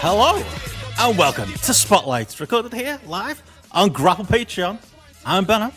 Hello, and welcome to Spotlight, recorded here live on Grapple Patreon. I'm Benno.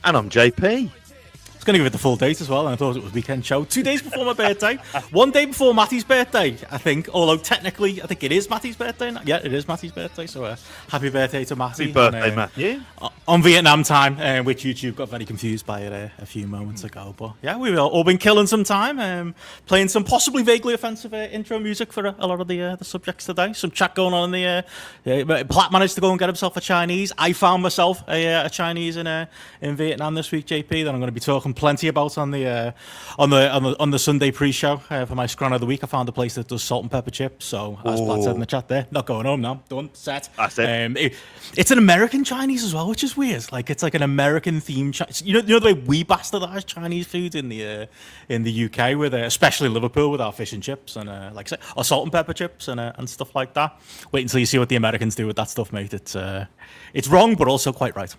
And I'm JP. I was going to give it the full date as well, and I thought it was weekend show. 2 days before my birthday. 1 day before Matty's birthday, I think. Although technically, I think it is Matty's birthday. Yeah, it is Matty's birthday, so happy birthday to Matty. Happy birthday, Matthew. On Vietnam time, which YouTube got very confused by it a few moments ago. But yeah, we've all been killing some time, playing some possibly vaguely offensive intro music for a lot of the subjects today. Some chat going on in the... Platt managed to go and get himself a Chinese. I found myself a Chinese in Vietnam this week, JP, that I'm going to be talking plenty about on the Sunday pre-show for my scran of the week. I found a place that does salt and pepper chips. So as Platt said in the chat there, not going home now. Done, set. That's it. It's an American Chinese as well, which is weird. Like it's like an American themed Chinese. You know the way we bastardize Chinese food in the UK, with especially Liverpool with our fish and chips and like I say, our salt and pepper chips and stuff like that. Wait until you see what the Americans do with that stuff, mate. It's wrong, but also quite right.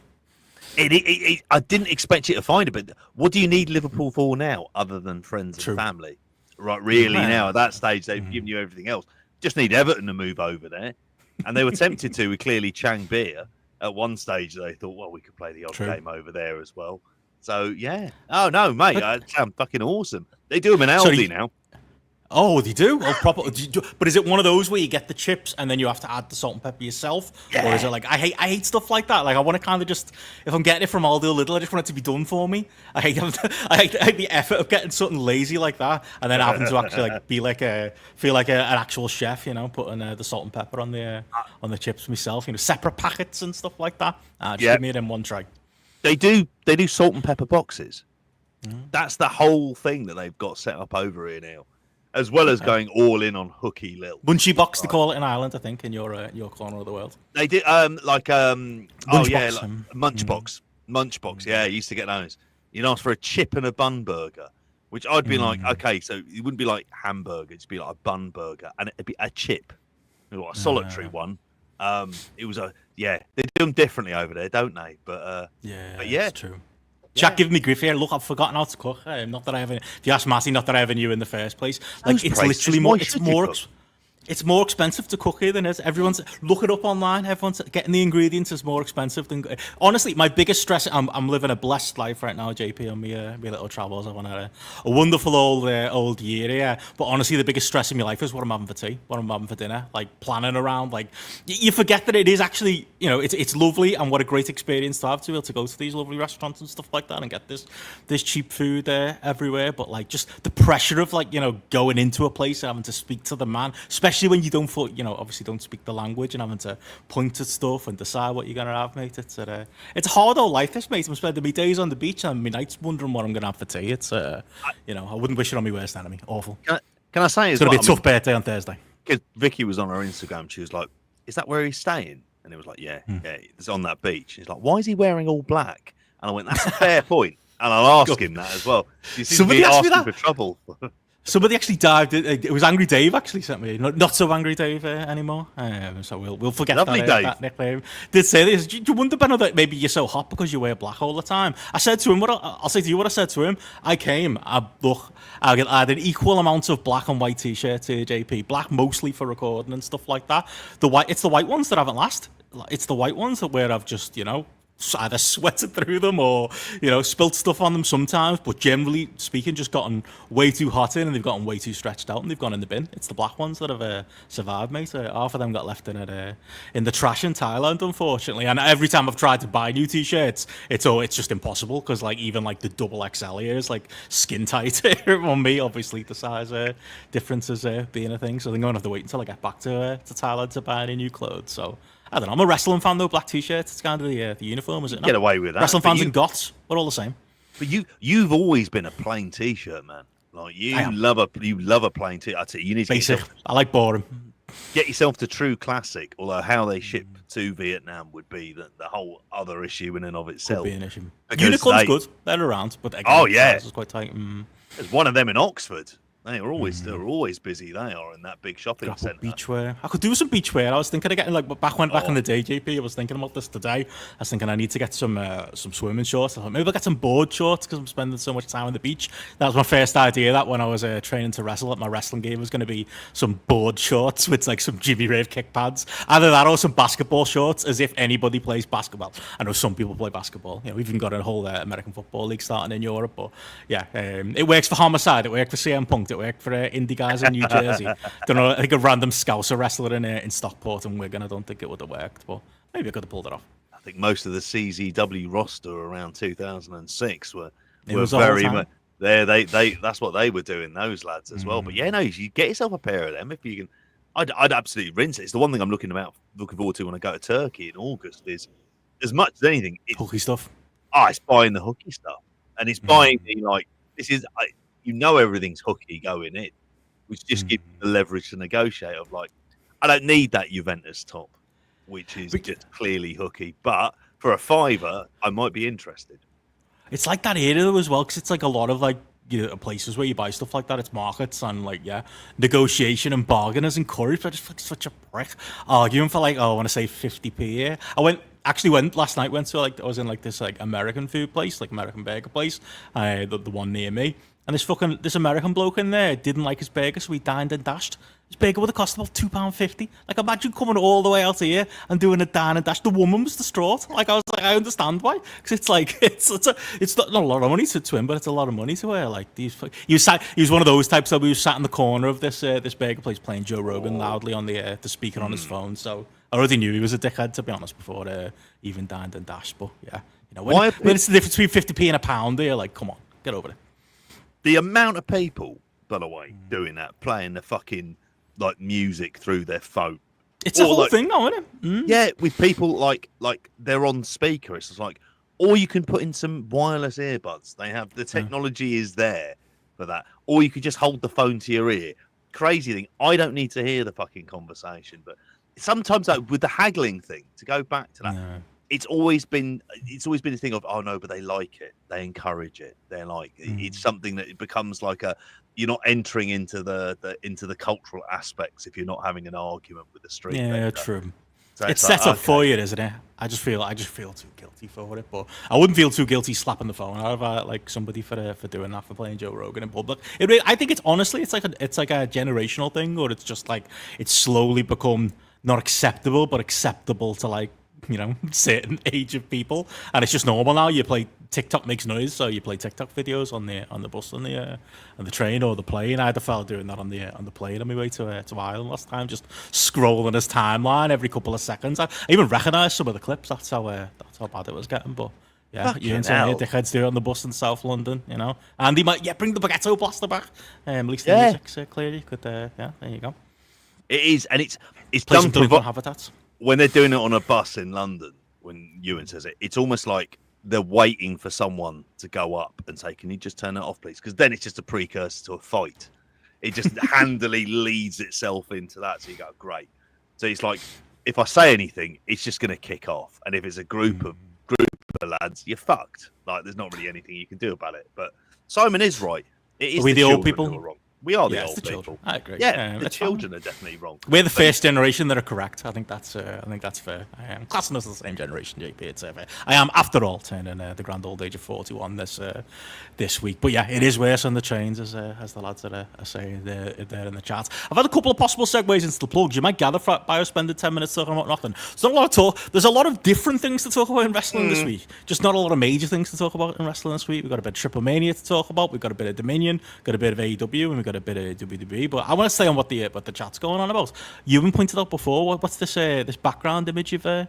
I didn't expect you to find it, but what do you need Liverpool for now, other than friends and family? Right, really, now at that stage, they've given you everything else. Just need Everton to move over there. And they were tempted to with clearly Chang Beer. At one stage, they thought, well, we could play the odd game over there as well. So, yeah. Oh, no, mate, that sounds fucking awesome. They do them in Aldi now. Oh, they do? Oh, proper. But is it one of those where you get the chips and then you have to add the salt and pepper yourself? Yeah. Or is it like, I hate stuff like that. Like, I want to kind of just, if I'm getting it from Aldi or Lidl, I just want it to be done for me. I hate the effort of getting something lazy like that and then having to actually like feel like an actual chef, you know, putting the salt and pepper on the chips myself, you know, separate packets and stuff like that. Just give me it in one tray. They do salt and pepper boxes. That's the whole thing that they've got set up over here now. As well as going all in on Hooky Lil. Munchy box, they call it in Ireland, I think, in your corner of the world. They did, Munchbox. Munchbox, yeah, I used to get those. You'd ask for a chip and a bun burger, which I'd be like, okay, so it wouldn't be like hamburger, it'd be like a bun burger, and it'd be a chip. A solitary one. It was they do them differently over there, don't they? But that's true. Jack giving me grief here. Look, I've forgotten how to cook. Not that I ever. If you ask Matty, not that I ever knew in the first place. Like it's literally more. It's more expensive to cook here than it is. Everyone's look it up online. Everyone's getting the ingredients is more expensive than. Honestly, my biggest stress. I'm living a blessed life right now, JP, on my little travels. I've had a wonderful old year here. But honestly, the biggest stress in my life is what I'm having for tea, what I'm having for dinner. Like planning around. Like you forget that it is actually, you know, it's lovely and what a great experience to have to be able to go to these lovely restaurants and stuff like that and get this cheap food everywhere. But like just the pressure of like, you know, going into a place and having to speak to the man, especially when you obviously don't speak the language and having to point at stuff and decide what you're going to have, mate. It's a hard old life, this, mate. I'm spending my days on the beach and my nights wondering what I'm going to have for tea. It's, I wouldn't wish it on my worst enemy. Awful. Can I say it's going to be a tough birthday on Thursday. Because Vicky was on her Instagram. She was like, is that where he's staying? And it was like, yeah, it's on that beach. He's like, why is he wearing all black? And I went, that's a fair point. And I'll ask him that as well. You seem to be asking for trouble. Somebody actually dived. It was Angry Dave actually sent me. Not so Angry Dave anymore. So we'll forget that nickname. Did say this. Do you wonder, Benno, that maybe you're so hot because you wear black all the time? I said to him, I'll say to you what I said to him. I had an equal amount of black and white t-shirts here, JP. Black mostly for recording and stuff like that. It's the white ones that haven't lasted. It's the white ones where I've just, either sweated through them or, spilt stuff on them sometimes, but generally speaking, just gotten way too hot in and they've gotten way too stretched out and they've gone in the bin. It's the black ones that have survived, mate. Half of them got left in the trash in Thailand, unfortunately. And every time I've tried to buy new t-shirts, it's just impossible because even the double XL here is skin tight here on me. Obviously, the size differences being a thing, so I'm going to have to wait until I get back to Thailand to buy any new clothes. So I don't know. I'm a wrestling fan though. Black t-shirts. It's kind of the uniform, is it? Get away with that. Wrestling fans and goths, we're all the same. But you've always been a plain t-shirt man. Like you love a plain t-shirt. I tell you need to basic. I like boring. Get yourself to true classic. Although how they ship to Vietnam would be the whole other issue in and of itself. Could be an issue. Unicorn's good. They're around, but again, it's quite tight. There's one of them in Oxford. They're always busy. They are in that big shopping centre. Beachwear. I could do some beachwear. I was thinking of getting back in the day, JP. I was thinking about this today. I was thinking I need to get some swimming shorts. I thought maybe I'll get some board shorts because I'm spending so much time on the beach. That was my first idea. That when I was training to wrestle, at my wrestling game was going to be some board shorts with like some Jimmy Rave kick pads. Either that or some basketball shorts, as if anybody plays basketball. I know some people play basketball. We've even got a whole American Football League starting in Europe. But yeah, it works for Homicide. It worked for CM Punk. It worked for indie guys in New Jersey. Don't know, I think a random Scouser wrestler in Stockport and Wigan. I don't think it would have worked, but maybe I could have pulled it off. I think most of the CZW roster around 2006 were very much there. That's what they were doing, those lads as well. But yeah, no, you get yourself a pair of them if you can. I'd absolutely rinse it. It's the one thing I'm looking forward to when I go to Turkey in August. Is as much as anything, hooky stuff. It's buying the hooky stuff, and it's buying the this is. Everything's hooky going in, which just gives you the leverage to negotiate. Of I don't need that Juventus top, which is just clearly hooky. But for a $5, I might be interested. It's like that here though as well, because it's like a lot of places where you buy stuff like that. It's markets and negotiation and bargain is encouraged. I just feel like such a prick arguing for I want to say 50p here. I went last night. Went to I was in this American food place, American burger place, the one near me. And this American bloke in there didn't like his burger, so he dined and dashed. His burger would have cost about £2.50. Imagine coming all the way out here and doing a dine and dash. The woman was distraught. I was I understand why, because it's not a lot of money to him, but it's a lot of money to her. He was one of those types that was sat in the corner of this burger place playing Joe Rogan loudly on the speaker on his phone. So I already knew he was a dickhead, to be honest, before even dined and dashed. But yeah, when it's the difference between 50p and a pound, you're come on, get over it. The amount of people, by the way, doing that, playing the fucking music through their phone. It's a whole thing now, isn't it? Mm. Yeah, with people like they're on speaker. It's just or you can put in some wireless earbuds. They have the technology is there for that. Or you could just hold the phone to your ear. Crazy thing. I don't need to hear the fucking conversation, but sometimes with the haggling thing, to go back to that. No. It's always been a thing of but they like it, they encourage it, they're it's something that it becomes you're not entering into the cultural aspects if you're not having an argument with the street. Yeah, true. So it's set up for you, isn't it? I just feel too guilty for it, but I wouldn't feel too guilty slapping the phone out of somebody for doing that, for playing Joe Rogan in public. I think it's honestly it's like a generational thing, or it's just it's slowly become not acceptable but acceptable to certain age of people, and it's just normal now. You play TikTok makes noise, so you play TikTok videos on the bus and the train or the plane. I had a fella doing that on the plane on my way to Ireland last time, just scrolling his timeline every couple of seconds. I even recognised some of the clips. That's how bad it was getting. But yeah, you and some dickheads do it on the bus in South London, and he might bring the Baguetto blaster back. At least the music's clearly could. There you go. It is, and it's done to habitats. When they're doing it on a bus in London, when Ewan says it, it's almost like they're waiting for someone to go up and say, "Can you just turn it off, please?" Because then it's just a precursor to a fight. It just handily leads itself into that. So you go, great. So it's if I say anything, it's just going to kick off. And if it's a group of lads, you're fucked. There's not really anything you can do about it. But Simon is right. It is Are we the old people who are wrong. We are the old people. Children. I agree. Yeah, the children are definitely wrong. We're the first generation that are correct. I think that's fair. I am classing us as the same generation, JP. It's fair. I am, after all, turning the grand old age of 41 this week. But yeah, it is worse on the trains, as the lads are saying there in the chat. I've had a couple of possible segues into the plugs. You might gather by us spending 10 minutes talking about nothing. There's not a lot of talk. There's a lot of different things to talk about in wrestling this week. Just not a lot of major things to talk about in wrestling this week. We've got a bit of TripleMania to talk about. We've got a bit of Dominion. Got a bit of AEW, and we've got a bit of WWE. But I want to stay on what the chat's going on about. You've pointed out before. What's this background image you've got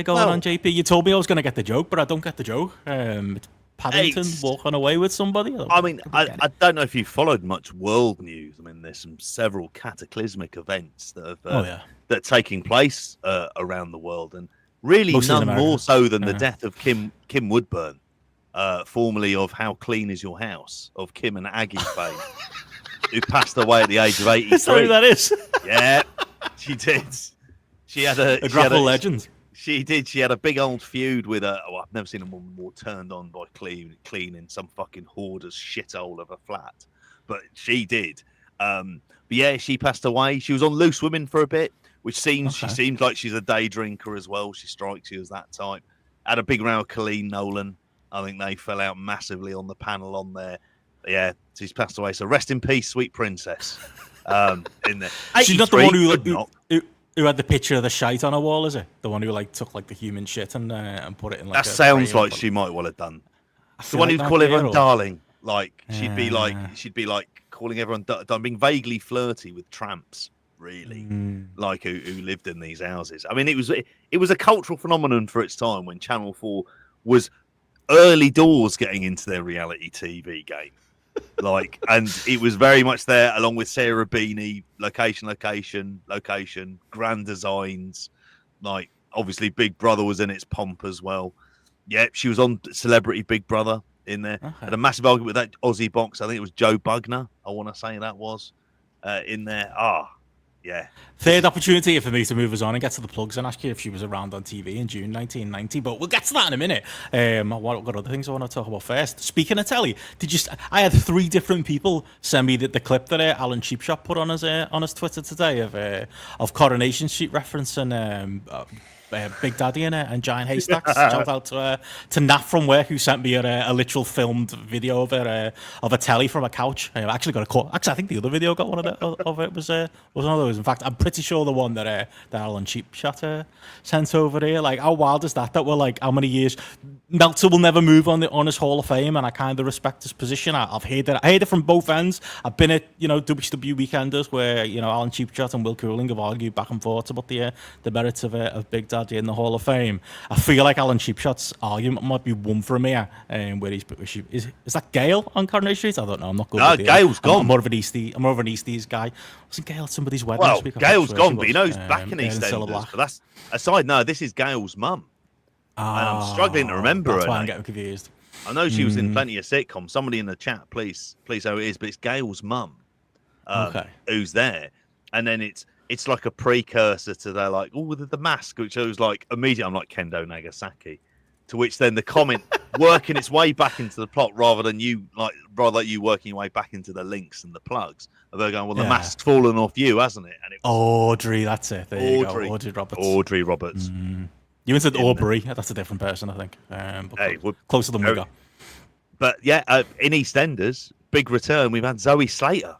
going on, JP? You told me I was going to get the joke, but I don't get the joke. It's Paddington walking away with somebody. I don't know if you followed much world news. There's several cataclysmic events that are taking place around the world, and really none more so than the death of Kim Woodburn, formerly of How Clean Is Your House, of Kim and Aggie fame. Who passed away at the age of 83. That's who that is. Yeah, she did. She had a grapple legend. She did. She had a big old feud with I've never seen a woman more turned on by cleaning some fucking hoarder's shithole of a flat. but she did. But yeah, she passed away. She was on Loose Women for a bit, which she seems like she's a day drinker as well. She strikes you as that type. Had a big row with Colleen Nolan. I think they fell out massively on the panel on there. But yeah, she's passed away. So rest in peace, sweet princess. In there. She's not the one who had the picture of the shite on her wall, is it? The one who like took like the human shit and put it in like. That sounds like she might well have done. The one who'd call everyone darling. Like she'd be like calling everyone being vaguely flirty with tramps. Really, like who lived in these houses. I mean, it was a cultural phenomenon for its time when Channel 4 was early doors getting into their reality TV game. Like, and it was very much there along with Sarah Beanie, location, grand designs. Like, obviously, Big Brother was in its pomp as well. Yeah, she was on Celebrity Big Brother in there. Okay. Had a massive argument with that Aussie box. I think it was Joe Bugner. I want to say that was in there. Yeah. Third opportunity for me to move us on and get to the plugs and ask you if she was around on TV in June 1990, but we'll get to that in a minute. I've got other things I want to talk about first. Speaking of telly, I had 3 different people send me the clip that Alan Cheapshot put on his Twitter today of Coronation Street referencing Big Daddy and Giant Haystacks. Shout out to Nat from work who sent me a literal filmed video of a telly from a couch. I actually got a call. Actually, I think the other video got one of it was one of those. In fact, I'm pretty sure the one that Alan Cheapshot sent over here. Like, how wild is that? That we're like, how many years? Meltzer will never move on his Hall of Fame, and I kind of respect his position. I've heard it from both ends. I've been at WCW weekenders where Alan Cheapshot and Will Cooling have argued back and forth about the merits of Big Daddy in the Hall of Fame. I feel like Alan Cheapshot's argument might be won from here. Where is that Gale on Coronation Street? I don't know. I'm not good. No, Gale's gone. I'm more of an Easties guy. Wasn't Gale at somebody's wedding? Well, Gale's gone, but he's back in EastEnders. But that's aside. No, this is Gale's mum. And I'm struggling to remember that's her why name. I'm getting confused. I know she was in plenty of sitcoms. Somebody in the chat, please know who it is, but it's Gale's mum who's there. And then it's like a precursor to their like, the mask, which was like immediately I'm like Kendo Nagasaki. To which then the comment working its way back into the plot rather than you working your way back into the links and the plugs. Of her going, the mask's fallen off you, hasn't it? And it was Audrey, that's it. There you go. Audrey Roberts. You went to Aubrey. That's a different person, I think. But closer than we got. But yeah, in EastEnders, big return. We've had Zoe Slater.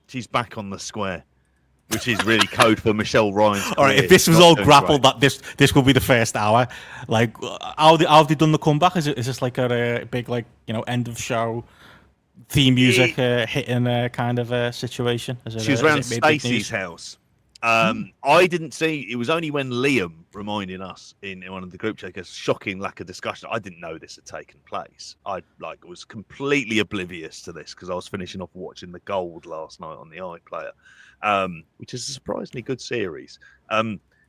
She's back on the square, which is really code for Michelle Ryan's. All right, if this was all grappled, that this will be the first hour. Like, how have they done the comeback? Is this like a big end of show theme music hitting kind of situation? She was around Stacey's house. I didn't see. It was only when Liam reminded us in one of the group chats, a shocking lack of discussion. I didn't know this had taken place. I was completely oblivious to this because I was finishing off watching The Gold last night on the iPlayer, which is a surprisingly good series.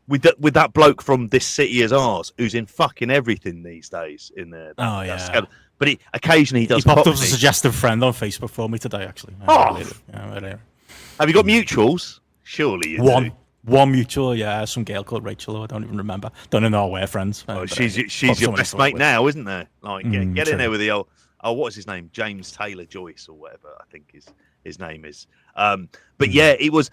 With that bloke from This City Is Ours, who's in fucking everything these days in there. But occasionally he does. He popped up as a suggestive friend on Facebook for me today, actually. Have you got mutuals? Surely you do. One mutual, yeah. Some girl called Rachel, who I don't even remember. Don't even know we're friends. She's your best mate now, isn't there? Like, get in there with the old. What's his name? James Taylor Joyce or whatever I think his name is. But yeah, it was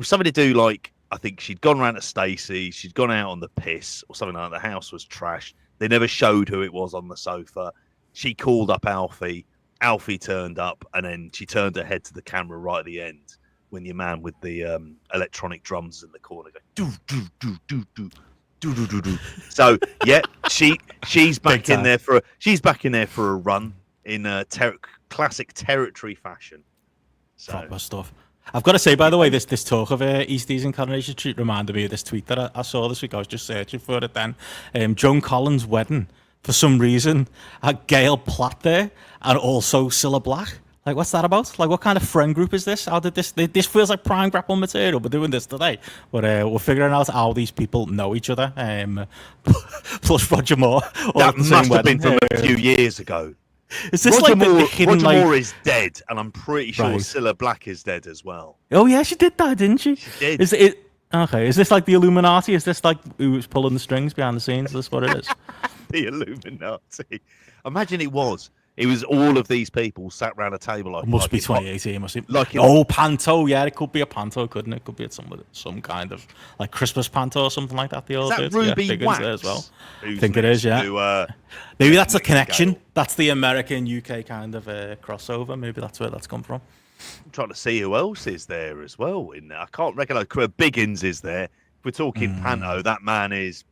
something to do like I think she'd gone round to Stacey, she'd gone out on the piss or something like that. The house was trash. They never showed who it was on the sofa. She called up Alfie. Alfie turned up, and then she turned her head to the camera right at the end. When your man with the electronic drums in the corner go do do do do do do do do do. So yeah, she's back in there for a run in classic territory fashion. So. Proper stuff. I've got to say, by the way, this talk of Easties and Coronation Street reminded me of this tweet that I saw this week. I was just searching for it then. Joan Collins' wedding, for some reason, had Gail Platt there and also Cilla Black. Like, what's that about? Like, what kind of friend group is this? How did this feels like prime grapple material. We're doing this today. But we're figuring out how these people know each other. Plus Roger Moore. That must have been from a few years ago. Is this Roger like Moore, the hidden, Roger Moore is dead, and I'm pretty sure Cilla Black is dead as well. Oh, yeah, she did that, didn't she? She did. Okay, is this like the Illuminati? Is this like who was pulling the strings behind the scenes? Is this what it is? The Illuminati. Imagine it was. It was all of these people sat around a table. It must be 2018, must it? Panto. Yeah, it could be a Panto, couldn't it? Could be at some kind of like Christmas Panto or something like that. The old days. Ruby Wax as well. I think it is. Yeah. Maybe that's a connection. That's the American UK kind of crossover. Maybe that's where that's come from. I'm trying to see who else is there as well in there. I can't recognise. Biggins is there. If we're talking Panto, that man is.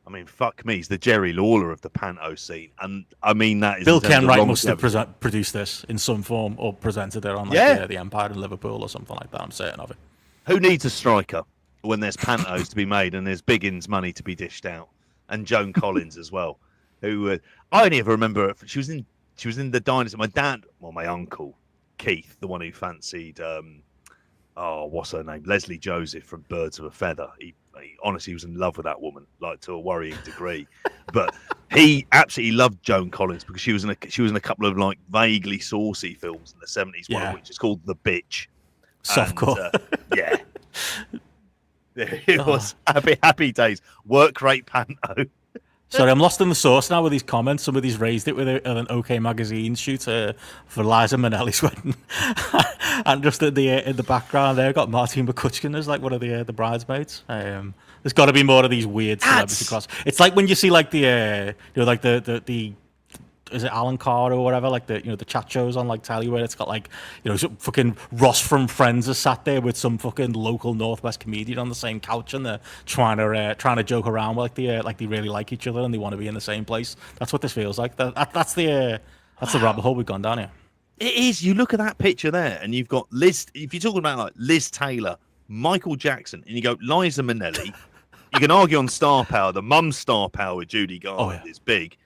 I mean, fuck me, he's the Jerry Lawler of the Panto scene. And I mean that is... Bill Kenwright must have produced this in some form or presented it on the Empire in Liverpool or something like that. I'm certain of it. Who needs a striker when there's Pantos to be made and there's Biggins money to be dished out? And Joan Collins as well. Who I only ever remember... She was in the Dynasty. My dad, my uncle, Keith, the one who fancied... what's her name? Leslie Joseph from Birds of a Feather. He honestly was in love with that woman, like to a worrying degree. But he absolutely loved Joan Collins because she was in a couple of like vaguely saucy films in the 70s, one of which is called The Bitch. Softcore. Yeah. It was happy days. Work rate Panto. Sorry, I'm lost in the sauce now with these comments. Somebody's raised it with an OK Magazine shoot for Liza Minnelli's wedding. And just in the background there, got Martine McCutcheon as like one of the bridesmaids. There's got to be more of these weird celebrity cross. It's like when you see like the is it Alan Carr or whatever, like the chat shows on like telly where it's got like some fucking Ross from Friends is sat there with some fucking local Northwest comedian on the same couch and they're trying to joke around with like they really like each other and they want to be in the same place. That's what this feels like. That's the rabbit hole we've gone down here. It is. You look at that picture there and you've got Liz. If you're talking about like Liz Taylor, Michael Jackson, and you go Liza Minnelli, you can argue on star power. The mum's star power with Judy Garland is big.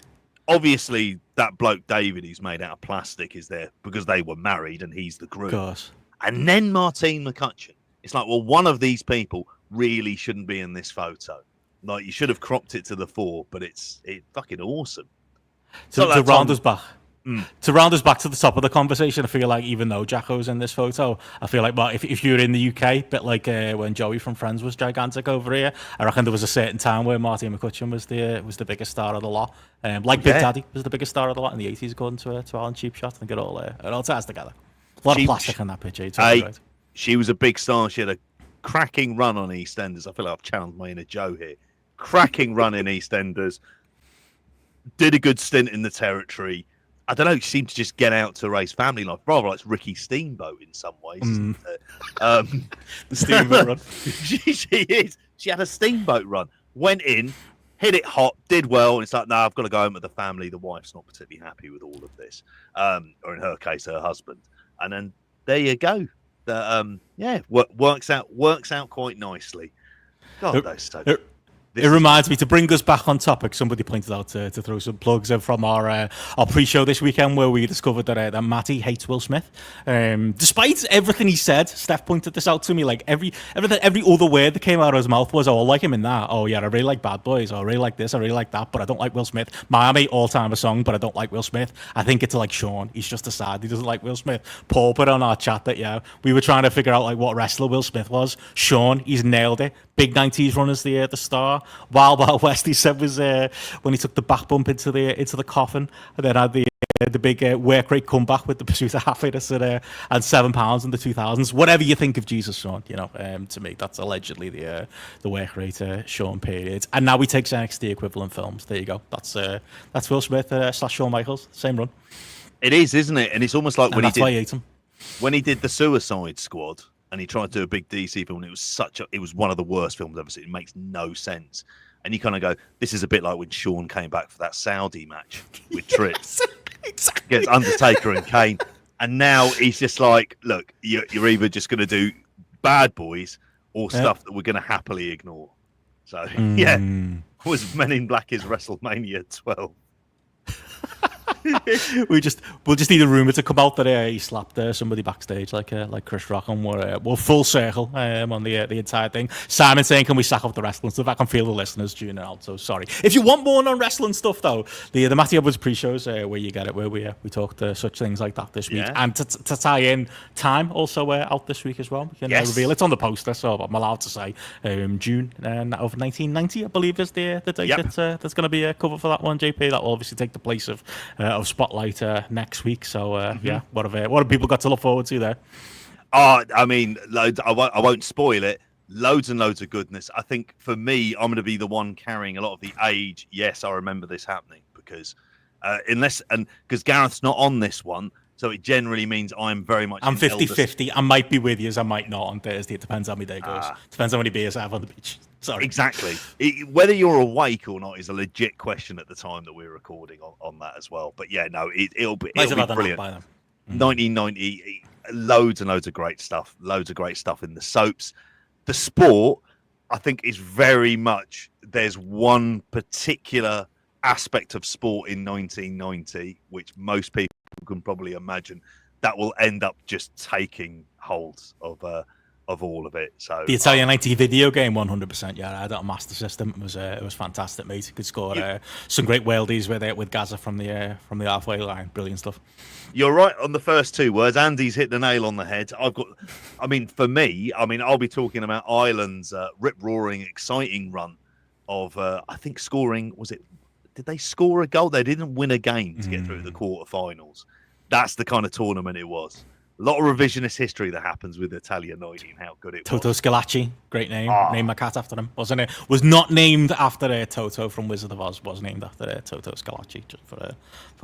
Obviously, that bloke David, who's made out of plastic, is there because they were married and he's the groom. Of course. And then Martine McCutcheon. It's like, well, one of these people really shouldn't be in this photo. Like, you should have cropped it to the fore, but it's fucking awesome. To round us back. To round us back to the top of the conversation, I feel like even though Jacko's in this photo, I feel like, well, if you're in the UK, a bit like when Joey from Friends was gigantic over here, I reckon there was a certain time where Martine McCutcheon was the biggest star of the lot. Big Daddy was the biggest star of the lot in the 80s, according to Alan Cheapshot. I think it all ties together. A lot of plastic in that picture. She was a big star. She had a cracking run on EastEnders. I feel like I've channeled my inner Joe here. Cracking run in EastEnders. Did a good stint in the territory. I don't know. She seemed to just get out to raise family life. Rather like Ricky Steamboat in some ways. The Steamboat run. She is. She had a Steamboat run. Went in, hit it hot, did well. And it's like, no, I've got to go home with the family. The wife's not particularly happy with all of this. Or in her case, her husband. And then there you go. Works out quite nicely. God, those so. It reminds me, to bring us back on topic, somebody pointed out to throw some plugs in from our pre-show this weekend where we discovered that Matty hates Will Smith. Despite everything he said, Steph pointed this out to me, like every other word that came out of his mouth was, oh, I like him in that. Oh, yeah, I really like Bad Boys. Oh, I really like this. I really like that. But I don't like Will Smith. Miami, all-timer song, but I don't like Will Smith. I think it's like Sean. He's just a sad. He doesn't like Will Smith. Paul put on our chat that, we were trying to figure out like what wrestler Will Smith was. Sean, he's nailed it. Big 90s run as the star. Wild West, he said, was when he took the back bump into the coffin, and then had the big work rate comeback with the Pursuit of Happiness and £7 in the 2000s. Whatever you think of Jesus, Sean, to me that's allegedly the work rate Sean period. And now he takes NXT equivalent films. There you go. That's Will Smith / Shawn Michaels, same run. It is, isn't it? And it's almost like why he ate him. When he did the Suicide Squad. And he tried to do a big DC film, and it was one of the worst films I've ever seen. It makes no sense. And you kind of go, this is a bit like when Sean came back for that Saudi match with Tripp. Exactly. Against Undertaker and Kane. And now he's just like, look, you're either just going to do Bad Boys or stuff that we're going to happily ignore. So, was Men in Black is WrestleMania 12. We'll just need a rumor to come out that he slapped somebody backstage like Chris Rock, and we're full circle on the entire thing. Simon saying, can we sack up the wrestling stuff? I can feel the listeners tuning out, so sorry. If you want more non-wrestling stuff though, the Matty Edwards pre-shows where you get it, where we talked such things like that this week, and to tie in Time also out this week as well. We can reveal it's on the poster, so I'm allowed to say June of 1990, I believe is the date that's going to be covered for that one. JP, that will obviously take the place of of Spotlight next week. So yeah, what have people got to look forward to there? I mean, loads. I won't spoil it. Loads and loads of goodness. I think for me, I'm going to be the one carrying a lot of the age. Yes, I remember this happening because because Gareth's not on this one, so it generally means I'm very much. I'm 50-50. I might be with you, I might not on Thursday. It depends how my day goes. Depends how many beers I have on the beach. Sorry. Exactly. Whether you're awake or not is a legit question at the time that we're recording on that as well. But yeah, no, it'll be brilliant. 1990, loads and loads of great stuff. Loads of great stuff in the soaps. The sport, I think, is very much. There's one particular aspect of sport in 1990, which most people can probably imagine, that will end up just taking hold of all of it. So the Italian 90 video game, 100%. Yeah, I had it on Master System. It was fantastic, mate. Could score some great worldies with Gaza from the halfway line. Brilliant stuff. You're right on the first two words. Andy's hit the nail on the head. For me, I'll be talking about Ireland's rip-roaring, exciting run of I think scoring. Did they score a goal? They didn't win a game to get through the quarterfinals. That's the kind of tournament it was. A lot of revisionist history that happens with Italia 90 and how good it Toto was. Scalacci, great name. Named my cat after him, wasn't it? Was not named after Toto from Wizard of Oz. Was named after Toto Scalacci, just for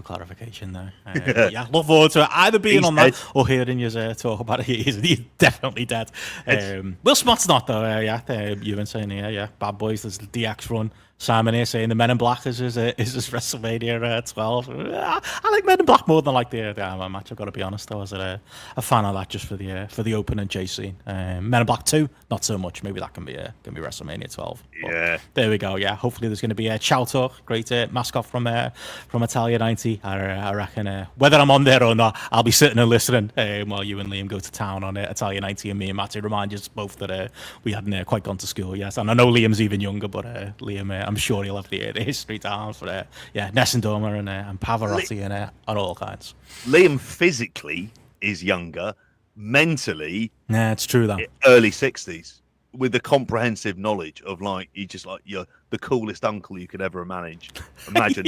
clarification there. Yeah, look forward to it. Either being on that or hearing you talk about it. He's definitely dead. Will Smott's not, though. You've been saying, Bad Boys, there's the DX run. Simon here saying the Men in Black is his WrestleMania 12. I like Men in Black more than I like the match. I've got to be honest. I was a fan of that just for the opening chase scene. Men in Black 2, not so much. Maybe that can be WrestleMania 12. Yeah. There we go. Yeah. Hopefully there's going to be a Chowtor, great mascot from Italia 90. I reckon whether I'm on there or not, I'll be sitting and listening while you and Liam go to town on Italia 90, and me and Matty remind you both that we hadn't quite gone to school yet. And I know Liam's even younger, but Liam, I'm sure he'll have the history down for Nessendormer and Pavarotti and all kinds. Liam physically is younger, mentally, it's true though. Early 60s, with the comprehensive knowledge of you're the coolest uncle you could ever imagine,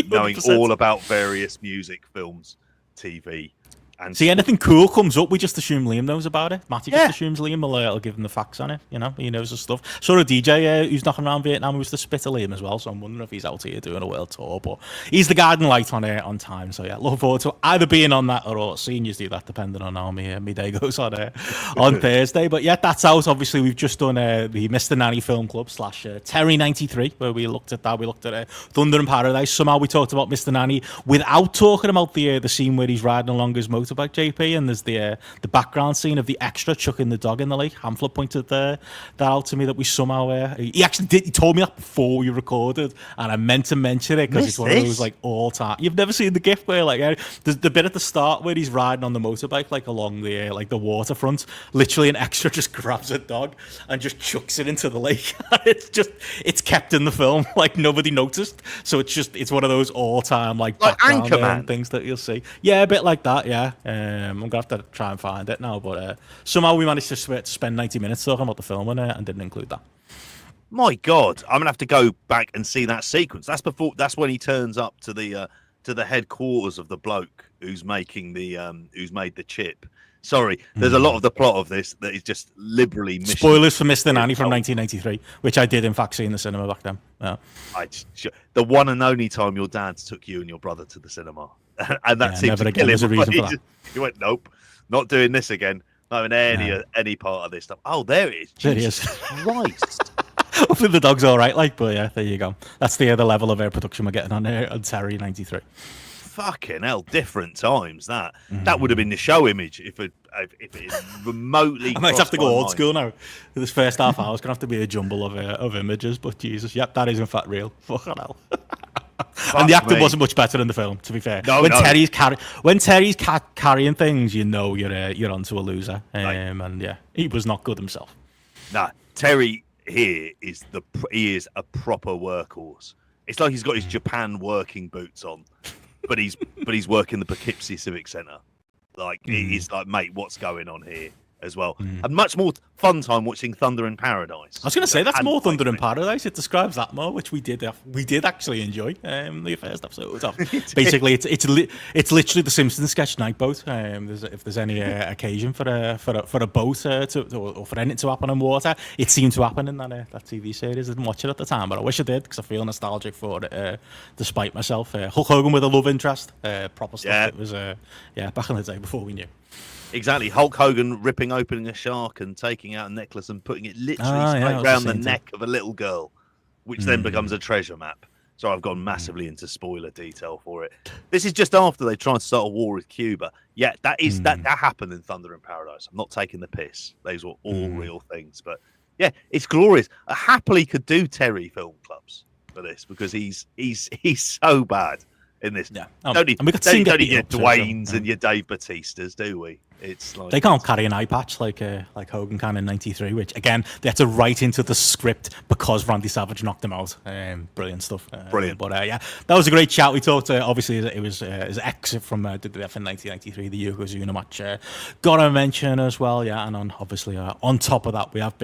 knowing all about various music, films, TV. And see, anything cool comes up, we just assume Liam knows about it. Matty just assumes Liam will give him the facts on it. He knows the stuff. Saw a DJ who's knocking around Vietnam who was the spit of Liam as well, so I'm wondering if he's out here doing a world tour. But he's the guiding light on time. So yeah, looking forward to either being on that or seeing you do that, depending on how my day goes on Thursday. But yeah, that's out. Obviously, we've just done the Mr. Nanny Film Club / Terry 93, where we looked at that. We looked at Thunder in Paradise. Somehow we talked about Mr. Nanny without talking about the scene where he's riding along his motorbike, JP, and there's the background scene of the extra chucking the dog in the lake. Hamflet pointed that out to me that we somehow he actually did. He told me that before we recorded, and I meant to mention it because it's one of those all time. You've never seen the gif where there's the bit at the start where he's riding on the motorbike along the the waterfront. Literally, an extra just grabs a dog and just chucks it into the lake. it's kept in the film, nobody noticed. So it's one of those all time background things that you'll see. Yeah, a bit like that. Yeah. I'm gonna have to try and find it now, but somehow we managed to spend 90 minutes talking about the film and didn't include that. My God, I'm gonna have to go back and see that sequence. That's when he turns up to the headquarters of the bloke who's making who's made the chip. Sorry, there's a lot of the plot of this that is just liberally missing. Spoilers for Mr. Nanny from 1993, which I did in fact see in the cinema back then. Yeah. The one and only time your dad took you and your brother to the cinema. And that seems to kill him. A reason for that. He went, nope, not doing this again. Not having any part of this stuff. Oh, there it is. Jesus Christ. Hopefully the dog's all right. But yeah, there you go. That's the level of production we're getting on Terry 93. Fucking hell, different times. That would have been the show image if it remotely. I might have to go old school now. This first half hour is gonna have to be a jumble of images. But Jesus, yep, that is in fact real. Fucking hell. And the acting wasn't much better in the film, to be fair. When Terry's carrying things, you're onto a loser. And yeah, he was not good himself. Nah, Terry here is a proper workhorse. It's like he's got his Japan working boots on, but he's working the Poughkeepsie Civic Centre. He's like, mate, what's going on here? as well. A much more fun time watching Thunder in Paradise. I was going to say that's more Thunder in Paradise. It describes that more, which we did actually enjoy the first episode of. Basically, it's literally the Simpsons sketch Night Boat. If there's any occasion for a boat or for anything to happen in water, it seemed to happen in that TV series. I didn't watch it at the time, but I wish I did because I feel nostalgic for it, despite myself. Hulk Hogan with a love interest, proper stuff. Yeah. It was back in the day before we knew. Exactly, Hulk Hogan ripping open a shark and taking out a necklace and putting it literally straight around the neck of a little girl, which then becomes a treasure map. So I've gone massively into spoiler detail for it. This is just after they tried to start a war with Cuba. Yeah, that happened in Thunder in Paradise. I'm not taking the piss. Those were all real things. But yeah, it's glorious. I happily could do Terry film clubs for this because he's so bad in this. Yeah. Don't need your Dwaynes and your Dave Batistas, do we? It's like they can't carry an eye patch like Hogan can in '93, which again they had to write into the script because Randy Savage knocked him out. Brilliant stuff. Brilliant. But that was a great chat. We talked. Obviously, it was his exit from WWF in 1993, the Yokozuna match. Got to mention as well, yeah. And obviously on top of that, we have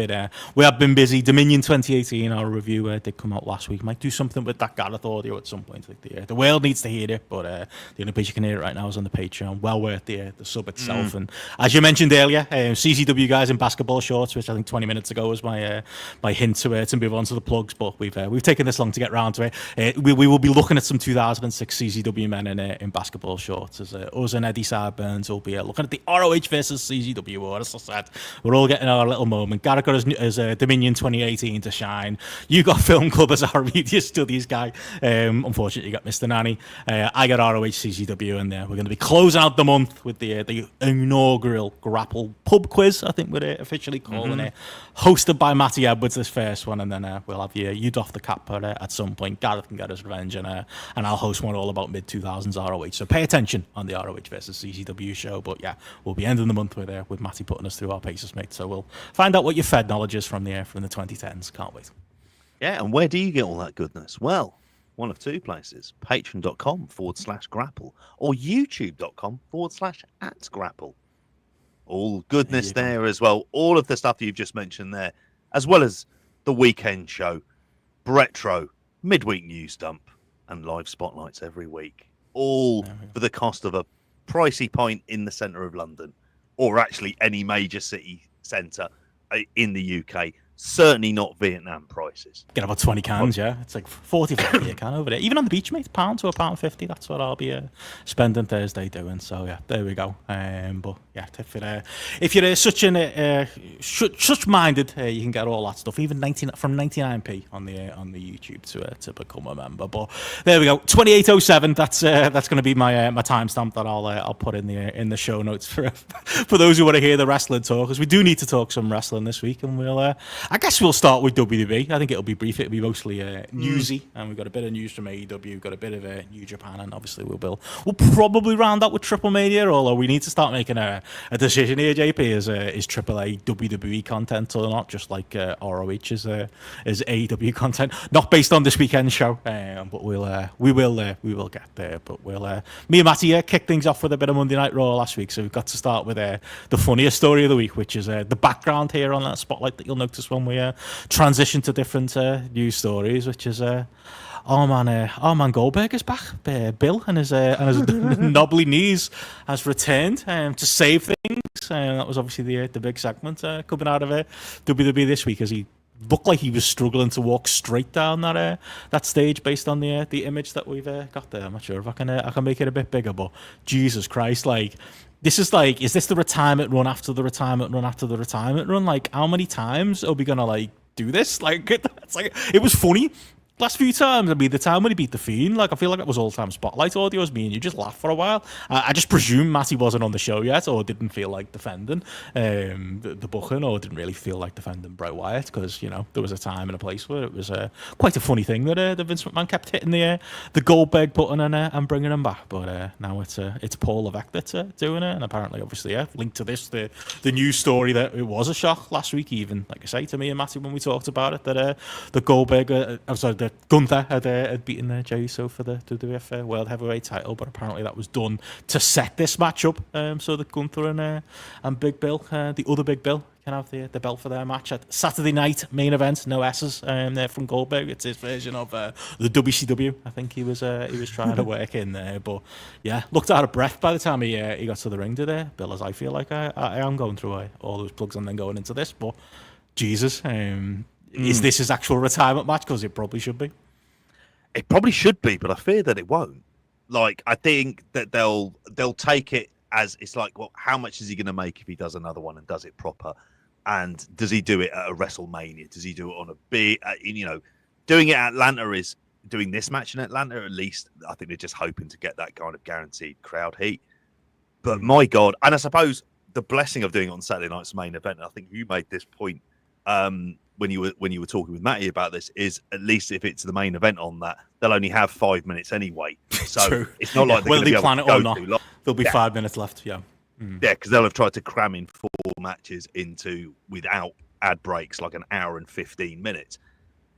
been busy. Dominion 2018, our review did come out last week. Might do something with that Gareth audio at some point. Like the world needs to hear it, but the only place you can hear it right now is on the Patreon. Well worth the sub itself. And as you mentioned earlier, CCW guys in basketball shorts, which I think 20 minutes ago was my hint to move on to the plugs, but we've taken this long to get round to it. We will be looking at some 2006 CCW men in basketball shorts. As us and Eddie Sideburns will be looking at the ROH versus CCW war. As I said, we're all getting our little moment. Gareth got his Dominion 2018 to shine. You got Film Club as our media studies guy. Unfortunately, you got Mr. Nanny. I got ROH CCW, and we're going to be closing out the month with the inaugural Grapple pub quiz, I think we're officially calling it, hosted by Matty Edwards, this first one, and then we'll have you doff the cap at some point. Gareth can get his revenge, and I'll host one all about mid-2000s ROH, so pay attention on the ROH versus CCW show. But yeah, we'll be ending the month with Matty putting us through our paces, mate, so we'll find out what your Fed knowledge is from the 2010s. Can't wait. Yeah, and where do you get all that goodness? Well, one of two places: patreon.com/grapple or youtube.com/@grapple. All goodness there as well. All of the stuff you've just mentioned there, as well as the weekend show, retro, midweek news dump, and live spotlights every week. All for the cost of a pricey pint in the centre of London, or actually any major city centre in the UK. Certainly not Vietnam prices. Get about 20 cans, yeah. It's like 40-50 a can over there. Even on the beach, mate, £1 to £1.50. That's what I'll be spending Thursday doing. So yeah, there we go. But yeah, if you're such minded, you can get all that stuff, even from 99p on the YouTube to become a member. But there we go, 2807. That's going to be my timestamp that I'll put in the show notes for those who want to hear the wrestling talk, because we do need to talk some wrestling this week, and I guess we'll start with WWE. I think it'll be brief. It'll be mostly newsy, and we've got a bit of news from AEW, got a bit of New Japan, and obviously we'll probably round up with TripleMania, although we need to start making a decision here, JP. Is AAA WWE content or not, just like ROH is AEW content, not based on this weekend's show, but we will get there. But me and Matty kicked things off with a bit of Monday Night Raw last week, so we've got to start with the funniest story of the week, which is the background here on that spotlight that you'll notice when we transition to different news stories, which is our man Goldberg is back. Bill and his knobbly knees has returned to save things. That was obviously the big segment coming out of WWE this week, as he looked like he was struggling to walk straight down that stage based on the image that we've got there. I'm not sure if I can make it a bit bigger, but Jesus Christ, like. Is this the retirement run after the retirement run after the retirement run? Like, how many times are we gonna do this? Like, it's like, it was funny last few times. I mean, the time when he beat The Fiend, like, I feel like it was all-time spotlight audios. Me and you just laughed for a while. I just presume Matty wasn't on the show yet, or didn't feel like defending the booking, or didn't really feel like defending Bray Wyatt, because, there was a time and a place where it was quite a funny thing that Vince McMahon kept hitting the Goldberg button and bringing him back. But now it's Paul Levesque that's doing it, and apparently, obviously, linked to this, the news story that it was a shock last week, even, like I say, to me and Matty when we talked about it, that the Goldberg, the Gunther had beaten Jey Uso for the WWF World Heavyweight title, but apparently that was done to set this match up so that Gunther and Big Bill, the other Big Bill, can have the belt for their match at Saturday night main event. No S's there from Goldberg. It's his version of the WCW. I think he was trying to work in there, but yeah, looked out of breath by the time he got to the ring today. Bill, as I feel like I am going through all those plugs and then going into this, but Jesus, is this his actual retirement match? Because it probably should be. It probably should be, but I fear that it won't. Like, I think that they'll take it as it's like, well, how much is he going to make if he does another one and does it proper? And does he do it at a WrestleMania? Does he do it on a big, doing it at Atlanta is doing this match in Atlanta, at least. I think they're just hoping to get that kind of guaranteed crowd heat. But my God, and I suppose the blessing of doing it on Saturday night's main event, and I think you made this point when you were talking with Matty about this, is at least if it's the main event on that, they'll only have 5 minutes anyway. So True. It's not like they're whether going they to be plan able to it or go not, there'll be 5 minutes left. Yeah. Yeah, because they'll have tried to cram in 4 matches into without ad breaks, like an hour and 15 minutes.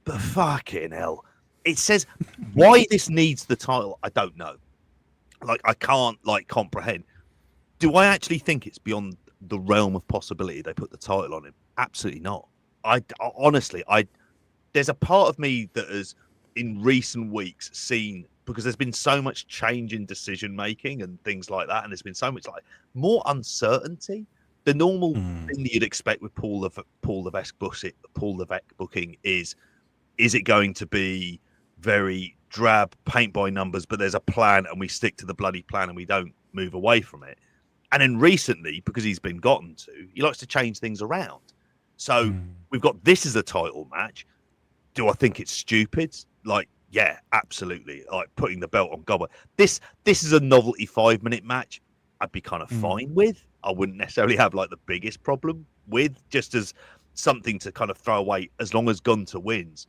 But fucking hell, it says why this needs the title. I don't know. Like, I can't comprehend. Do I actually think it's beyond the realm of possibility they put the title on him? Absolutely not. I honestly, there's a part of me that has in recent weeks seen, because there's been so much change in decision making and things like that, and there's been so much like more uncertainty. The normal thing that you'd expect with Paul Levesque booking is it going to be very drab, paint by numbers, but there's a plan and we stick to the bloody plan and we don't move away from it. And then recently, because he's been gotten to, he likes to change things around. So we've got this as a title match. Do I think it's stupid? Like, yeah, absolutely. Like putting the belt on Goldberg. This is a novelty 5-minute match. I'd be kind of fine with. I wouldn't necessarily have like the biggest problem with, just as something to kind of throw away as long as Gunter wins.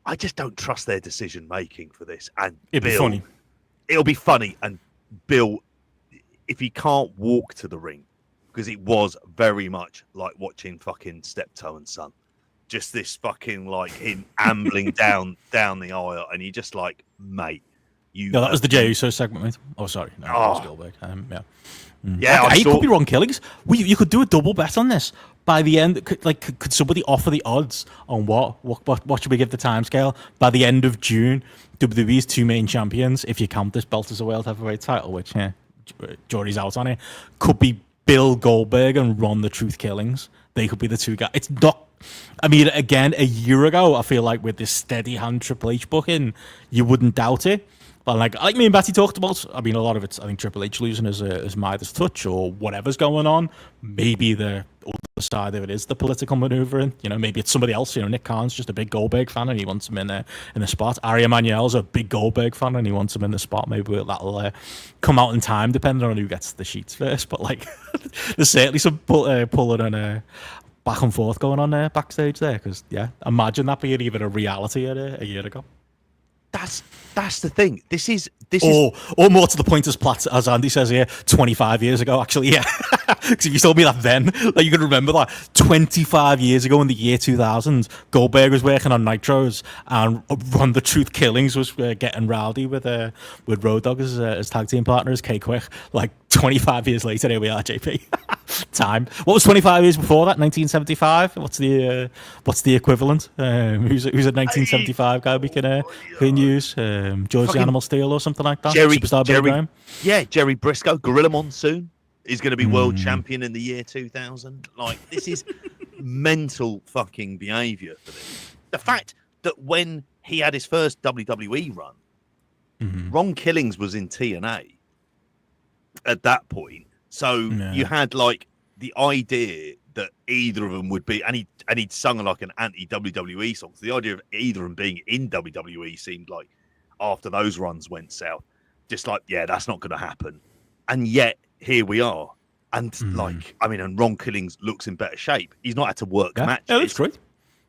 I just don't trust their decision making for this. And it'll be funny. It'll be funny. And Bill, if he can't walk to the ring, because it was very much like watching fucking Steptoe and Son. Just this fucking like him ambling down the aisle, and you're just like, mate, you. No, that was the Jey Uso segment, mate. Oh, sorry, no, that was Goldberg. Yeah, yeah. It could be Ron Killings. You could do a double bet on this. By the end, could somebody offer the odds on what should we give the timescale? By the end of June, WWE's 2 main champions, if you count this belt as a World Heavyweight title, which jury's out on it, could be Bill Goldberg and Ron the Truth Killings. They could be the 2 guys. It's not. I mean, again, a year ago, I feel like with this steady hand Triple H booking, you wouldn't doubt it. But like me and Betty talked about, I mean, a lot of it's, I think, Triple H losing his Midas touch or whatever's going on. Maybe the other side of it is the political maneuvering. Maybe it's somebody else. Nick Khan's just a big Goldberg fan and he wants him in the spot. Ari Emanuel's a big Goldberg fan and he wants him in the spot. Maybe that'll come out in time, depending on who gets the sheets first. But like, there's certainly some pulling and back and forth going on there backstage there, because imagine that being even a reality a year ago. That's the thing. This is or more to the point as Andy says here, 25 years ago, actually, yeah. Because if you told me that then, like, you could remember that 25 years ago in the year 2000, Goldberg was working on Nitros and Ron the Truth Killings was getting rowdy with Road Dogg as tag team partners, K-Quick. Like 25 years later, here we are, JP. Time. What was 25 years before that? 1975. What's the equivalent? Who's a 1975 guy we can use? George the Animal Steel or something like that. Superstar Billy Graham. Yeah, Jerry Briscoe. Gorilla Monsoon is going to be world champion in the year 2000. Like, this is mental fucking behavior for this. The fact that when he had his first WWE run, Ron Killings was in TNA at that point. So you had like the idea that either of them would be, and he'd sung like an anti-WWE song. So the idea of either of them being in WWE seemed like, after those runs went south, just like, yeah, that's not going to happen. And yet here we are. And like, I mean, and Ron Killings looks in better shape. He's not had to work matches. Yeah, that's great.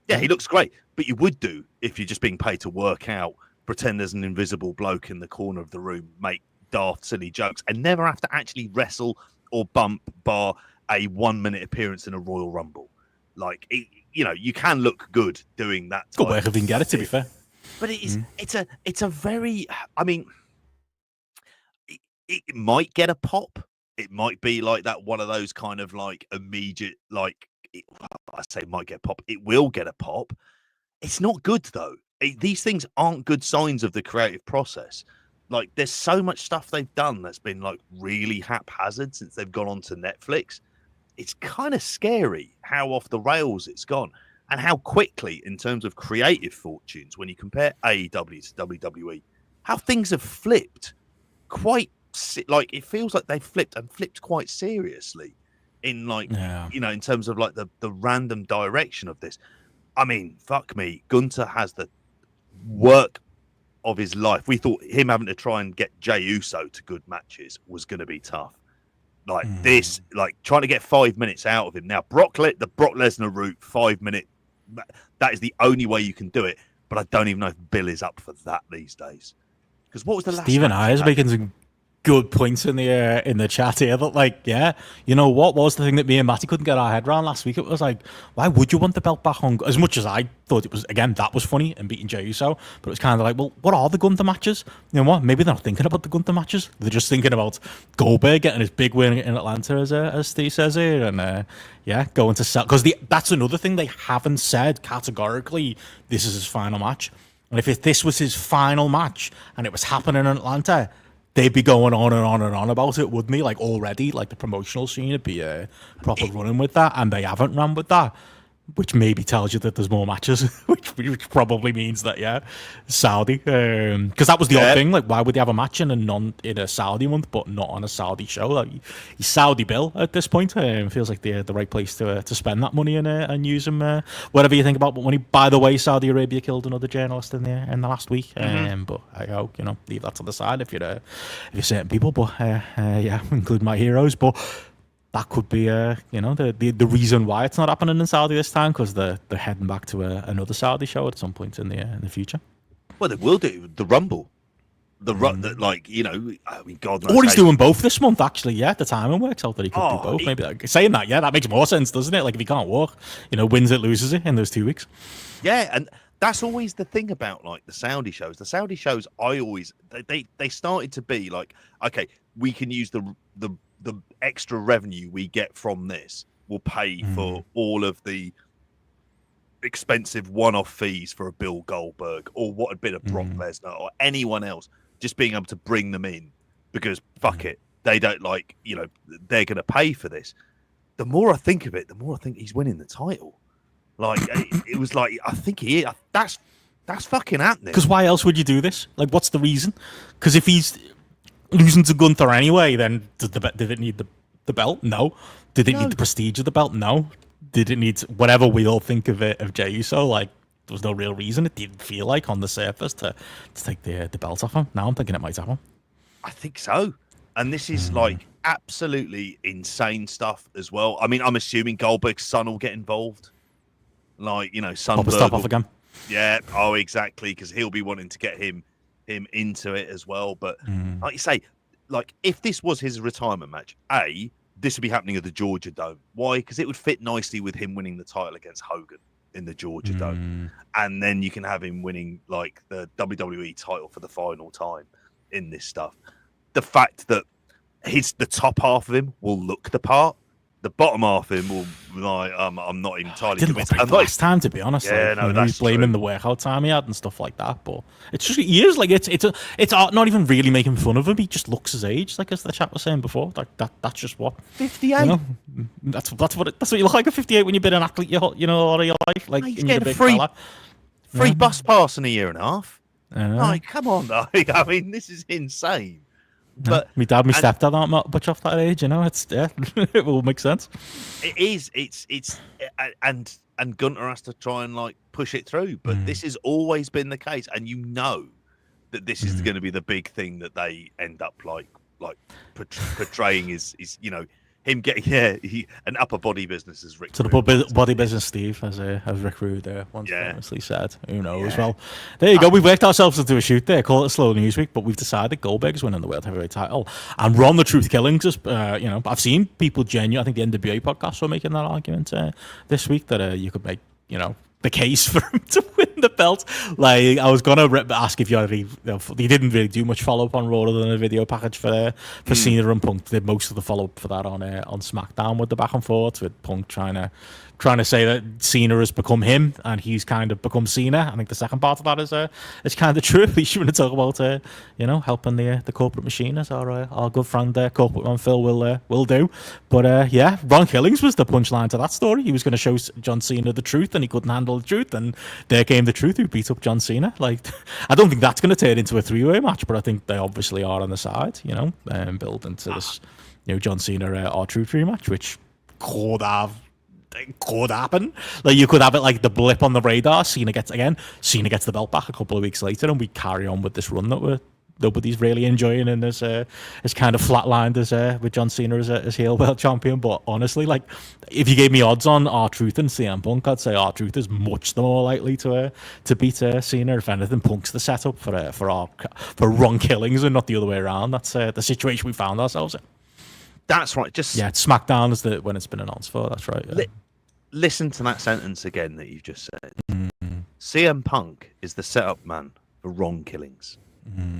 Yeah, he looks great. But you would do if you're just being paid to work out, pretend there's an invisible bloke in the corner of the room, make daft, silly jokes, and never have to actually wrestle or bump bar a 1-minute appearance in a Royal Rumble. Like, you can look good doing that. Good work if you can get it, to be fair. But it's a very, I mean, it might get a pop. It might be like that, one of those kind of like immediate, like, I say might get a pop. It will get a pop. It's not good though. These things aren't good signs of the creative process. Like, there's so much stuff they've done that's been like really haphazard since they've gone on to Netflix. It's kind of scary how off the rails it's gone and how quickly, in terms of creative fortunes, when you compare AEW to WWE, how things have flipped quite, like, it feels like they've flipped quite seriously in like, in terms of like the random direction of this. I mean, fuck me, Gunter has the work of his life. We thought him having to try and get Jey Uso to good matches was going to be tough. Like this, like trying to get 5 minutes out of him. Now, the Brock Lesnar route, 5 minute, that is the only way you can do it. But I don't even know if Bill is up for that these days. Because what was the last? Stephen I is making some good points in the chat here. That, like, yeah, you know what was the thing that me and Matty couldn't get our head around last week? It was like, why would you want the belt back on? As much as I thought it was, again, that was funny and beating Jey Uso, but it was kind of like, well, what are the Gunther matches? You know what? Maybe they're not thinking about the Gunther matches. They're just thinking about Goldberg getting his big win in Atlanta, as Steve says here, and going to sell, because that's another thing they haven't said categorically. This is his final match, and if this was his final match and it was happening in Atlanta, they'd be going on and on and on about it, wouldn't they? Like, already, like the promotional scene would be proper running with that, and they haven't run with that, which maybe tells you that there's more matches, which probably means that, Saudi, because that was the odd thing. Like, why would they have a match in a Saudi month, but not on a Saudi show? Like, he's Saudi Bill at this point. Feels like the right place to spend that money and use him. Whatever you think about money. By the way, Saudi Arabia killed another journalist in the last week. But I hope leave that to the side if you're certain people. But include my heroes. But that could be, the reason why it's not happening in Saudi this time, because they're heading back to another Saudi show at some point in the future. Well, they will do the Rumble, I mean, God knows. Or he's doing both this month, actually. Yeah, the timing works out that he could do both. Maybe saying that, that makes more sense, doesn't it? Like, if he can't walk, wins it, loses it in those 2 weeks. Yeah, and that's always the thing about like the Saudi shows. The Saudi shows, they started to be like, okay, we can use the extra revenue we get from this will pay for all of the expensive one-off fees for a Bill Goldberg or what had been a Brock Lesnar or anyone else, just being able to bring them in because fuck it, they don't like, they're going to pay for this. The more I think of it, the more I think he's winning the title. Like, it was like, I think he is. That's fucking happening. Because why else would you do this? Like, what's the reason? Because if he's losing to Gunther anyway, then did it need the belt? No. Did it need the prestige of the belt? No. Did it need whatever we all think of it of Jey Uso? Like, there was no real reason. It didn't feel like on the surface to take the belt off him. Now I'm thinking it might happen. I think so. And this is like absolutely insane stuff as well. I mean, I'm assuming Goldberg's son will get involved. Like, son will stop off again. Yeah. Oh, exactly. Because he'll be wanting to get him into it as well. But like you say, like if this was his retirement match, this would be happening at the Georgia Dome. Why? Because it would fit nicely with him winning the title against Hogan in the Georgia Dome, and then you can have him winning like the WWE title for the final time in this stuff. The fact that the top half of him will look the part. The bottom half of him will like, I'm not entirely convinced. Last time, to be honest. Yeah, like, he's blaming the workout time he had and stuff like that. But it's just he is like it's not even really making fun of him. He just looks his age, like as the chat was saying before. Like that's just what 58. That's what you look like at 58 when you've been an athlete, a lot of your life. Like, he's getting a free bus pass in a year and a half. Like, come on, though. I mean, this is insane. But my dad, my stepdad aren't much off that age, It's it will make sense. It is. It's and Gunter has to try and like push it through. But this has always been the case, and that this is going to be the big thing that they end up like portraying is him getting an upper body business as Rick. So the body business, Steve, as Rick Rude once famously said. Who knows? Well, there you go. We've worked ourselves into a shoot there. Call it a slow news week, but we've decided Goldberg's winning the world heavyweight title, and we're on the truth killings. I've seen people genuinely. I think the NWA podcast were making that argument this week that you could make the case for him to win the belt. Like, I was gonna ask if you already, he didn't really do much follow up on Raw other than a video package for Cena, and Punk did most of the follow up for that on SmackDown with the back and forth with Punk trying to say that Cena has become him and he's kind of become Cena. I think the second part of that is kind of true. We shouldn't talk about helping the corporate machine, as our good friend corporate man Phil will do. But Ron Killings was the punchline to that story. He was going to show John Cena the truth and he couldn't handle the truth, and there came the truth, who beat up John Cena. Like, I don't think that's going to turn into a 3-way match, but I think they obviously are on the side, build into this John Cena R-Truth rematch, which could happen. Like, you could have it like the blip on the radar. Cena gets the belt back a couple of weeks later, and we carry on with this run that nobody's really enjoying, and is kind of flatlined with John Cena as heel world champion. But honestly, like, if you gave me odds on R-Truth and CM Punk, I'd say R-Truth is much more likely to beat Cena. If anything, Punk's the setup for Ron Killings and not the other way around. That's the situation we found ourselves in. That's right. It's SmackDown is when it's been announced for. That's right. Yeah. Listen to that sentence again that you've just said. CM Punk is the setup man for Ron Killings.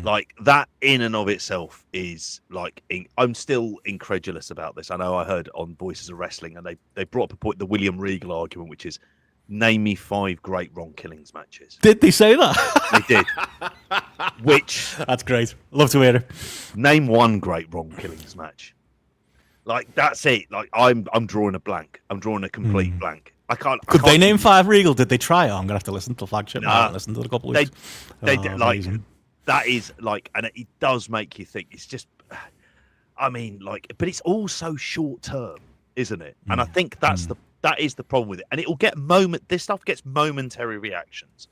Like, that in and of itself is like, I'm still incredulous about this. I know I heard on Voices of Wrestling, and they brought up a point, the William Regal argument, which is, name me 5 great Ron Killings matches. Did they say that? They did. Which, that's great. Love to hear it. Name 1 great Ron Killings match. Like, that's it. Like, I'm drawing a blank. I'm drawing a complete blank. I can't. Could they name 5 Regal? Did they try? I'm gonna have to listen to the flagship. I haven't listened to it a couple of weeks. They did, like, that is like, and it does make you think. It's just, I mean, like, but it's all so short term, isn't it? And I think that is the problem with it. And it will get this stuff gets momentary reactions,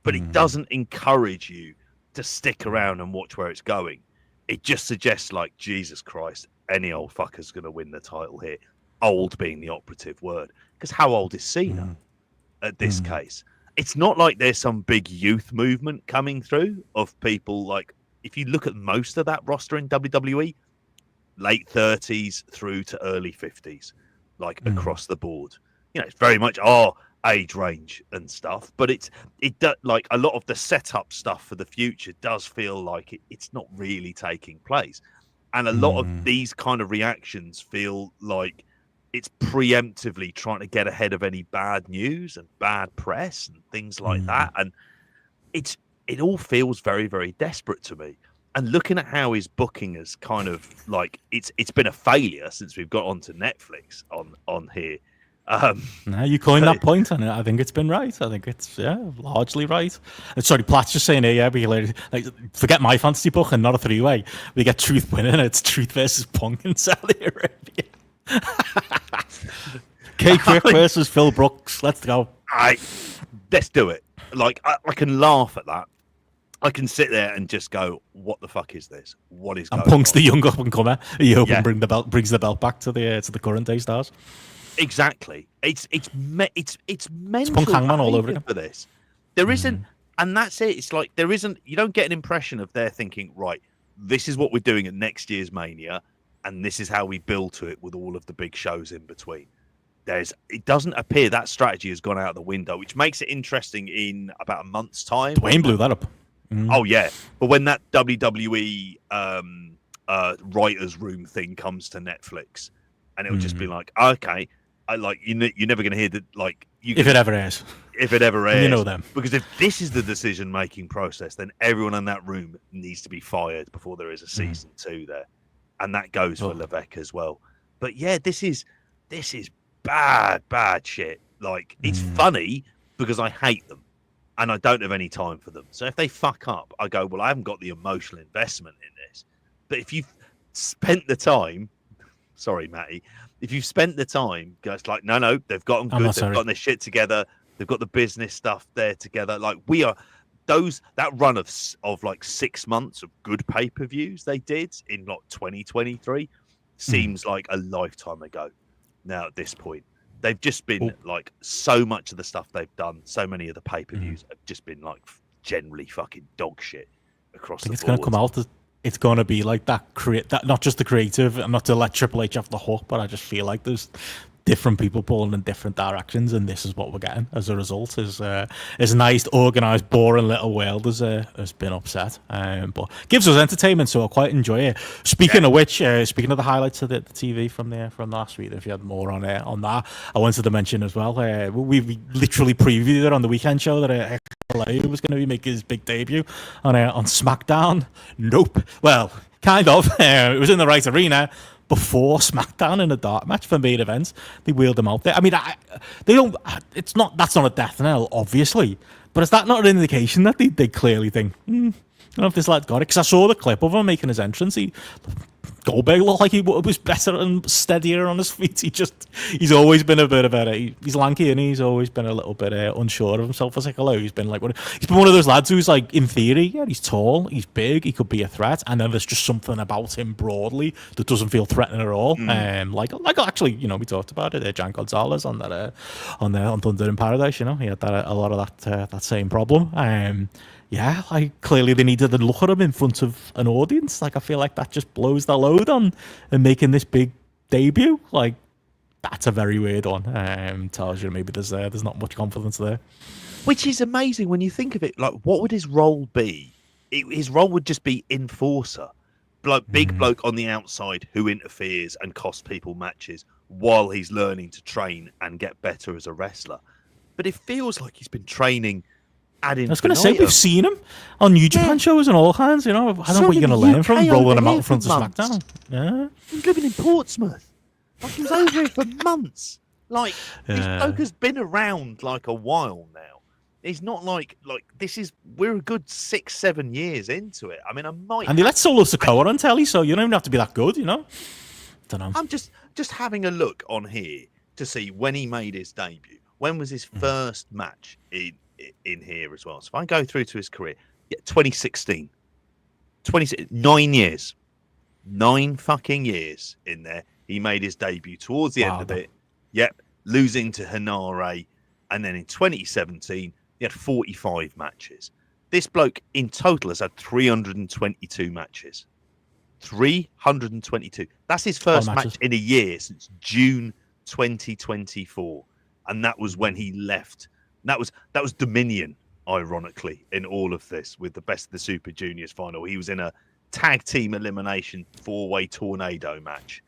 but it doesn't encourage you to stick around and watch where it's going. It just suggests, like, Jesus Christ, any old fucker's going to win the title here. Old being the operative word. Because how old is Cena at this case? It's not like there's some big youth movement coming through of people. Like, if you look at most of that roster in WWE, late 30s through to early 50s, like across the board. It's very much our age range and stuff, but it does, like, a lot of the setup stuff for the future does feel like it's not really taking place. And a lot of these kind of reactions feel like it's preemptively trying to get ahead of any bad news and bad press and things like that. And it all feels very, very desperate to me. And looking at how his booking is kind of like, it's been a failure since we've got onto Netflix on here. No, you coined that point, and I think it's been right. I think it's largely right. Sorry, Platt's just saying here, like, forget my fantasy book and not a 3-way. We get Truth winning. It's Truth versus Punk in Saudi Arabia. K Quick versus Phil Brooks. Let's go. Let's do it. Like, I can laugh at that. I can sit there and just go, "What the fuck is this? What is?" And Punk's the young up and comer. He brings the belt back to the current day stars. Exactly. It's mental. It's Punk Hangman all over again for this. There isn't, and that's it. It's like there isn't. You don't get an impression of they're thinking, right, this is what we're doing at next year's Mania, and this is how we build to it with all of the big shows in between. It doesn't appear that strategy has gone out the window, which makes it interesting in about a month's time. Dwayne blew that up. Oh yeah, but when that WWE writers' room thing comes to Netflix, and it'll just be like, okay, you're never going to hear that, like, if it ever airs. If it ever airs, you know them. Because if this is the decision-making process, then everyone in that room needs to be fired before there is a season 2 there, and that goes for Levesque as well. But yeah, this is bad shit. Like, it's funny because I hate them. And I don't have any time for them. So if they fuck up, I go, well, I haven't got the emotional investment in this. But if you've spent the time, sorry, Matty, if you've spent the time, it's like, no, they've got them good. They've got their shit together. They've got the business stuff there together. Like, we are that run of like 6 months of good pay-per-views they did in like 2023 seems like a lifetime ago now at this point. They've just been like, so much of the stuff they've done, so many of the pay-per-views have just been like generally fucking dog shit across the board. It's going to come out. It's going to be like that not just the creative, and not to let Triple H off the hook, but I just feel like there's different people pulling in different directions, and this is what we're getting as a result. Is a nice, organised, boring little world has been upset, but gives us entertainment, so I quite enjoy it. Speaking of which, speaking of the highlights of the TV from last week, if you had more on that, I wanted to mention as well. We literally previewed it on the weekend show that LA was going to be making his big debut on SmackDown. Nope. Well, kind of. It was in the right arena before SmackDown in a dark match for main events. They wheeled them out there. I mean, they don't. That's not a death knell, obviously, but is that not an indication that they clearly think, I don't know if this lad's got it? Because I saw the clip of him making his entrance. Goldberg looked like he was better and steadier on his feet. He's always been a bit of he's lanky, and he's always been a little bit unsure of himself as he's been one of those lads who's like, in theory, he's tall, he's big, he could be a threat, and then there's just something about him broadly that doesn't feel threatening at all. Like actually, we talked about it. Jan Gonzalez on Thunder in Paradise. He had a lot of that same problem. Yeah, clearly they needed to look at him in front of an audience. I feel like that just blows the load on and making this big debut. That's a very weird one. Tells you maybe there's not much confidence there. Which is amazing when you think of it. What would his role be? His role would just be enforcer. Big bloke on the outside who interferes and costs people matches while he's learning to train and get better as a wrestler. But it feels like he's been training. I was going to say, we've seen him on New Japan shows and all kinds. I don't know what you're going to learn from rolling him out in front of SmackDown. Yeah, he's living in Portsmouth. He was over here for months. This bloke has been around a while now. He's not we're a good 6-7 years into it. I mean, and they let Solo Sikoa on telly, so you don't even have to be that good, Don't know. I'm just having a look on here to see when he made his debut. When was his first match in here as well? So if I go through to his career, 2016, 9 years, 9 fucking years in there. He made his debut towards the end of it. Yep, losing to Hinare, and then in 2017 he had 45 matches. This bloke in total has had 322 matches. 322. That's his first match in a year since June 2024, and that was when he left. That was Dominion, ironically, in all of this with the Best of the Super Juniors final. He was in a tag team elimination 4-way tornado match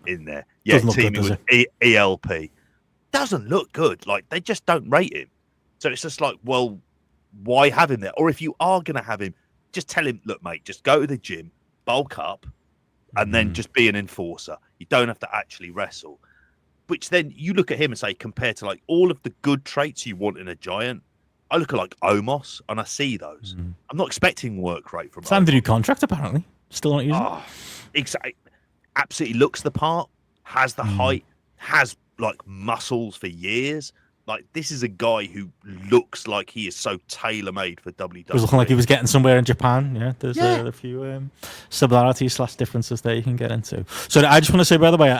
in there. Yeah, teaming with ELP. Doesn't look good. They just don't rate him. So it's just well, why have him there? Or if you are going to have him, just tell him, look, mate, just go to the gym, bulk up, and then just be an enforcer. You don't have to actually wrestle. Which then you look at him and say, compared to all of the good traits you want in a giant, I look at Omos and I see those. I'm not expecting work rate from him. Signed a new contract, apparently. Still not using it. Exactly. Absolutely looks the part, has the height, has muscles for years. This is a guy who looks like he is so tailor-made for WWE. It was looking like he was getting somewhere in Japan. Yeah, there's a few similarities / differences there you can get into. So I just want to say, by the way,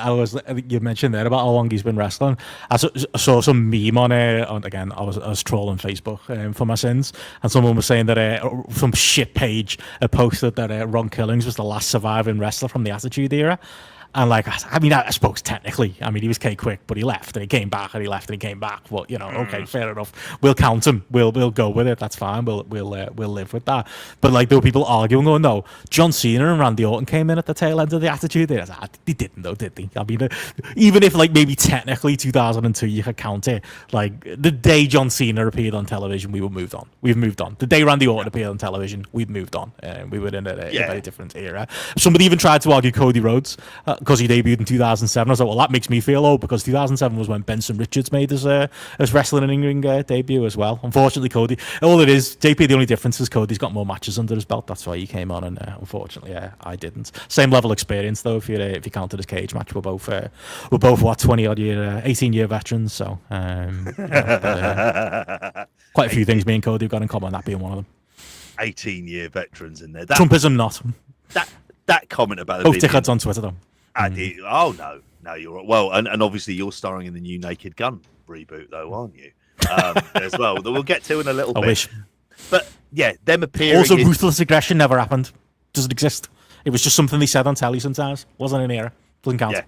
you mentioned there about how long he's been wrestling. I saw some meme on again, I was trolling Facebook for my sins, and someone was saying that some shit page posted that Ron Killings was the last surviving wrestler from the Attitude Era. And I suppose technically, he was K-Quick, but he left and he came back and he left and he came back. But okay, fair enough. We'll count him. We'll go with it. That's fine. We'll live with that. But there were people arguing, going, no, John Cena and Randy Orton came in at the tail end of the Attitude Era. They didn't though, did they? Even if maybe technically 2002 you could count it, the day John Cena appeared on television, we were moved on. We've moved on. The day Randy Orton appeared on television, we've moved on. We were in a very different era. Somebody even tried to argue Cody Rhodes. Because he debuted in 2007. I was like, well, that makes me feel old, because 2007 was when Benson Richards made his wrestling and in-ring debut as well. Unfortunately, Cody, all it is, JP, the only difference is Cody's got more matches under his belt. That's why he came on, and unfortunately, I didn't. Same level experience, though, if you counted his cage match. We're both what, 20-odd year, 18-year veterans, so quite a few things me and Cody have got in common, that being one of them. 18-year veterans in there. Trumpism not. That comment about both dickheads on Twitter, though. Oh no, you're right. Well, and obviously you're starring in the new Naked Gun reboot, though, aren't you? As well, that we'll get to in a little bit. I wish. But yeah, them appearing. Also, ruthless aggression never happened. Doesn't exist. It was just something they said on telly sometimes. Wasn't an era. Doesn't count. Yeah,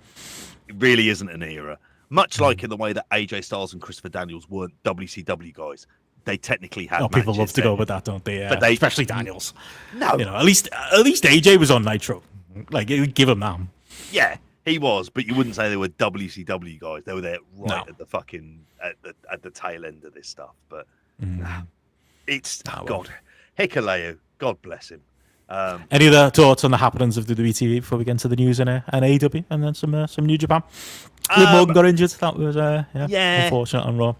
it really isn't an era. Much like in the way that AJ Styles and Christopher Daniels weren't WCW guys. They technically had matches. People love to go with that, don't they? But especially Daniels. No. At least AJ was on Nitro. Like, give him that. Yeah, he was, but you wouldn't say they were WCW guys. They were there at the fucking at the tail end of this stuff. But it's God, Hikuleo, God bless him. Any other thoughts on the happenings of the WTV before we get into the news in AEW and then some New Japan? Liv Morgan got injured. That was unfortunate on Raw.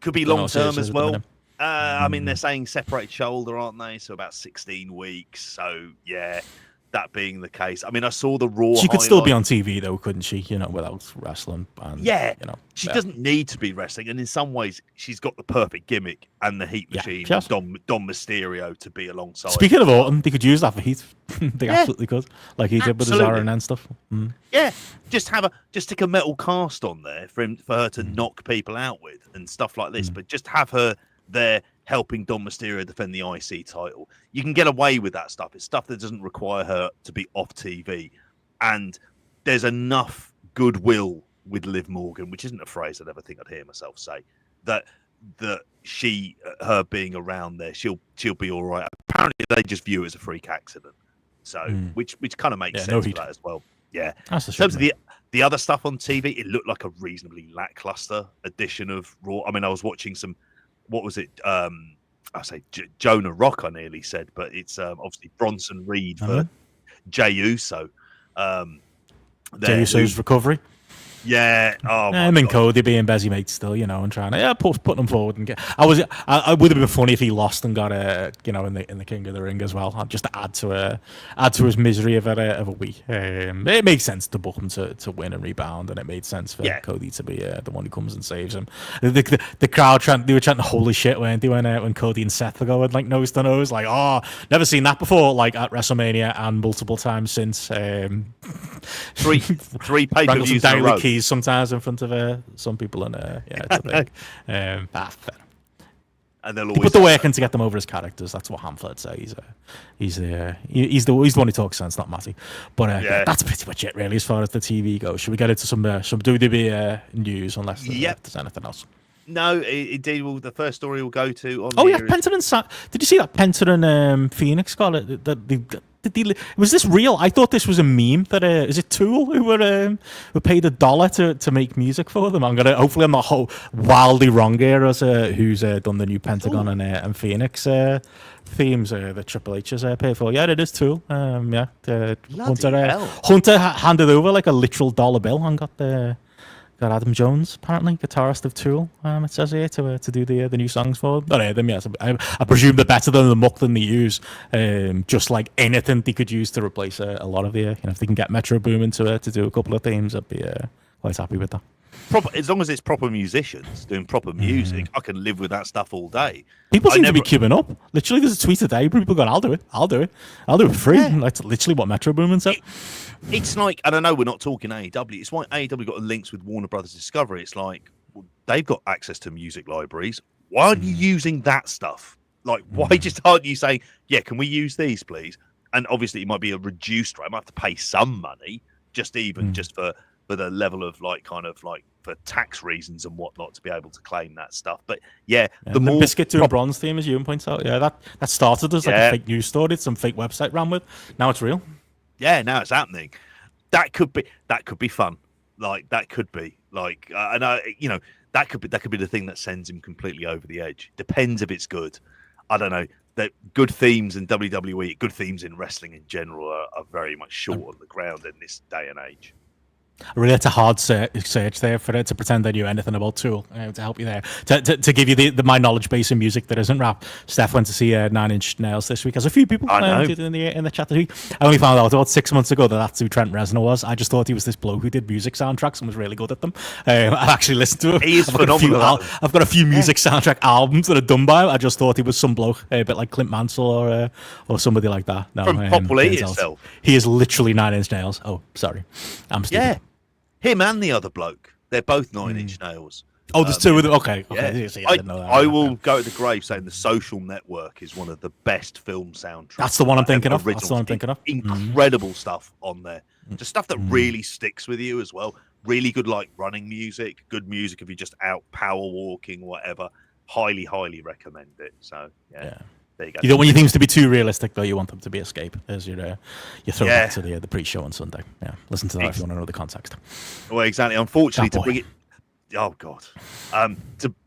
Could be long term as well. I mean, they're saying separated shoulder, aren't they? So about 16 weeks. So yeah. That being the case, I mean, I saw the Raw. She could still be on TV though, couldn't she? Without wrestling. And, she doesn't need to be wrestling, and in some ways, she's got the perfect gimmick and the Heat Machine, Dom Mysterio to be alongside. Speaking of Orton, they could use that for Heat. They absolutely could, like he did with his Iron and stuff. Yeah, just stick a metal cast on there for her to knock people out with and stuff like this. But just have her there helping Dom Mysterio defend the IC title. You can get away with that stuff. It's stuff that doesn't require her to be off TV. And there's enough goodwill with Liv Morgan, which isn't a phrase I'd ever think I'd hear myself say, that her being around there, she'll be all right. Apparently they just view it as a freak accident. So which kind of makes sense for that as well. Yeah. In terms of the other stuff on TV, it looked like a reasonably lackluster edition of Raw. I mean, I was watching some, what was it? I say Jonah Rock, I nearly said, but it's obviously Bronson Reed for Jey Uso. Jey Uso's recovery. Yeah. Oh, him and Cody being busy mates still, and trying to put them forward and get. I would have been funny if he lost and got in the King of the Ring as well, just to add to his misery of a week. It makes sense to book him to win and rebound, and it made sense for Cody to be the one who comes and saves him. The crowd they were chanting holy shit, weren't they, when Cody and Seth were going like nose to nose, like never seen that before, like at WrestleMania and multiple times since. Three pay-per-views in a row. Sometimes in front of some people, and it's a big. And they'll always put the work in to get them over as characters. That's what Hamflett say. He's the one who talks sense, not Matty. But that's pretty much it, really, as far as the TV goes. Should we get into some WWE news, unless there's anything else? No, indeed. Well, the first story we'll go to. Penta and did you see that Penta and Phoenix got it? Was this real? I thought this was a meme. That is it Tool who paid $1 to make music for them? Hopefully I'm not wildly wrong here as who's done the new Pentagon and Phoenix themes that Triple H has paid for. Yeah, it is Tool. Hunter handed over like a literal dollar bill and got Adam Jones, apparently guitarist of Tool. It says here to do the new songs for them. Not them, yes. I presume they're better than the muck than they use. Just like anything they could use to replace a lot of the. If they can get Metro Boomin to do a couple of themes, I'd be quite happy with that. As long as it's proper musicians doing proper music, I can live with that stuff all day. People seem to be queuing up. Literally, there's a tweet today. People going, I'll do it for free. Yeah. That's literally what Metro Boomin said. It's like, and I know we're not talking AEW. It's why AEW got links with Warner Brothers Discovery. It's like, well, they've got access to music libraries. Why aren't you using that stuff? Like, why just aren't you saying, can we use these, please? And obviously, it might be a reduced rate. I might have to pay some money, just for the level of for tax reasons and whatnot to be able to claim that stuff. But the more Biscuit doing bronze theme, as Ewan points out, that started as like a fake news story, some fake website ran with. Now it's real. Yeah, now it's happening. That could be fun. Like that could be like, that could be the thing that sends him completely over the edge. Depends if it's good. I don't know. That good themes in WWE, good themes in wrestling in general are very much short on the ground in this day and age. I really had a hard search there for it to pretend I knew anything about Tool to help you there. To give you my knowledge base in music that isn't rap. Steph went to see 9 Inch Nails this week, as a few people did in the chat this week. I only found out about 6 months ago that's who Trent Reznor was. I just thought he was this bloke who did music soundtracks and was really good at them. I actually listened to him. He is phenomenal. I've got a few music soundtrack albums that are done by him. I just thought he was some bloke, a bit like Clint Mansell or somebody like that. No, from Populate itself. He is literally 9 Inch Nails. Oh, sorry. I'm stupid. Yeah. Him and the other bloke. They're both 9 Inch Nails. Oh, there's two of them. Okay. Yeah. See, I didn't know that. I will go to the grave saying The Social Network is one of the best film soundtracks. That's the one I'm thinking of. Incredible stuff on there. Just stuff that really sticks with you as well. really good like running music, good music if you're just out power walking, whatever. Highly recommend it. So yeah. There you go. You don't want your things to be too realistic, though. You want them to be escape as you throw back to the pre-show on Sunday. Yeah, listen to that if you want to know the context. Well, exactly. Unfortunately, to bring it,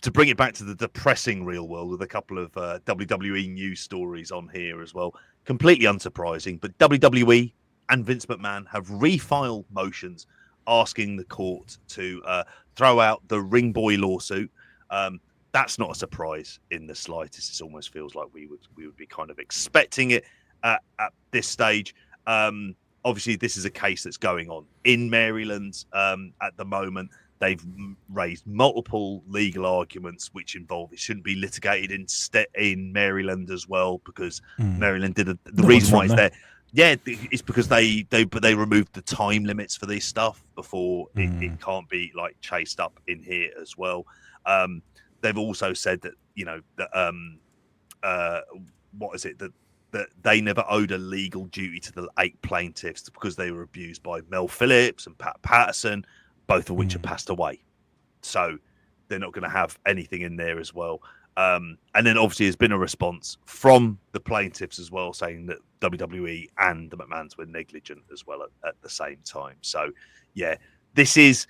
to bring it back to the depressing real world with a couple of WWE news stories on here as well. Completely unsurprising, but WWE and Vince McMahon have refiled motions asking the court to throw out the Ring Boy lawsuit. That's not a surprise in the slightest. It almost feels like we would be kind of expecting it at this stage. Obviously, this is a case that's going on in Maryland at the moment. They've raised multiple legal arguments which involve it shouldn't be litigated in Maryland as well, because Maryland did the reason why it's there. Yeah, it's because they removed the time limits for this stuff before it can't be like chased up in here as well. They've also said that that they never owed a legal duty to the 8 plaintiffs because they were abused by Mel Phillips and Pat Patterson, both of which have passed away. So they're not going to have anything in there as well. And then obviously there's been a response from the plaintiffs as well, saying that WWE and the McMahons were negligent as well at the same time. So yeah, this is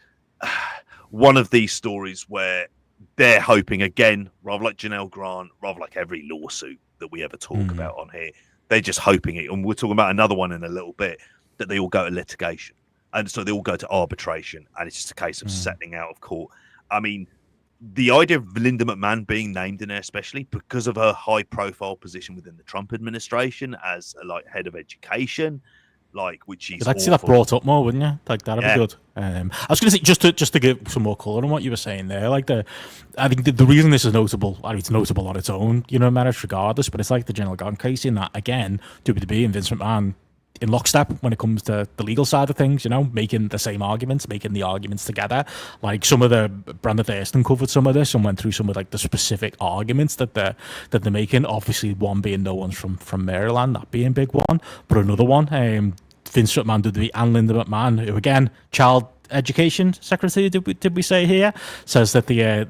one of these stories where they're hoping, again, rather like Janelle Grant, rather like every lawsuit that we ever talk about on here, they're just hoping it, and we're talking about another one in a little bit, that they all go to litigation. And so they all go to arbitration, and it's just a case of settling out of court. I mean, the idea of Linda McMahon being named in there, especially because of her high-profile position within the Trump administration as like head of education, like which she's. You'd like to see that brought up more, wouldn't you? Like that'd be good. I was going to say just to give some more colour on what you were saying there. Like I think the reason this is notable, I mean, it's notable on its own, merits regardless. But it's like the Janelle Grant case in that again, WWE and Vince McMahon in lockstep when it comes to the legal side of things, making the same arguments, making the arguments together. Like some of the Brandon Thurston covered some of this and went through some of like the specific arguments that they're making. Obviously, one being no one's from Maryland, that being big one, but another one, Vince McMahon WWE and Linda McMahon, who again, child education secretary, did we say here, says that the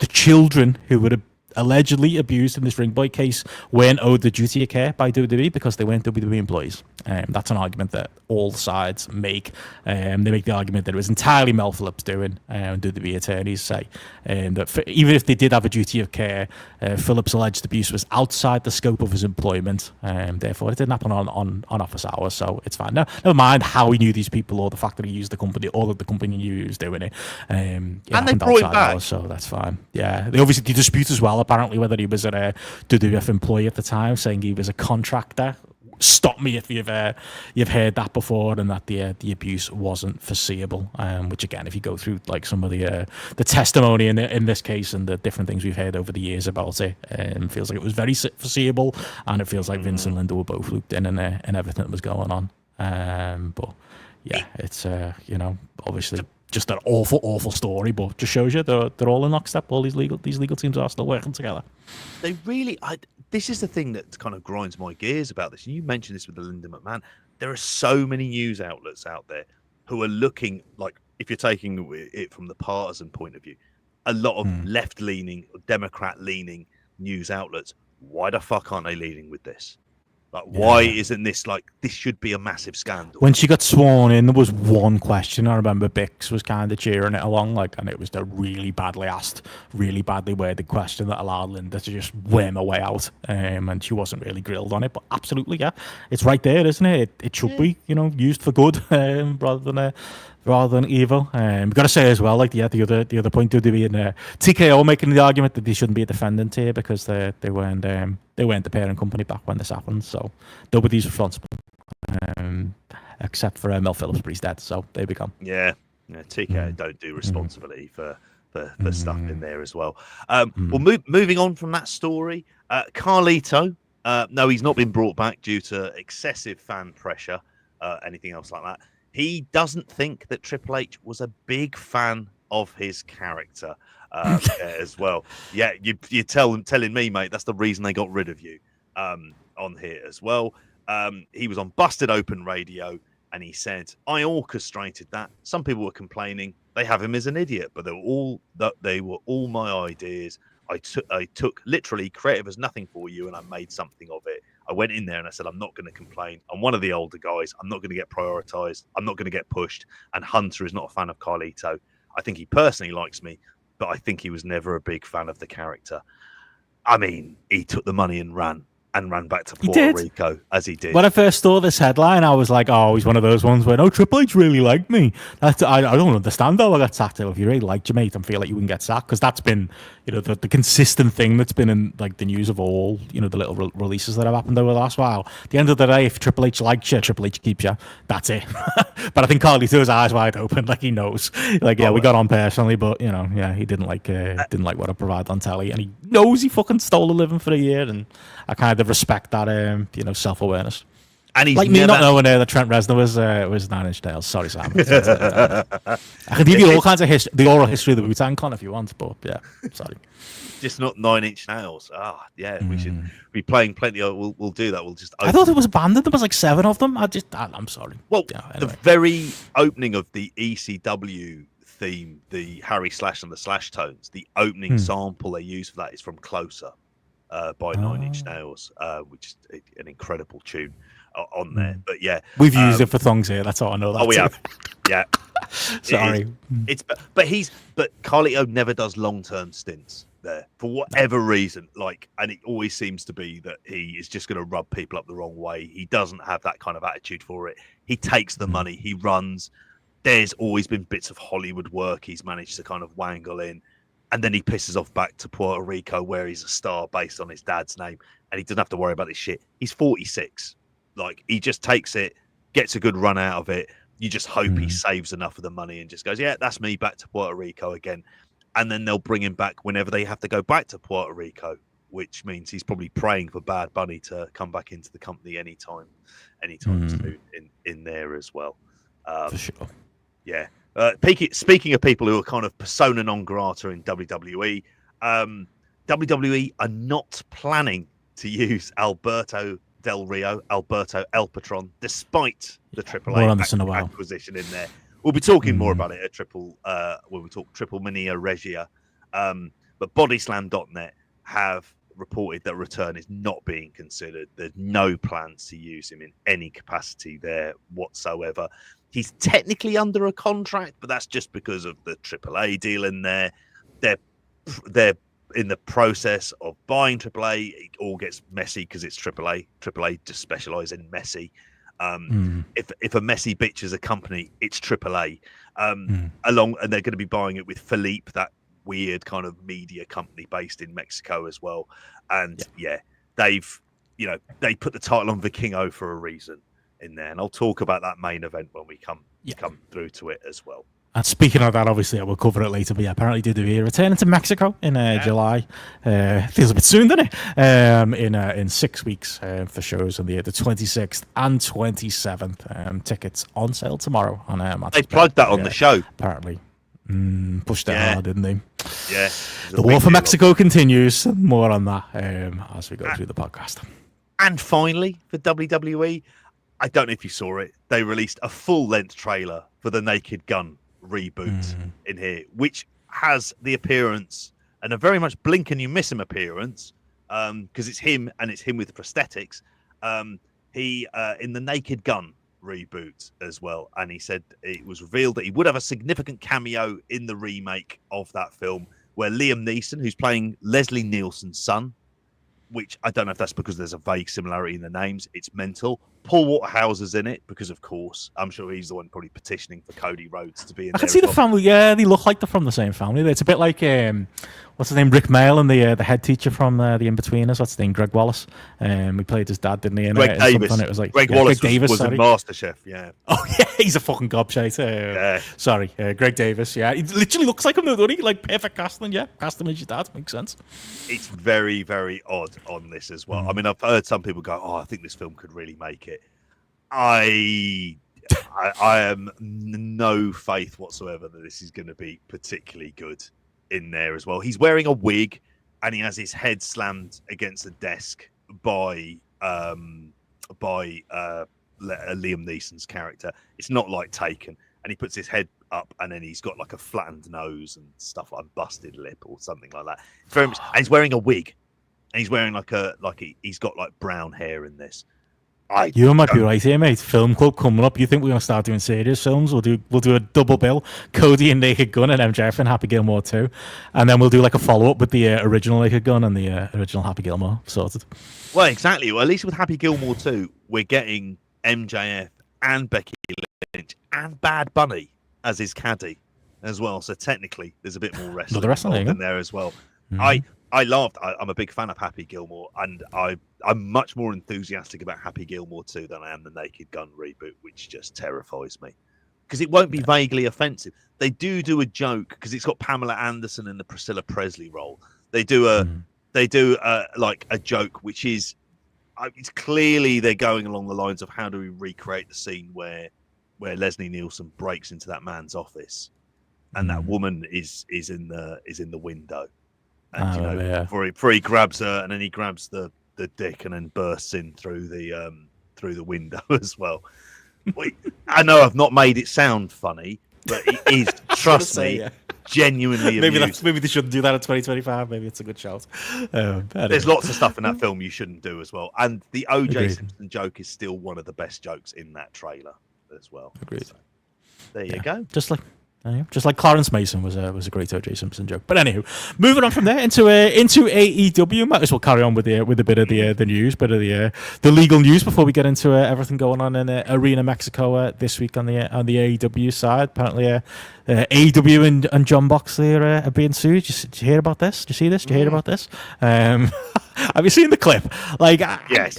children who were allegedly abused in this Ring Boy case weren't owed the duty of care by WWE because they weren't WWE employees. That's an argument that all sides make. They make the argument that it was entirely Mel Phillips doing, and WWE attorneys say that even if they did have a duty of care, Phillips' alleged abuse was outside the scope of his employment. Therefore, it didn't happen on office hours, so it's fine. Never mind how he knew these people or the fact that he used the company or that the company knew he was doing it. And they brought him back. Hours, so that's fine. Yeah, they obviously dispute as well, apparently, whether he was a WWF employee at the time, saying he was a contractor. Stop me if you've heard that before, and that the abuse wasn't foreseeable. Which again, if you go through like some of the testimony in this case and the different things we've heard over the years about it, feels like it was very foreseeable, and it feels like Vince and Linda were both looped in and everything that was going on. But yeah, it's obviously just an awful story, but just shows you they're all in lockstep. All these legal teams are still working together. They really. This is the thing that kind of grinds my gears about this. You mentioned this with the Linda McMahon. There are so many news outlets out there who are looking like, if you're taking it from the partisan point of view, a lot of left-leaning, Democrat-leaning news outlets. Why the fuck aren't they leading with this? Like, why isn't this this should be a massive scandal? When she got sworn in, there was one question. I remember Bix was kind of cheering it along, and it was the really badly asked, really badly worded question that allowed Linda to just worm her way out. And she wasn't really grilled on it, but absolutely, yeah. It's right there, isn't it? It should be, used for good rather than evil. We've got to say as well, like the other point to be in TKO making the argument that they shouldn't be a defendant here because they weren't the parent company back when this happened, so nobody's responsible except for Mel Phillips, but he's dead, so there we go. Yeah, TKO don't do responsibility for stuff in there as well. Well, moving on from that story, Carlito. No, he's not been brought back due to excessive fan pressure, anything else like that. He doesn't think that Triple H was a big fan of his character as well. Yeah, you're telling me, mate, that's the reason they got rid of you on here as well. He was on Busted Open Radio. and he said, "I orchestrated that. Some people were complaining they have him as an idiot, but they were all my ideas. I took literally creative as nothing for you, and I made something of it. I went in there and I said, I'm not going to complain. I'm one of the older guys. I'm not going to get prioritized. I'm not going to get pushed. And Hunter is not a fan of Carlito. I think he personally likes me, but I think he was never a big fan of the character." I mean, he took the money and ran back to Puerto Rico as he did. When I first saw this headline, I was like, oh, he's one of those ones where, no, Triple H really liked me. I don't understand how I got sacked. If you really liked your mate and feel like you wouldn't get sacked, because that's been, the consistent thing that's been in like the news of all, the little releases that have happened over the last while. At the end of the day, if Triple H likes you, Triple H keeps you. That's it. But I think Carlito's eyes wide open, like he knows. Like, we got on personally, but he didn't like what I provided on telly, and he knows he fucking stole a living for a year, and I kind of respect that, self-awareness. And he's like me not knowing that Trent Reznor was 9 Inch Nails. Sorry, Sam. I can give you all kinds of the oral history of the Wu-Tang Clan if you want, but yeah, sorry. Just not 9 Inch Nails. We should be playing plenty of. We'll do that. We'll just. I thought it was abandoned. There was like 7 of them. I'm sorry. Well, anyway. The very opening of the ECW theme, the Harry Slash and the Slash Tones, the opening sample they use for that is from Closer by 9 Inch Nails, which is an incredible tune on there. But yeah, we've used it for thongs here. That's all I know. We have. Yeah. Sorry. But Carlito never does long-term stints there for whatever reason. And it always seems to be that he is just going to rub people up the wrong way. He doesn't have that kind of attitude for it. He takes the money. He runs. There's always been bits of Hollywood work he's managed to kind of wangle in. And then he pisses off back to Puerto Rico, where he's a star based on his dad's name, and he doesn't have to worry about this shit. He's 46. He just takes it, gets a good run out of it. You just hope he saves enough of the money and just goes, yeah, that's me, back to Puerto Rico again. And then they'll bring him back whenever they have to go back to Puerto Rico, which means he's probably praying for Bad Bunny to come back into the company anytime soon in there as well. For sure. Yeah. Speaking of people who are kind of persona non grata in WWE, WWE are not planning to use Alberto Del Rio, Alberto El Patron, despite the AAA acquisition in there. We'll be talking more about it at when we talk TripleMania Regia. But Bodyslam.net have reported that return is not being considered. There's no plans to use him in any capacity there whatsoever. He's technically under a contract, but that's just because of the AAA deal in there. They're in the process of buying AAA. It all gets messy because it's AAA. AAA just specialise in messy. If a messy bitch is a company, it's AAA. And they're going to be buying it with Philippe, that weird kind of media company based in Mexico as well. And they put the title on Vikingo for a reason in there, and I'll talk about that main event when we come through to it as well. And speaking of that, obviously, we'll cover it later, but apparently WWE returning to Mexico in July. Feels a bit soon, doesn't it? In 6 weeks for shows on the 26th and 27th. Tickets on sale tomorrow. They plugged that on the show. Apparently. Pushed it hard, didn't they? Yeah. The war for Mexico continues. More on that as we go through the podcast. And finally, for WWE, I don't know if you saw it, they released a full-length trailer for the Naked Gun reboot in here, which has the appearance and a very much blink and you miss him appearance, because it's him and it's him with prosthetics. He in the Naked Gun reboot as well, and he said it was revealed that he would have a significant cameo in the remake of that film, where Liam Neeson, who's playing Leslie Nielsen's son, which I don't know if that's because there's a vague similarity in the names, it's mental. Paul Waterhouse's in it because, of course, I'm sure he's the one probably petitioning for Cody Rhodes to be in there. I can see the family. Yeah, they look like they're from the same family. It's a bit like what's his name, Rick Mail, and the head teacher from the In-Betweeners. What's his name, Greg Wallace. He played his dad, didn't he? And Greg Davis. It was like Greg Wallace was in MasterChef. Yeah. Oh yeah, he's a fucking gobshite. Sorry, Greg Davis. Yeah, he literally looks like him, doesn't he? Like perfect casting. Yeah, cast him as your dad. Makes sense. It's very, very odd on this as well. I mean, I've heard some people go, "Oh, I think this film could really make it." I am no faith whatsoever that this is going to be particularly good in there as well. He's wearing a wig and he has his head slammed against the desk by Liam Neeson's character. It's not like Taken, and he puts his head up, and then he's got like a flattened nose and stuff like a busted lip or something like that. Very much, and he's wearing a wig, and he's wearing he's got like brown hair in this. You might be right here, mate. Film club coming up. You think we're gonna start doing serious films? We'll do a double bill: Cody and Naked Gun and MJF and Happy Gilmore 2, and then we'll do like a follow up with the original Naked Gun and the original Happy Gilmore. Sorted. Well, exactly. Well, at least with Happy Gilmore 2, we're getting MJF and Becky Lynch and Bad Bunny as his caddy as well. So technically, there's a bit more wrestling in there as well. Mm-hmm. I laughed. I'm a big fan of Happy Gilmore, and I'm much more enthusiastic about Happy Gilmore 2 than I am the Naked Gun reboot, which just terrifies me. Because it won't be vaguely offensive. They do a joke, because it's got Pamela Anderson in the Priscilla Presley role. They do a joke, which is, it's clearly they're going along the lines of how do we recreate the scene where Leslie Nielsen breaks into that man's office, and that woman is in the window. And before he grabs her, and then he grabs the dick, and then bursts in through the window as well. I know I've not made it sound funny, but it is. Trust me, genuinely. Maybe they shouldn't do that in 2025. Maybe it's a good shout. Anyway. There's lots of stuff in that film you shouldn't do as well, and the O.J. Simpson joke is still one of the best jokes in that trailer as well. Agreed. So, there you go. Just like Clarence Mason was a great O.J. Simpson joke. But anywho, moving on from there into AEW. Might as well carry on with a bit of the news, bit of the legal news before we get into everything going on in Arena Mexico this week on the AEW side. Apparently, AEW and John Moxley are being sued. Did you hear about this? Did you see this? Did you hear about this? Have you seen the clip? Yes.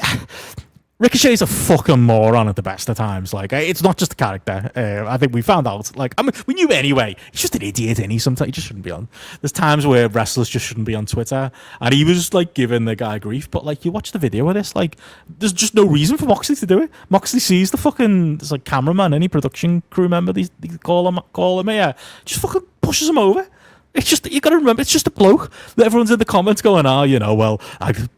Ricochet's a fucking moron at the best of times. Like, it's not just a character. I think we found out. Like, I mean, we knew anyway. He's just an idiot, and sometimes he just shouldn't be on. There's times where wrestlers just shouldn't be on Twitter, and he was like giving the guy grief. But like, you watch the video of this, like, there's just no reason for Moxley to do it. Moxley sees the fucking like cameraman, any production crew member, they call him here, just fucking pushes him over. It's just, you got to remember, it's just a bloke. Everyone's in the comments going,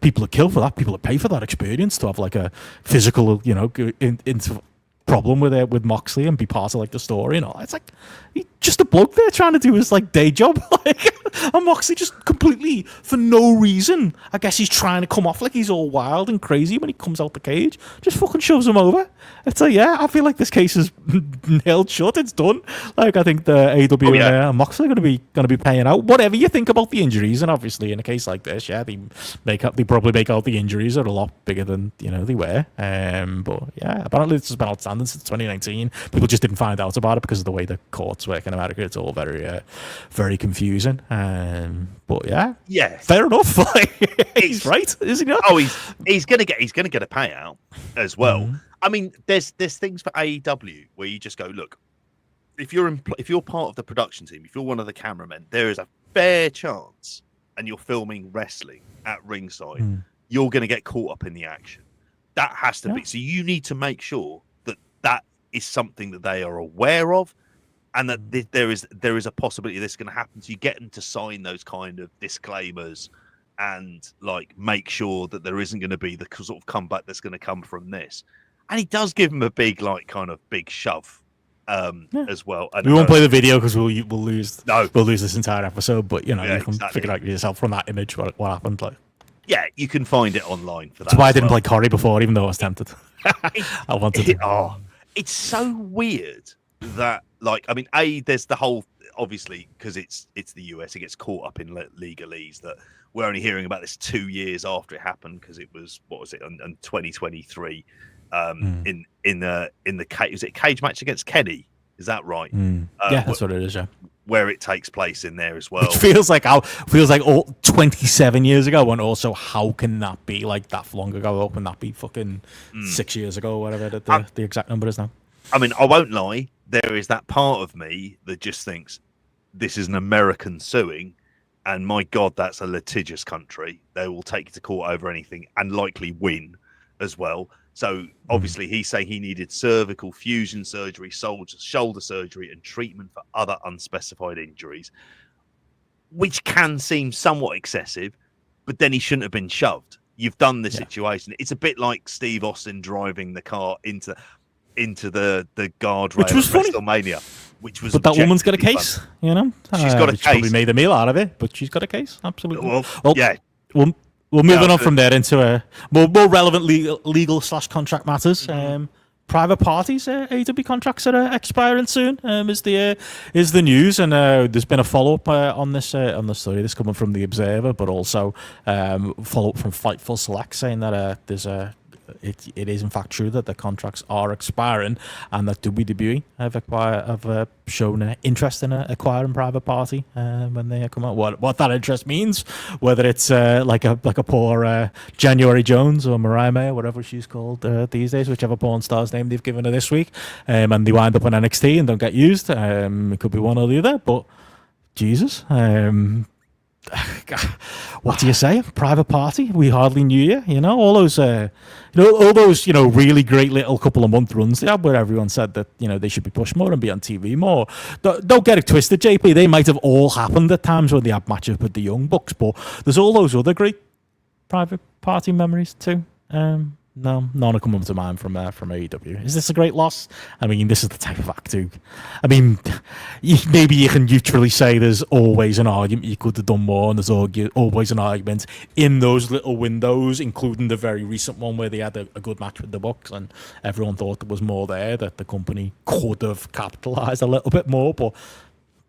people are killed for that. People are paid for that experience to have like a physical, into problem with Moxley and be part of like the story and all. It's like, he's just a bloke there trying to do his like day job. And Moxley just completely, for no reason, I guess he's trying to come off like he's all wild and crazy when he comes out the cage, just fucking shoves him over. It's like, I feel like this case is nailed shut. It's done. Like, I think the AEW and Moxley are going to be paying out. Whatever you think about the injuries, and obviously in a case like this, they probably make out the injuries are a lot bigger than they were. But yeah, apparently this has been outstanding since 2019. People just didn't find out about it because of the way the courts work in America. It's all very, very confusing. But yeah, fair enough. He's right, isn't he? Oh, he's gonna get a payout as well. Mm-hmm. I mean, there's things for AEW where you just go, look, if you're part of the production team, if you're one of the cameramen, there is a fair chance, and you're filming wrestling at ringside, you're going to get caught up in the action. That has to be. So you need to make sure that is something that they are aware of, and that there is a possibility this is going to happen. So you get them to sign those kind of disclaimers and like make sure that there isn't going to be the sort of comeback that's going to come from this. And he does give him a big, like, kind of big shove as well. And we won't play the video because we'll lose. No, we'll lose this entire episode. But you can figure out yourself from that image what happened. Like, yeah, you can find it online for that. That's why I didn't play Corey before, even though I was tempted. I wanted to. Oh, it's so weird that, like, I mean, there's the whole, obviously, because it's the US, it gets caught up in legalese that we're only hearing about this 2 years after it happened, because it was, what was it, in 2023. In the cage match against Kenny, is that right? Yeah, that's what it is. Yeah, where it takes place in there as well. Which feels like all 27 years ago, and also how can that be like that long ago? How can that be fucking 6 years ago, or whatever the exact number is now? I mean, I won't lie. There is that part of me that just thinks this is an American suing, and my God, that's a litigious country. They will take you to court over anything and likely win as well. So obviously he's saying he needed cervical fusion surgery, shoulder surgery, and treatment for other unspecified injuries, which can seem somewhat excessive, but then he shouldn't have been shoved. You've done this situation. It's a bit like Steve Austin driving the car into the guardrail which was at WrestleMania, which was. But that woman's got a case, you know. She's got a case. Probably made a meal out of it, but she's got a case. Absolutely. Well, yeah. We're moving on from there into a more relevant legal/contract matters. Private parties, AEW contracts are expiring soon. Is the news, and there's been a follow up on this story. This coming from the Observer, but also follow up from Fightful Select saying that it is in fact true that the contracts are expiring, and that WWE have shown interest in acquiring private party when they come out. What that interest means, whether it's like a poor January Jones or Mariah May or whatever she's called these days, whichever porn star's name they've given her this week, and they wind up on NXT and don't get used. It could be one or the other, but Jesus. What do you say? Private party? We hardly knew you. You know, all those really great little couple of month runs they had where everyone said that, you know, they should be pushed more and be on TV more. Don't get it twisted, JP. They might have all happened at times when they had matches with the Young Bucks, but there's all those other great private party memories too. No, none are coming to mind from AEW. Is this a great loss? I mean, this is the type of act who, I mean, maybe you can neutrally say there's always an argument you could have done more, and there's always an argument in those little windows, including the very recent one where they had a good match with the Bucks, and everyone thought there was more there, that the company could have capitalized a little bit more, but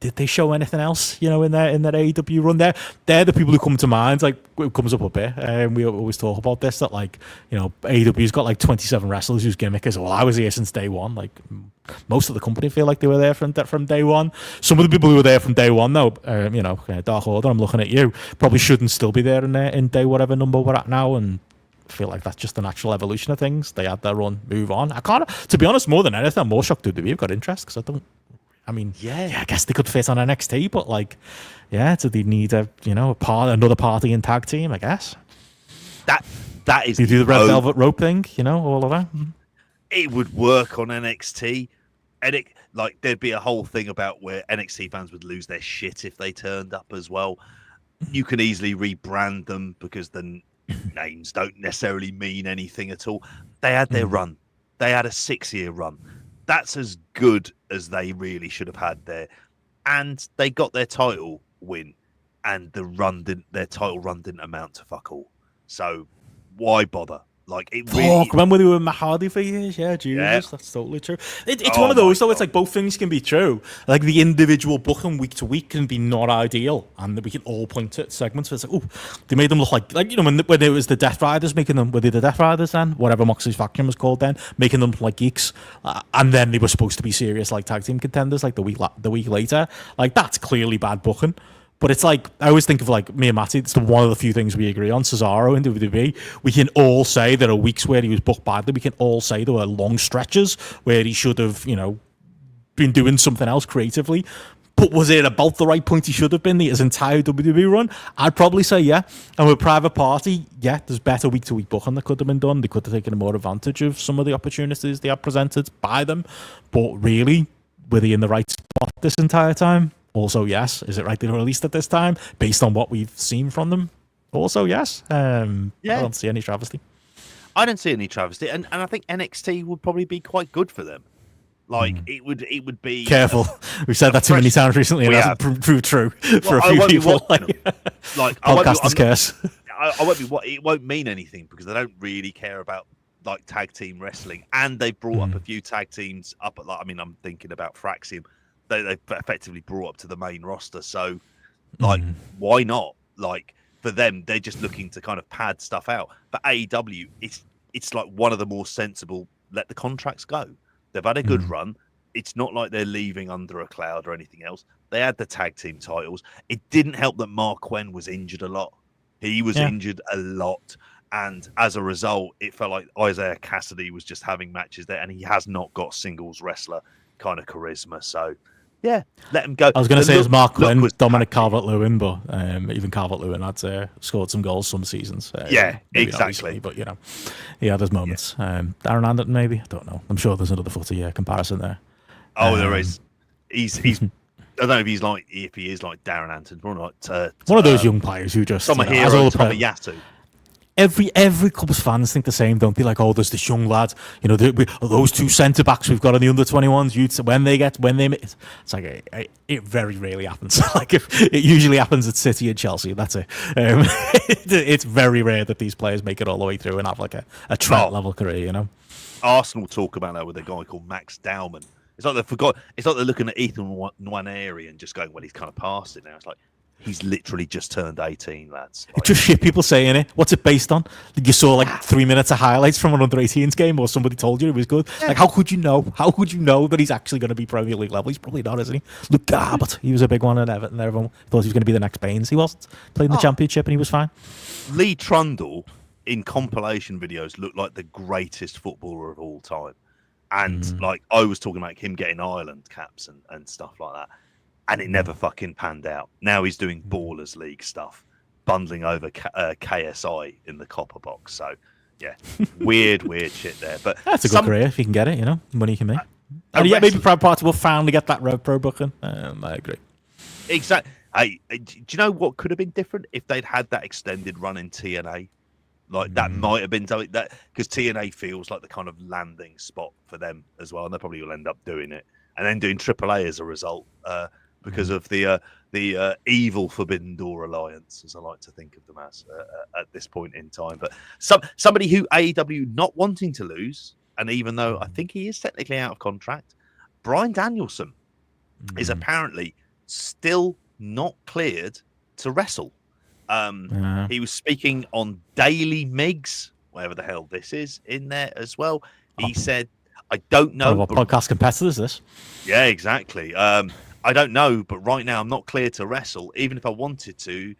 did they show anything else, you know, in their AEW run? They're the people who come to mind. Like, it comes up a bit, and we always talk about this, that, like, you know, AEW's got like 27 wrestlers whose gimmick is, well, I was here since day one. Like, most of the company feel like they were there from day one. Some of the people who were there from day one, though, you know, Dark Order, I'm looking at you, probably shouldn't still be there in day whatever number we're at now, and I feel like that's just the natural evolution of things. They had their run, move on. To be honest, more than anything, I'm more shocked WWE have got interest, because I guess they could fit on NXT, but like, do they need another party in tag team? I guess that is. You do the red velvet rope thing, you know, all of that. It would work on NXT, and there'd be a whole thing about where NXT fans would lose their shit if they turned up as well. You can easily rebrand them because the names don't necessarily mean anything at all. They had their run. They had a 6-year run. That's as good as they really should have had there, and they got their title win, and their title run didn't amount to fuck all. So why bother? Like, it really... remember they were with Matt Hardy for years? Yeah, Jesus, that's totally true. It's one of those, though. It's like both things can be true. Like, the individual booking week to week can be not ideal, and we can all point at segments where it's like, oh, they made them look like you know, when it was the Death Riders were they the Death Riders then? Whatever Moxley's faction was called then, making them like geeks, and then they were supposed to be serious like tag team contenders like the week later. Like, that's clearly bad booking. But it's like, I always think of like me and Matty, it's one of the few things we agree on. Cesaro in WWE, we can all say there are weeks where he was booked badly. We can all say there were long stretches where he should have, you know, been doing something else creatively. But was it about the right point he should have been his entire WWE run? I'd probably say yeah. And with Private Party, yeah, there's better week-to-week booking that could have been done. They could have taken more advantage of some of the opportunities they had presented by them. But really, were they in the right spot this entire time? Also, yes. Is it right they were released at this time based on what we've seen from them? Also, yes. I don't see any travesty. I don't see any travesty, and I think NXT would probably be quite good for them. Like, it would be... Careful. We've said that too many times recently, and it hasn't proved true for a few people. Podcasters curse. It won't mean anything because they don't really care about like tag team wrestling, and they've brought up a few tag teams up at, like, I mean, I'm thinking about Fraxium. They've effectively brought up to the main roster, so like, why not? Like, for them, they're just looking to kind of pad stuff out. For AEW, it's like one of the more sensible, let the contracts go. They've had a good run. It's not like they're leaving under a cloud or anything else. They had the tag team titles. It didn't help that Mark Quinn was injured a lot. He was injured a lot. And as a result, it felt like Isaiah Cassidy was just having matches there, and he has not got singles wrestler kind of charisma. So, yeah, let him go. I was going to say it was Mark Quinn with Dominic Calvert-Lewin, but even Calvert-Lewin had scored some goals some seasons. Exactly. Recently, but, you know, he had his moments. Darren Anderton, maybe? I don't know. I'm sure there's another footy comparison there. Oh, there is. He's I don't know if he is like Darren Anderton. More like one of those young players who just Tomohiro Tomoyasu. every Cubs fans think the same, don't they? Like, oh, there's this young lad, those two centre backs we've got on the under-21s. When they it's like it very rarely happens. Like, if it usually happens at City and Chelsea, that's it. It's very rare that these players make it all the way through and have like a Trent level career. Arsenal talk about that with a guy called Max Dowman. It's like they forgot. It's like they're looking at Ethan Nwaneri and just going, "Well, he's kind of past it now." It's like, he's literally just turned 18, lads. It's just shit people saying it. What's it based on? You saw like 3 minutes of highlights from an under-18s game, or somebody told you it was good. Yeah. Like, how could you know? How could you know that he's actually going to be Premier League level? He's probably not, isn't he? Luke Garbutt, he was a big one at Everton. Everyone thought he was going to be the next Baines. He wasn't. Played in the Championship and he was fine. Lee Trundle in compilation videos looked like the greatest footballer of all time. And like, I was talking about him getting Ireland caps and stuff like that. And it never fucking panned out. Now he's doing Ballers League stuff, bundling over KSI in the copper box. So, yeah, weird shit there. But that's a good career if you can get it. Money you can make. And yeah, maybe Pride Party will finally get that Rev Pro booking. I agree. Exactly. Hey, do you know what could have been different if they'd had that extended run in TNA? Like, that might have been something that, because TNA feels like the kind of landing spot for them as well, and they probably will end up doing it, and then doing AAA as a result. Because of the evil Forbidden Door Alliance, as I like to think of them as at this point in time. But somebody who AEW not wanting to lose, and even though I think he is technically out of contract, Bryan Danielson is apparently still not cleared to wrestle. He was speaking on Daily Migs, whatever the hell this is, in there as well. He said, I don't know. What podcast competitor is this? Yeah, exactly. I don't know, but right now I'm not cleared to wrestle. Even if I wanted to,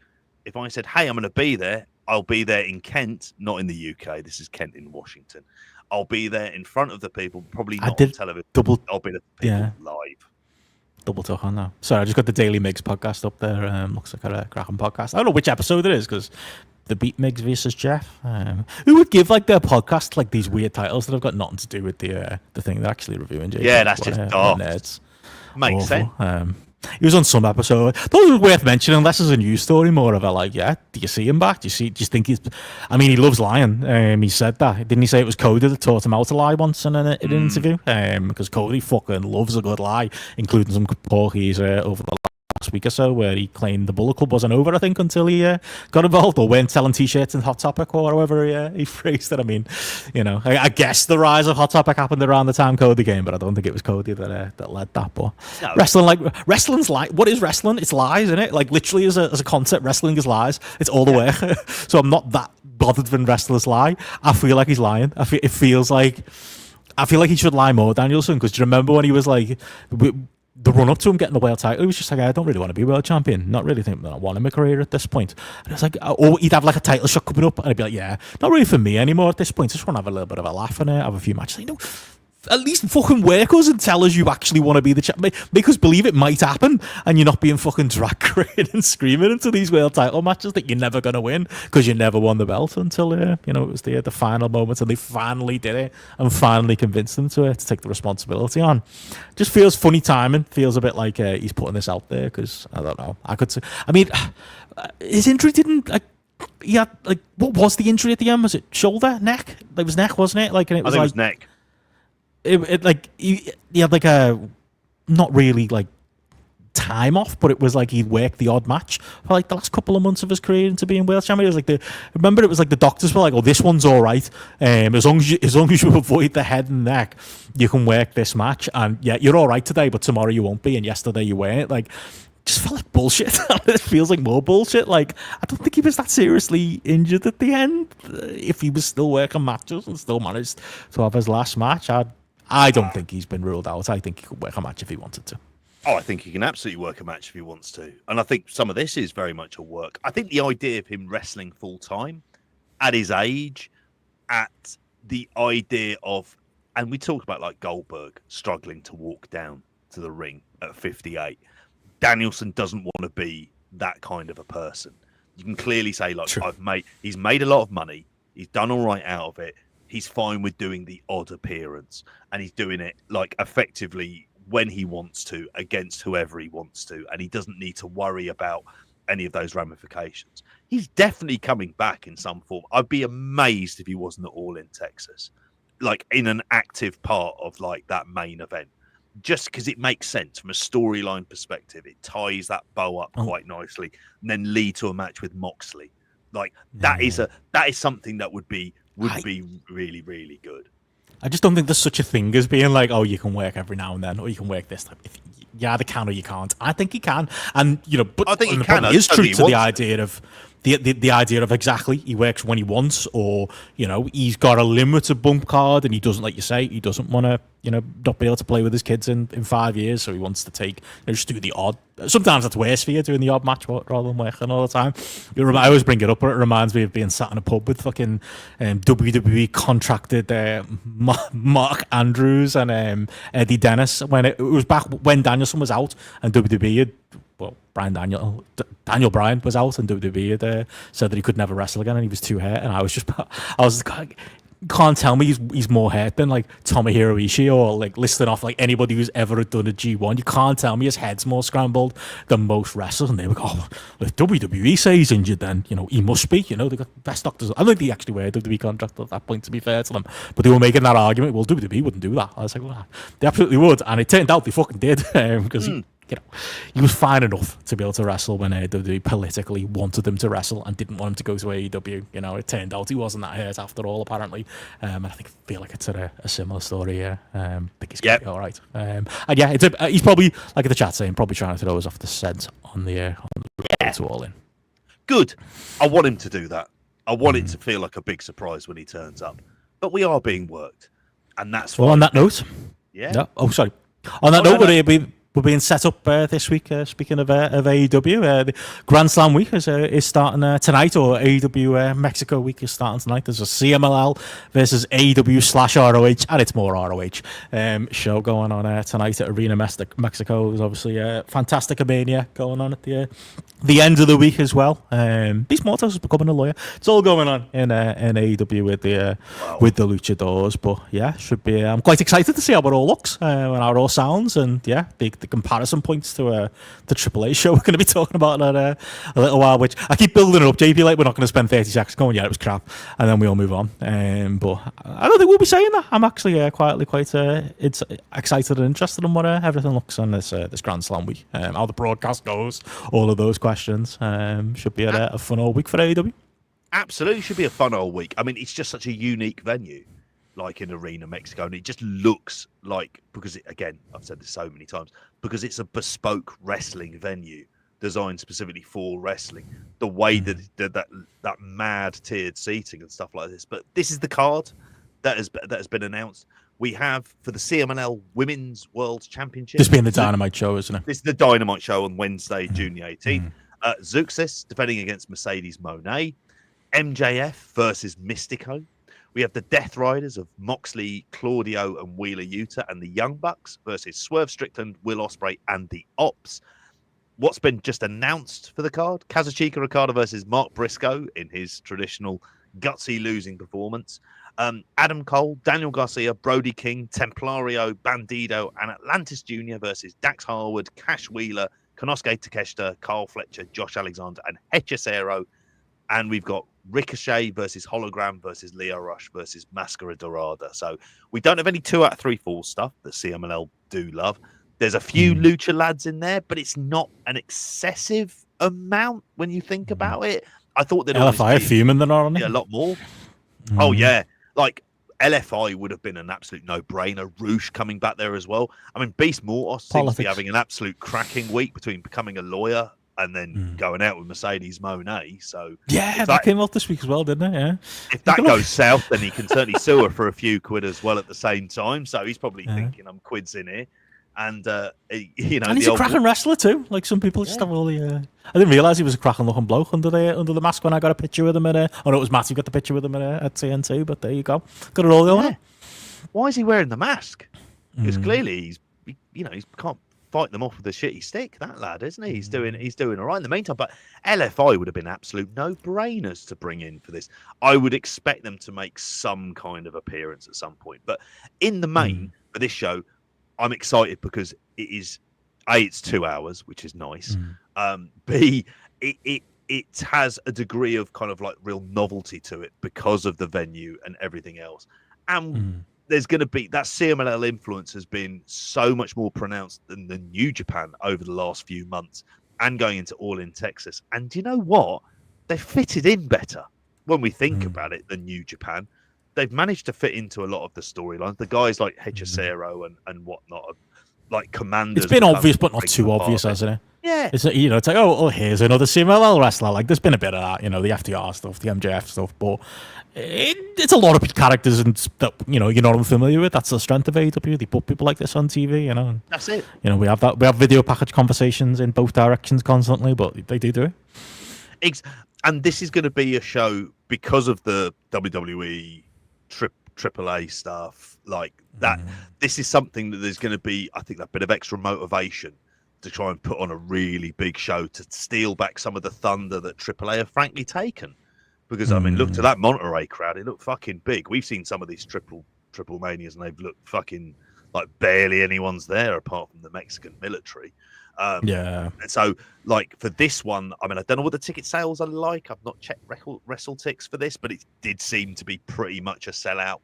if I said, hey, I'm going to be there, I'll be there in Kent, not in the UK. This is Kent in Washington. I'll be there in front of the people, probably not on television. I'll be the people live. Double talk on that. Sorry, I just got the Daily Migs podcast up there. Looks like a cracking podcast. I don't know which episode it is because the Beat Migs versus Jeff. Who would give like their podcast like these weird titles that have got nothing to do with the thing they're actually reviewing? JP? Yeah, that's just dark. Nerds. Makes sense. He was on some episode. Thought it was worth mentioning, unless it's a news story, more of a like, yeah, do you see him back? Do you think he's... I mean, he loves lying. He said that. Didn't he say it was Cody that taught him how to lie once in an interview? Because Cody fucking loves a good lie, including some porkies over the last week or so, where he claimed the Bullet Club wasn't over, I think, until he got involved, or weren't selling t-shirts in Hot Topic, or however he phrased it. I mean, I guess the rise of Hot Topic happened around the time Cody came, but I don't think it was Cody that led that. But no. Wrestling's like, what is wrestling? It's lies, isn't it? Like, literally as a concept, wrestling is lies. It's all the way. So I'm not that bothered when wrestlers lie. I feel like he's lying. I feel like he should lie more, Danielson, because do you remember when he was like... the run up to him getting the world title, he was just like, I don't really want to be world champion. Not really think that I want him a career at this point. And it's like, or he'd have like a title shot coming up, and I'd be like, yeah, not really for me anymore at this point. Just want to have a little bit of a laugh in it, have a few matches. At least fucking work us and tell us you actually want to be the champion. Make us believe it might happen, and you're not being fucking drag queen and screaming into these world title matches that you're never going to win because you never won the belt until it was the final moments, and they finally did it and finally convinced them to take the responsibility on. Just feels funny timing. Feels a bit like he's putting this out there because I don't know. His injury didn't what was the injury at the end? Was it shoulder, neck? It was neck, wasn't it? Like, and it was I think it was neck. He had like a not really like time off, but it was like he'd worked the odd match for like the last couple of months of his career into being world champion. It was like remember it was like the doctors were like, oh, this one's all right. As long as you avoid the head and neck, you can work this match. And yeah, you're all right today, but tomorrow you won't be, and yesterday you weren't. Like, just felt like bullshit. It feels like more bullshit. Like, I don't think he was that seriously injured at the end. If he was still working matches and still managed to have his last match, I don't think he's been ruled out. I think he could work a match if he wanted to. Oh, I think he can absolutely work a match if he wants to. And I think some of this is very much a work. I think the idea of him wrestling full-time at his age, at the idea of... And we talk about like Goldberg struggling to walk down to the ring at 58. Danielson doesn't want to be that kind of a person. You can clearly say, like, sure. He's made a lot of money. He's done all right out of it. He's fine with doing the odd appearance, and he's doing it like effectively when he wants to against whoever he wants to, and he doesn't need to worry about any of those ramifications. he's definitely coming back in some form. I'd be amazed if he wasn't at All in Texas, like in an active part of like that main event, just because it makes sense from a storyline perspective. It ties that bow up quite nicely, and then lead to a match with Moxley. Like that is something that would be really, really good. I just don't think there's such a thing as being like, oh, you can work every now and then, or you can work this time. If you either can or you can't. I think he can, and but I think he can. Is true to the idea of the idea of exactly he works when he wants, or he's got a limited bump card, and he doesn't, like you say, he doesn't want to not be able to play with his kids in 5 years, so he wants to take just do the odd. Sometimes that's worse for you, doing the odd match rather than working all the time. I always bring it up, but it reminds me of being sat in a pub with fucking WWE contracted Mark Andrews and Eddie Dennis when it was back when Danielson was out and WWE had. Well, Daniel Bryan was out, and WWE had said that he could never wrestle again, and he was too hurt. And I was like, can't tell me he's more hurt than like Tomohiro Ishii or like listing off like anybody who's ever done a G1. You can't tell me his head's more scrambled than most wrestlers. And they were like, oh, if WWE say he's injured, then he must be. They got best doctors. I don't think they actually were a WWE contract at that point, to be fair to them. But they were making that argument. Well, WWE wouldn't do that. I was like, well, they absolutely would, and it turned out they fucking did because. He was fine enough to be able to wrestle when WWE politically wanted him to wrestle and didn't want him to go to AEW. It turned out he wasn't that hurt after all, apparently. And I feel like it's a similar story here. I think he's going to be all right. And yeah, he's probably, like in the chat saying, probably trying to throw us off the scent on the to All In. Good. I want him to do that. I want it to feel like a big surprise when he turns up. But we are being worked. And that's well, on that note. Yeah. No, oh, sorry. On that note, we're being set up this week. Speaking of AEW, the Grand Slam week is starting tonight, or AEW Mexico week is starting tonight. There's a CMLL versus AEW/ROH, and it's more ROH show going on tonight at Arena Mexico. There's obviously Fantastica Mania going on at the end of the week as well. Beast Mortos is becoming a lawyer. It's all going on in AEW with the luchadors. But yeah, should be. I'm quite excited to see how it all looks and how it all sounds, and yeah, the comparison points to the AAA show we're going to be talking about in a little while, which I keep building it up, JP, like we're not going to spend 30 seconds going, yeah, it was crap, and then we all move on. But I don't think we'll be saying that. I'm actually quietly quite excited and interested in what everything looks on this Grand Slam week, how the broadcast goes, all of those questions. Should be a fun old week for AEW. Absolutely, should be a fun old week. I mean, it's just such a unique venue, like in Arena Mexico, and it just looks like, because again, I've said this so many times, because it's a bespoke wrestling venue designed specifically for wrestling, the way that mad tiered seating and stuff like this. But this is the card that has been announced. We have for the CMLL Women's World Championship. This being the Dynamite show, isn't it? This is the Dynamite show on Wednesday, June the 18th. Zeuxis defending against Mercedes Moné. MJF versus Mystico. We have the Death Riders of Moxley, Claudio, and Wheeler Yuta, and the Young Bucks versus Swerve Strickland, Will Ospreay, and the Ops. What's been just announced for the card? Kazuchika Okada versus Mark Briscoe in his traditional gutsy losing performance. Adam Cole, Daniel Garcia, Brody King, Templario, Bandido, and Atlantis Jr. versus Dax Harwood, Cash Wheeler, Konosuke Takeshita, Carl Fletcher, Josh Alexander, and Hechicero. And we've got Ricochet versus Hologram versus Leo Rush versus Mascara Dorada. So we don't have any 2 out of 3 falls stuff that CMLL do love. There's a few Lucha lads in there, but it's not an excessive amount when you think about it. I thought that LFI are fuming than are, aren't they? A lot more. Oh yeah, like LFI would have been an absolute no-brainer. Roosh coming back there as well. I mean, Beast Mortos seems to be having an absolute cracking week between becoming a lawyer and then going out with Mercedes Moné. So yeah, that came off this week as well, didn't it? Yeah. If that goes south, then he can certainly sue her for a few quid as well at the same time. So he's probably thinking, I'm quids in here. And and he's a cracking wrestler too. Like some people just have all the. I didn't realize he was a cracking looking bloke under the mask when I got a picture with him. No, it was Matt who got the picture with him at TNT. But there you go, got it all going. Yeah. Why is he wearing the mask? Because clearly he can't fight them off with a shitty stick. That lad, isn't he? He's doing all right in the meantime. But LFI would have been absolute no-brainers to bring in for this. I would expect them to make some kind of appearance at some point. But in the main for this show, I'm excited because it is A, it's 2 hours, which is nice. B, it has a degree of kind of like real novelty to it because of the venue and everything else. And there's going to be that CMLL influence has been so much more pronounced than the New Japan over the last few months and going into All in Texas. And you know what? They fitted in better when we think about it than New Japan. They've managed to fit into a lot of the storylines. The guys like Hechicero and whatnot, like Commanders. It's been obvious, but not too obvious, hasn't it? Yeah. It's it's like, oh, here's another CMLL wrestler. Like, there's been a bit of that, the FTR stuff, the MJF stuff, but it's a lot of characters and that you're not unfamiliar with. That's the strength of AEW. They put people like this on TV. That's it. We have video package conversations in both directions constantly, but they do it. And this is going to be a show because of the WWE AAA stuff like that. This is something that there's going to be, I think, that bit of extra motivation to try and put on a really big show to steal back some of the thunder that AAA have frankly taken. Because I mean, look to that Monterey crowd; it looked fucking big. We've seen some of these triple manias, and they've looked fucking like barely anyone's there apart from the Mexican military. And so, like for this one, I mean, I don't know what the ticket sales are like. I've not checked WrestleTix for this, but it did seem to be pretty much a sellout.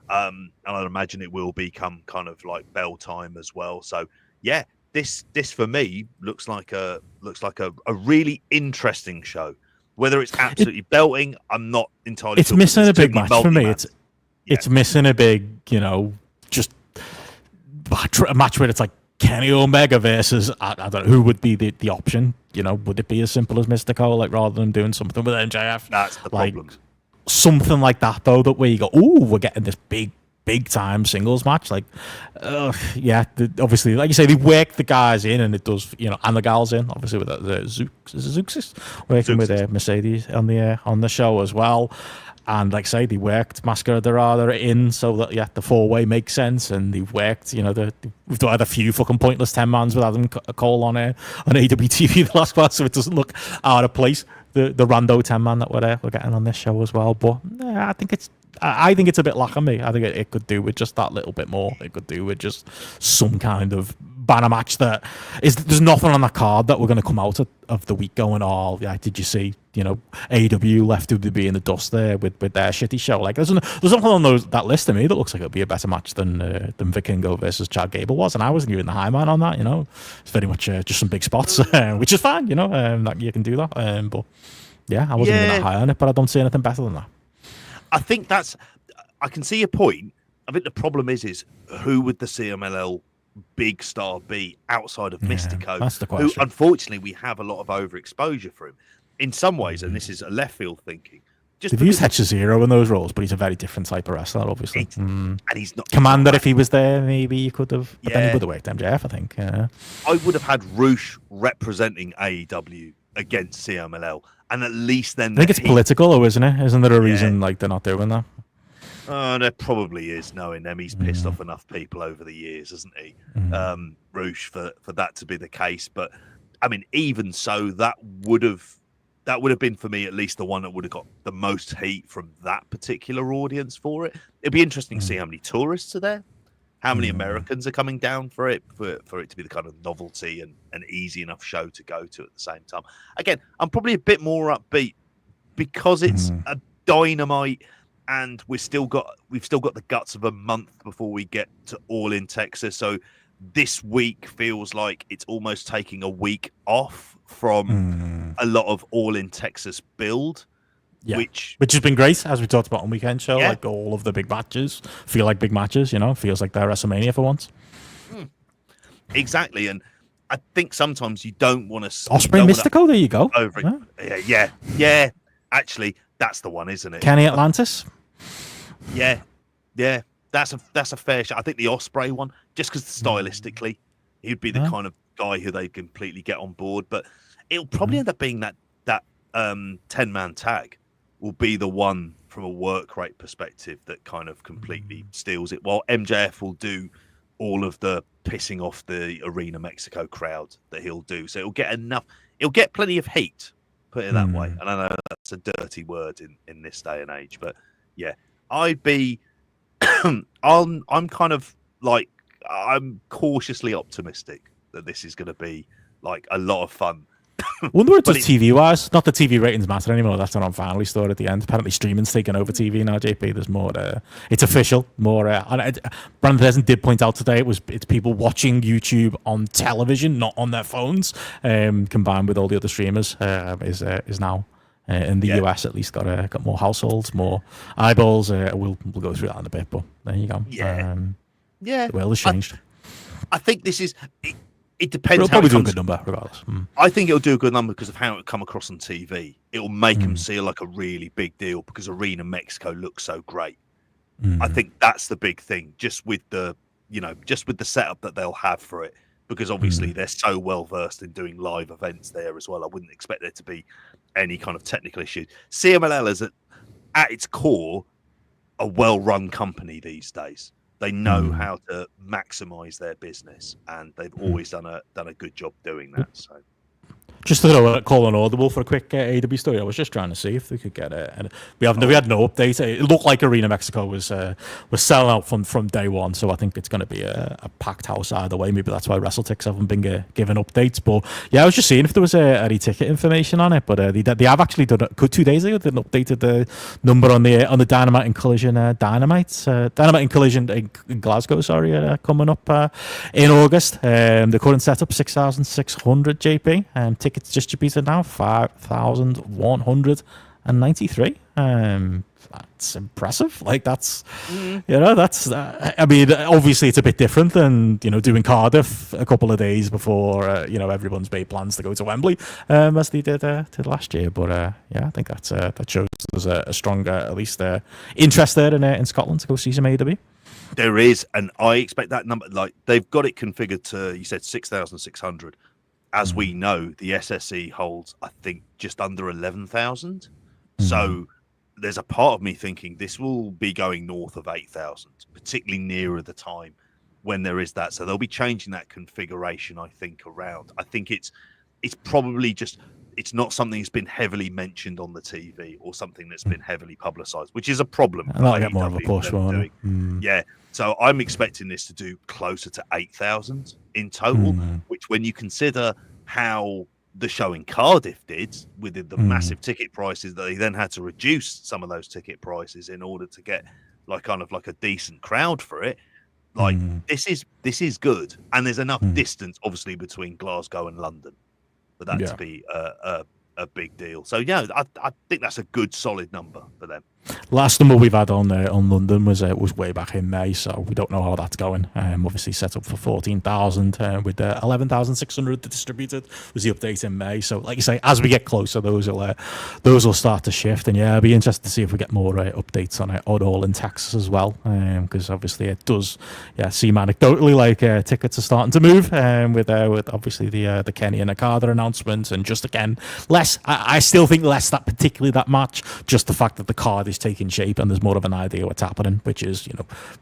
And I'd imagine it will become kind of like bell time as well. So yeah, this for me looks like a really interesting show. Whether it's absolutely belting, I'm not entirely. It's missing a big match for me. It's missing a big, just a match where it's like Kenny Omega versus I don't know who would be the option. Would it be as simple as Mystico, like rather than doing something with MJF? That's the problem. Something like that though, that where you go, oh, we're getting this big time singles match. Like, obviously, like you say, they work the guys in, and it does, and the gals in. Obviously, with the Zeuxis working with Mercedes on the show as well. And like I say, they worked Mascara Dorada in so that the 4-way makes sense, and they've worked. We've had a few fucking pointless 10-mans with Adam Cole on AWTV the last part, so it doesn't look out of place. The rando 10-man that we're getting on this show as well. But I think it's a bit lacking me. I think it could do with just that little bit more. It could do with just some kind of banner match that is. There's nothing on the card that we're going to come out of the week going, oh, yeah, did you see, AEW left WWE in the dust there with their shitty show? Like, there's nothing on that list to me that looks like it'll be a better match than Vikingo versus Chad Gable was. And I wasn't even the high man on that, It's very much just some big spots, which is fine, that you can do that. But yeah, I wasn't even that high on it, but I don't see anything better than that. I think I can see your point. I think the problem is who would the CMLL big star be outside of Mystico? That's the question. Who, unfortunately, we have a lot of overexposure for him. In some ways, and this is a left field thinking. They've used Hechicero in those roles, but he's a very different type of wrestler, obviously. And he's not Commander. If he was there, maybe you could have. But then he would have worked MJF, I think. I would have had Roosh representing AEW against CMLL, and at least then I think it's political, though, isn't it? Isn't there a reason like they're not doing that? Oh, there probably is. Knowing them, he's pissed off enough people over the years, hasn't he? Roosh for that to be the case. But I mean, even so, that would have been for me at least the one that would have got the most heat from that particular audience for it. It'd be interesting to see how many tourists are there, how many Americans are coming down for it to be the kind of novelty and an easy enough show to go to at the same time. Again, I'm probably a bit more upbeat because it's a Dynamite, and we've still got the guts of a month before we get to All in Texas. So this week feels like it's almost taking a week off from a lot of All in Texas build. Yeah. Which has been great, as we talked about on Weekend Show. Like, all of the big matches feel like big matches, feels like they're WrestleMania for once. Exactly. And I think sometimes you don't want to Ospreay Mystico, there you go. Over it. Yeah. Actually, that's the one, isn't it? Kenny Atlantis. Yeah. That's a fair shot. I think the Ospreay one, just because stylistically, he'd be the kind of guy who they completely get on board. But it'll probably end up being that 10-man tag will be the one from a work rate perspective that kind of completely steals it, while MJF will do all of the pissing off the Arena Mexico crowd that he'll do. So it'll get plenty of heat, put it that way. And I know that's a dirty word in this day and age, but yeah, I'd be I'm kind of like, I'm cautiously optimistic that this is going to be like a lot of fun. Wonder what it does TV wise. Not that TV ratings matter anymore. That's not on Finally Store at the end. Apparently, streaming's taken over TV now. JP, there's more. It's official. More. Brandon Desmond did point out today it's people watching YouTube on television, not on their phones. Combined with all the other streamers, is now in the US at least got more households, more eyeballs. We'll go through that in a bit, but there you go. The world has changed. I think this is. It depends. It'll probably do a good number, regardless. I think it'll do a good number because of how it come across on TV. It'll make them seem like a really big deal because Arena Mexico looks so great. I think that's the big thing, just with the setup that they'll have for it, because obviously they're so well versed in doing live events there as well. I wouldn't expect there to be any kind of technical issues. CMLL is at its core a well-run company these days. They know how to maximize their business, and they've always done a good job doing that. So, just to throw a call on Audible for a quick AEW story. I was just trying to see if we could get it, and we had no update. It looked like Arena Mexico was selling out from day one, so I think it's going to be a packed house either way. Maybe that's why WrestleTix haven't been given updates. But yeah, I was just seeing if there was any ticket information on it. But they have actually done it 2 days ago. They updated the number on the Dynamite and Collision Dynamite and Collision in Glasgow. Sorry, coming up in August. The current setup 6,600 JP and tickets distributed now 5,193. That's impressive. Like that's that's I mean, obviously it's a bit different than doing Cardiff a couple of days before everyone's made plans to go to Wembley as they did last year. But I think that shows there's a stronger at least interest there in Scotland to go see some AEW. There is, and I expect that number. Like they've got it configured to, you said 6,600. As we know, the SSE holds, I think, just under 11,000. So there's a part of me thinking this will be going north of 8,000, particularly nearer the time when there is that. So they'll be changing that configuration, I think, around. I think it's probably just, it's not something that's been heavily mentioned on the TV or something that's been heavily publicized, which is a problem. And that'll get more of a push, won't it? Yeah. So I'm expecting this to do closer to 8,000 in total, which when you consider how the show in Cardiff did with the massive ticket prices, that they then had to reduce some of those ticket prices in order to get like a decent crowd for it. Like this is good, and there's enough distance obviously between Glasgow and London for that to be a big deal. So yeah, I think that's a good solid number for them. Last number we've had on London was way back in May, so we don't know how that's going. Obviously set up for 14,000 with 11,600 distributed was the update in May. So like you say, as we get closer, those will start to shift. And yeah, I'll be interested to see if we get more updates on it all in Texas as well, because obviously it does seem anecdotally like tickets are starting to move with obviously the Kenny and Okada announcements, and just again less. I still think less that match, just the fact that the card is taking shape and there's more of an idea what's happening, which is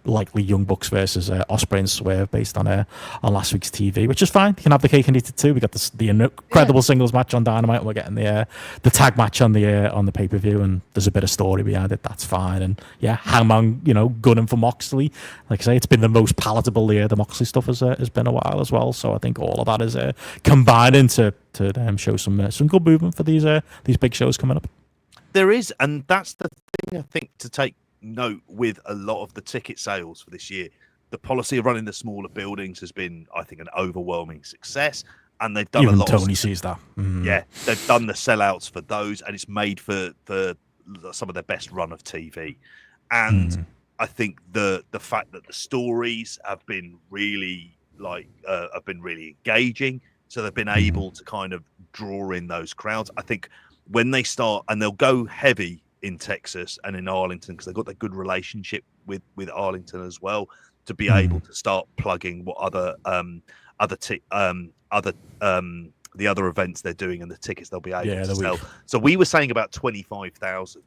likely Young Bucks versus Ospreay and Swerve based on last week's TV, which is fine. You can have the cake and eat it too. We got the incredible singles match on Dynamite, and we're getting the tag match on the pay-per-view, and there's a bit of story behind it. That's fine. And Hangman gunning for Moxley, like I say, it's been the most palatable the Moxley stuff has been a while as well. So I think all of that is combining to show some good movement for these big shows coming up. There is, and that's the thing I think to take note with a lot of the ticket sales for this year. The policy of running the smaller buildings has been, I think, an overwhelming success, and they've done even a lot. Tony sees that. Yeah, they've done the sellouts for those, and it's made for some of their best run of TV. And I think the fact that the stories have been really engaging, so they've been able to kind of draw in those crowds. I think when they start, and they'll go heavy in Texas and in Arlington because they've got that good relationship with Arlington as well, to be able to start plugging what the other events they're doing and the tickets they'll be able to sell. So we were saying about 25,000,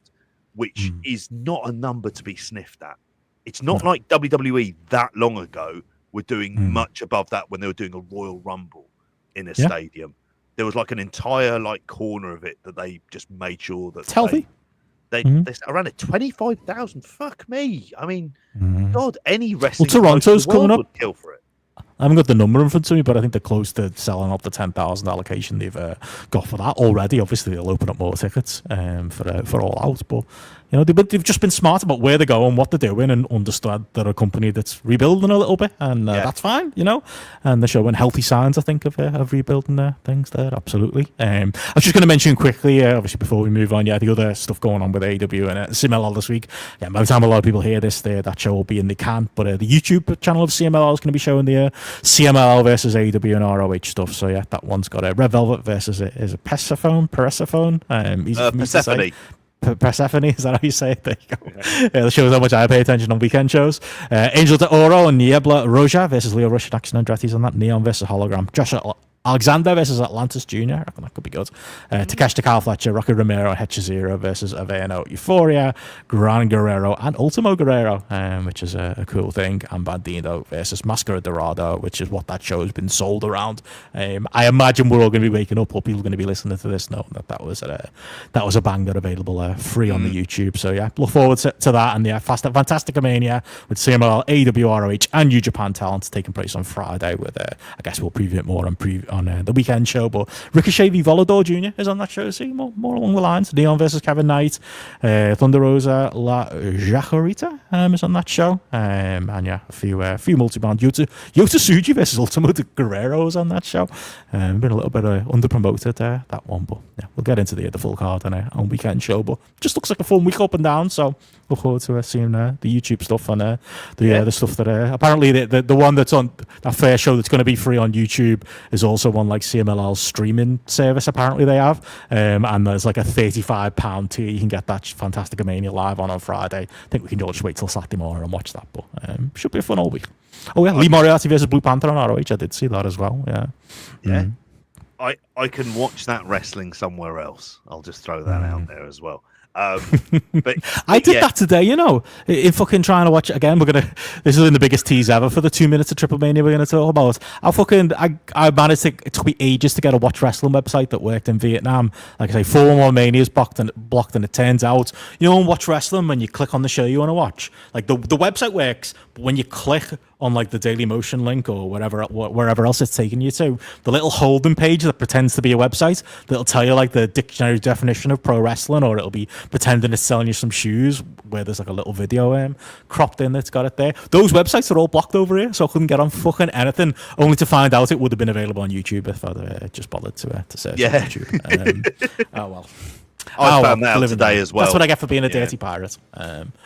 which is not a number to be sniffed at. It's not like WWE that long ago were doing much above that when they were doing a Royal Rumble in a stadium. There was like an entire corner of it that they just made sure that it's healthy. They around at 25,000. Fuck me. I mean, God, any wrestling Toronto's coming up. would kill for it. I haven't got the number in front of me, but I think they're close to selling up the 10,000 allocation they've got for that already. Obviously, they'll open up more tickets for All Out, but they've just been smart about where they're going, what they're doing, and understood they're a company that's rebuilding a little bit, and that's fine, And they're showing healthy signs, I think, of rebuilding their things there. Absolutely. I was just going to mention quickly, obviously, before we move on, the other stuff going on with AEW and CMLL this week. Yeah, by the time a lot of people hear this, that show will be in the can, but the YouTube channel of CMLL is going to be showing the CMLL versus AEW and ROH stuff. So that one's got a Red Velvet versus is it Persephone? Persephone. Persephone, is that how you say it? There you go. Yeah, the shows how much I pay attention on weekend shows. Angel de Oro and Niebla Roja versus Leo Rush and Action Andretti's on that. Neon versus Hologram. Josh Alexander versus Atlantis Jr. I reckon that could be good. Takeshita Kyle Fletcher, Rocky Romero, Hechizero versus Aveno, Euphoria, Gran Guerrero, and Ultimo Guerrero, which is a cool thing. And Bandito versus Mascara Dorado, which is what that show has been sold around. I imagine we're all going to be waking up, or people are going to be listening to this knowing that was a banger available free on the YouTube. So look forward to that. And Fantastica Mania with CMLL, AEW, ROH, and New Japan talent taking place on Friday. With I guess we'll preview it more on the weekend show, but Ricochet v Volador Jr. is on that show. See, more along the lines. Neon versus Kevin Knight, Thunder Rosa La Jacarita is on that show, and a few multi-band. Yota Tsuji versus Ultimo Guerrero is on that show. Been a little bit under-promoted that one, but we'll get into the full card on weekend show. But just looks like a fun week up and down, so look forward to seeing the YouTube stuff and the stuff that apparently the one that's on that fair show that's going to be free on YouTube is also one like CMLL's streaming service. Apparently they have, and there's like a £35 tier. You can get that Fantastica Mania live on Friday. I think we can all just wait till Saturday morning and watch that, but should be a fun all week. Oh yeah, Lee Moriarty versus Blue Panther on ROH. I did see that as well. Yeah. I can watch that wrestling somewhere else. I'll just throw that out there as well. But I did that today, in fucking trying to watch it again. This is the biggest tease ever for the 2 minutes of TripleMania we're going to talk about. I managed to, it took me ages to get a Watch Wrestling website that worked in Vietnam. Like I say, 411 Mania is blocked, and it turns out, on Watch Wrestling, when you click on the show you want to watch, like the website works, but when you click on like the Daily Motion link or wherever else it's taking you to, the little holding page that pretends to be a website that'll tell you like the dictionary definition of pro wrestling, or it'll be pretending it's selling you some shoes where there's like a little video cropped in that's got it there. Those websites are all blocked over here, so I couldn't get on fucking anything, only to find out it would have been available on YouTube if I'd just bothered to search on YouTube. Oh well. I found that out today as well. That's what I get for being a dirty pirate.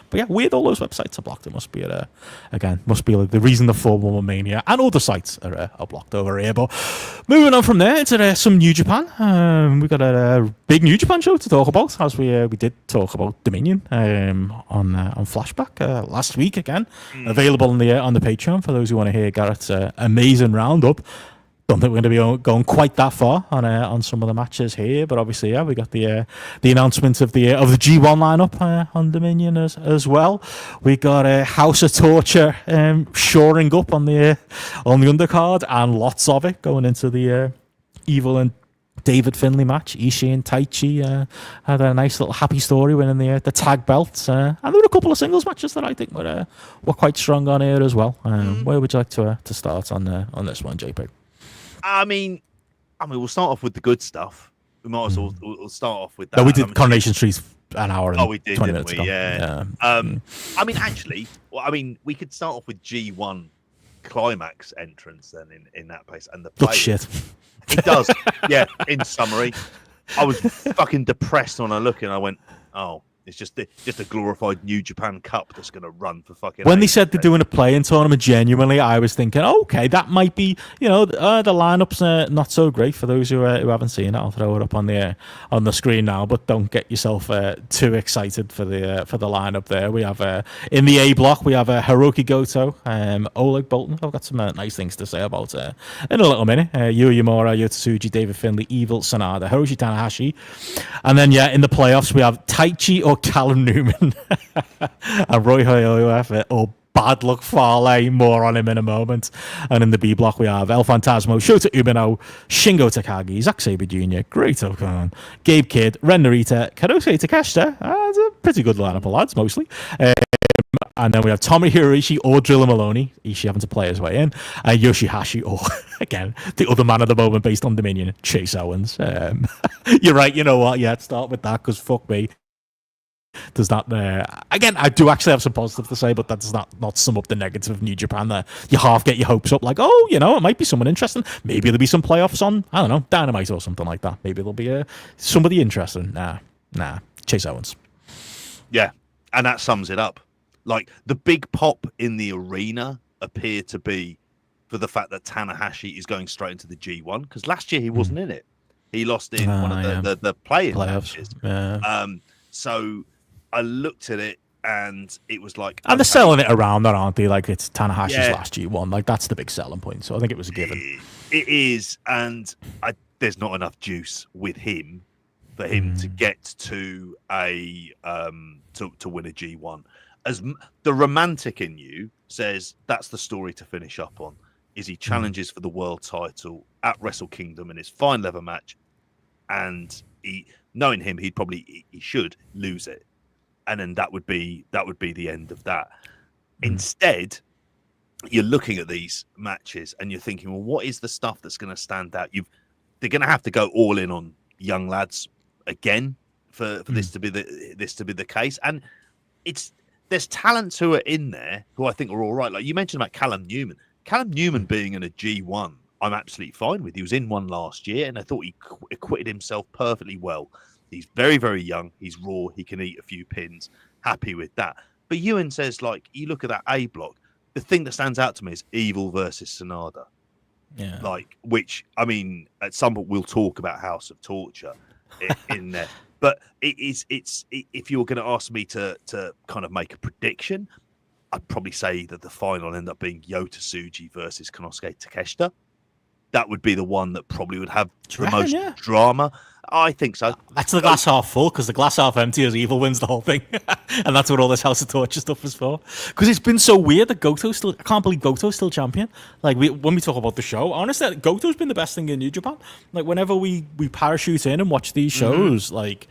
But weird, all those websites are blocked. It must be like the reason the 411 Mania and other sites are blocked over here. But moving on from there into some New Japan. We've got a big New Japan show to talk about, as we did talk about Dominion on Flashback last week again. Available on the Patreon for those who want to hear Garrett's amazing roundup. Don't think we're going to be going quite that far on some of the matches here, but obviously, we got the announcement of the G1 lineup on Dominion as well. We got a House of Torture shoring up on the undercard, and lots of it going into the Evil and David Finlay match. Ishii and Taichi had a nice little happy story winning the tag belts, and there were a couple of singles matches that I think were quite strong on here as well. Where would you like to start on this one, JP? I mean, we'll start off with the good stuff. We might as well we'll start off with that. No, we did Coronation Street an hour and 20 minutes ago. Yeah. Actually, we could start off with G1 climax entrance then in that place, and the play. Shit. It does. Yeah. In summary, I was fucking depressed when I looked and I went, oh. It's just a glorified New Japan Cup that's going to run for fucking. When they said they're doing a play-in tournament, genuinely, I was thinking, okay, that might be, the lineup's not so great for those who haven't seen it. I'll throw it up on the screen now, but don't get yourself too excited for the lineup there. We have in the A block, we have Hiroki Goto, Oleg Boltin. I've got some nice things to say about in a little minute. Yuya Uemura, Yota Tsuji, David Finlay, Evil, Sanada, Hiroshi Tanahashi, and then in the playoffs we have Taichi or Callum Newman and Roy Hoyoa or Bad Luck Fale. More on him in a moment. And in the B block we have El Phantasmo, Shota Umino, Shingo Takagi, Zack Sabre Jr., Great Okan, Gabe Kidd, Ren Narita, Karose Takeshita. It's a pretty good lineup of lads mostly. And then we have Tomohiro Ishii or Drilla Maloney, Ishii having to play his way in, and Yoshihashi or, again, the other man at the moment based on Dominion, Chase Owens. You're right, you know what? Yeah, start with that, because fuck me. Does that, again, I do actually have some positive to say, but that does not sum up the negative of New Japan there. You half get your hopes up, like, oh, you know, it might be someone interesting. Maybe there'll be some playoffs on, I don't know, Dynamite or something like that. Maybe there'll be somebody interesting. Nah, Chase Owens. Yeah, and that sums it up. Like, the big pop in the arena appeared to be for the fact that Tanahashi is going straight into the G1, because last year he wasn't in it. He lost in one of the play-in matches. Yeah. So I looked at it, and it was like... And they're selling it around that, aren't they? Like, it's Tanahashi's last G1. Like, that's the big selling point. So I think it was a given. It is, and there's not enough juice with him for him to get to a to win a G1. As the romantic in you says, that's the story to finish up on. Is he challenges for the world title at Wrestle Kingdom in his final ever match, and knowing him, he should lose it, and then that would be the end of that. Instead, you're looking at these matches and you're thinking, well, what is the stuff that's going to stand out? They're going to have to go all in on young lads again for this to be the case, and there's talents who are in there who I think are all right. Like you mentioned about Callum Newman. Callum Newman being in a G1, I'm absolutely fine with. He was in one last year, and I thought he acquitted himself perfectly well. He's very, very young. He's raw. He can eat a few pins. Happy with that. But Ewan says, like, you look at that A block, the thing that stands out to me is Evil versus Sonada. Yeah. Like, which, I mean, at some point we'll talk about House of Torture in there. But it's if you're going to ask me to kind of make a prediction, I'd probably say that the final will end up being Yota Tsuji versus Konosuke Takeshita. That would be the one that probably would have the most drama. I think so. That's the glass half full, because the glass half empty is Evil wins the whole thing. And that's what all this House of Torture stuff is for. Because it's been so weird that Goto's still... I can't believe Goto's still champion. Like, when we talk about the show, honestly, Goto's been the best thing in New Japan. Like, whenever we parachute in and watch these shows, like...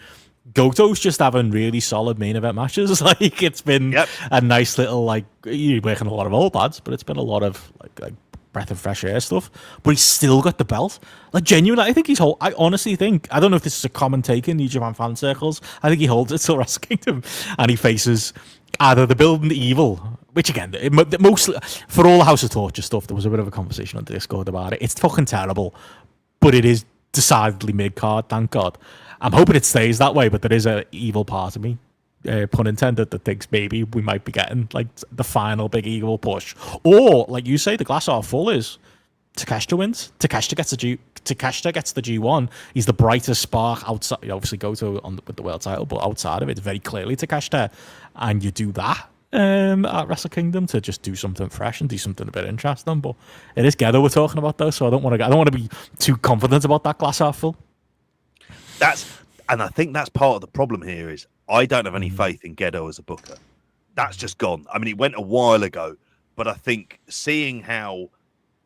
Goto's just having really solid main event matches. Like, it's been a nice little, like, you're working a lot of old lads, but it's been a lot of, like breath of fresh air stuff. But he's still got the belt. Like, genuinely, I think I honestly think, I don't know if this is a common take in New Japan fan circles, I think he holds it till Wrestle Kingdom, and he faces either the Building the Evil, which again, mostly, for all the House of Torture stuff, there was a bit of a conversation on Discord about it. It's fucking terrible, but it is decidedly mid-card, thank God. I'm hoping it stays that way, but there is an evil part of me, pun intended, that thinks maybe we might be getting like the final big evil push. Or, like you say, the glass half full is Takeshita wins. Takeshita gets the G1. He's the brightest spark outside. You obviously go to with the world title, but outside of it, it's very clearly Takeshita. And you do that at Wrestle Kingdom to just do something fresh and do something a bit interesting. But it is Gedo we're talking about, though, so I don't want to be too confident about that glass half full. And I think that's part of the problem here is I don't have any faith in Gedo as a booker. That's just gone. I mean, it went a while ago, but I think seeing how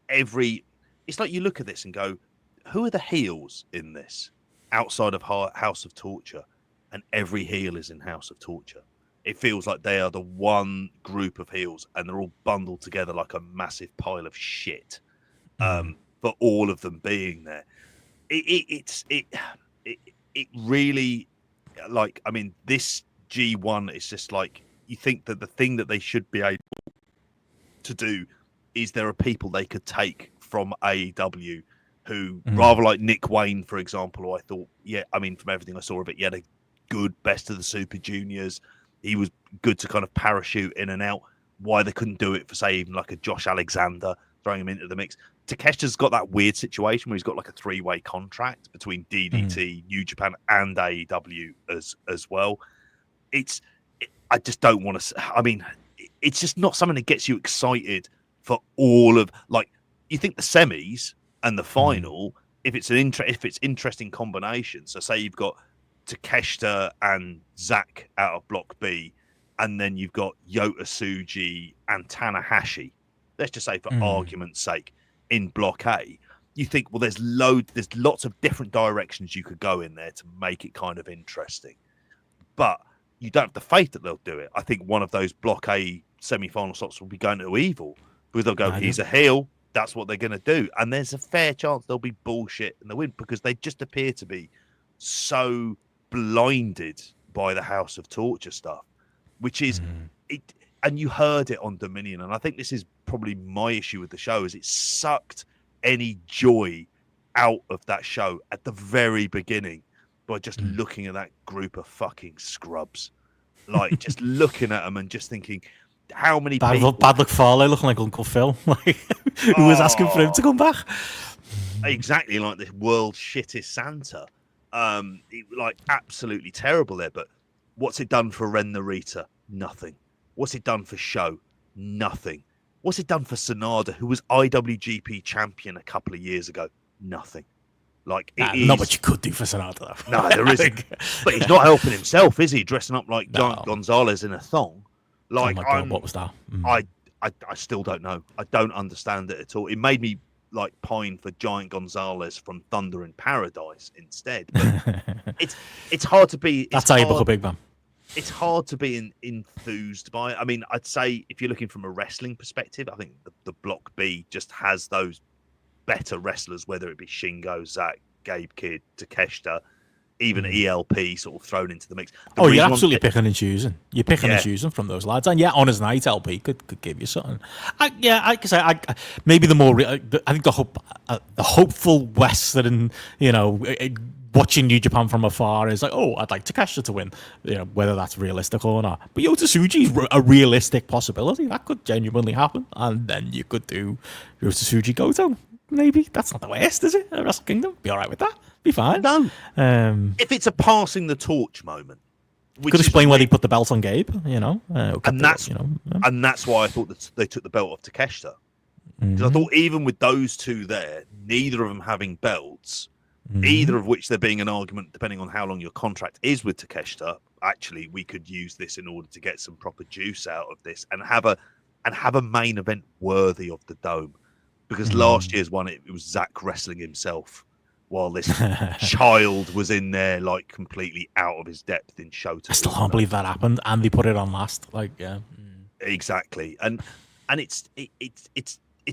it's like you look at this and go, who are the heels in this outside of House of Torture? And every heel is in House of Torture. It feels like they are the one group of heels and they're all bundled together like a massive pile of shit. For all of them being there. It really, like, I mean, this G1 is just like, you think that the thing that they should be able to do is there are people they could take from AEW who, rather like Nick Wayne, for example, who I thought, from everything I saw of it, he had a good Best of the Super Juniors. He was good to kind of parachute in and out. Why they couldn't do it for, say, even like a Josh Alexander, throwing him into the mix. Takeshita's got that weird situation where he's got like a 3-way contract between DDT, New Japan, and AEW as well. I just don't want to. I mean, it's just not something that gets you excited for all of, like, you think the semis and the final. If it's interesting combination. So say you've got Takeshita and Zack out of Block B, and then you've got Yota Tsuji and Tanahashi. Let's just say, for argument's sake, in Block A, you think, well, there's lots of different directions you could go in there to make it kind of interesting. But you don't have the faith that they'll do it. I think one of those Block A semi-final slots will be going to Evil, because they'll go, he's a heel, that's what they're going to do. And there's a fair chance they'll be bullshit in the win, because they just appear to be so blinded by the House of Torture stuff, which is it. And you heard it on Dominion, and I think this is probably my issue with the show, is it sucked any joy out of that show at the very beginning by just looking at that group of fucking scrubs, like just looking at them and just thinking, how many people... Bad Luck Fale looking like Uncle Phil, like who was asking for him to come back. Exactly, like the world's shittest Santa. Like absolutely terrible there. But what's it done for Ren Narita? Nothing. What's it done for Show? Nothing. What's it done for Sonada, who was IWGP champion a couple of years ago? Nothing. Like not what you could do for Sonata, though. No, there isn't. But he's not helping himself, is he? Dressing up like Giant Gonzalez in a thong. Like, oh my God, what was that? I still don't know. I don't understand it at all. It made me like pine for Giant Gonzalez from Thunder in Paradise instead. But it's hard to be. That's how you book a big man. It's hard to be enthused by it. I mean, I'd say if you're looking from a wrestling perspective, I think the Block B just has those better wrestlers, whether it be Shingo, Zack, Gabe Kidd, Takeshita, even ELP sort of thrown into the mix. You're absolutely picking and choosing. You're picking and choosing from those lads. And on his night, LP could give you something. I could say maybe the more... I think the hopeful Western, watching New Japan from afar is like, I'd like Takeshita to win, whether that's realistic or not. But Yota Tsuji's a realistic possibility. That could genuinely happen. And then you could do Yota Tsuji Goto. Maybe. That's not the worst, is it? Wrestle Kingdom. Be all right with that. Be fine. No. If it's a passing the torch moment. Could explain why they put the belt on Gabe, and that's why I thought that they took the belt off Takeshita. Because I thought even with those two there, neither of them having belts, either of which there being an argument, depending on how long your contract is with Takeshita, actually we could use this in order to get some proper juice out of this and have a main event worthy of the Dome. Because last year's one, it was Zack wrestling himself while this child was in there, like completely out of his depth in Showtime. I still can't believe that happened, and they put it on last. Exactly, and it's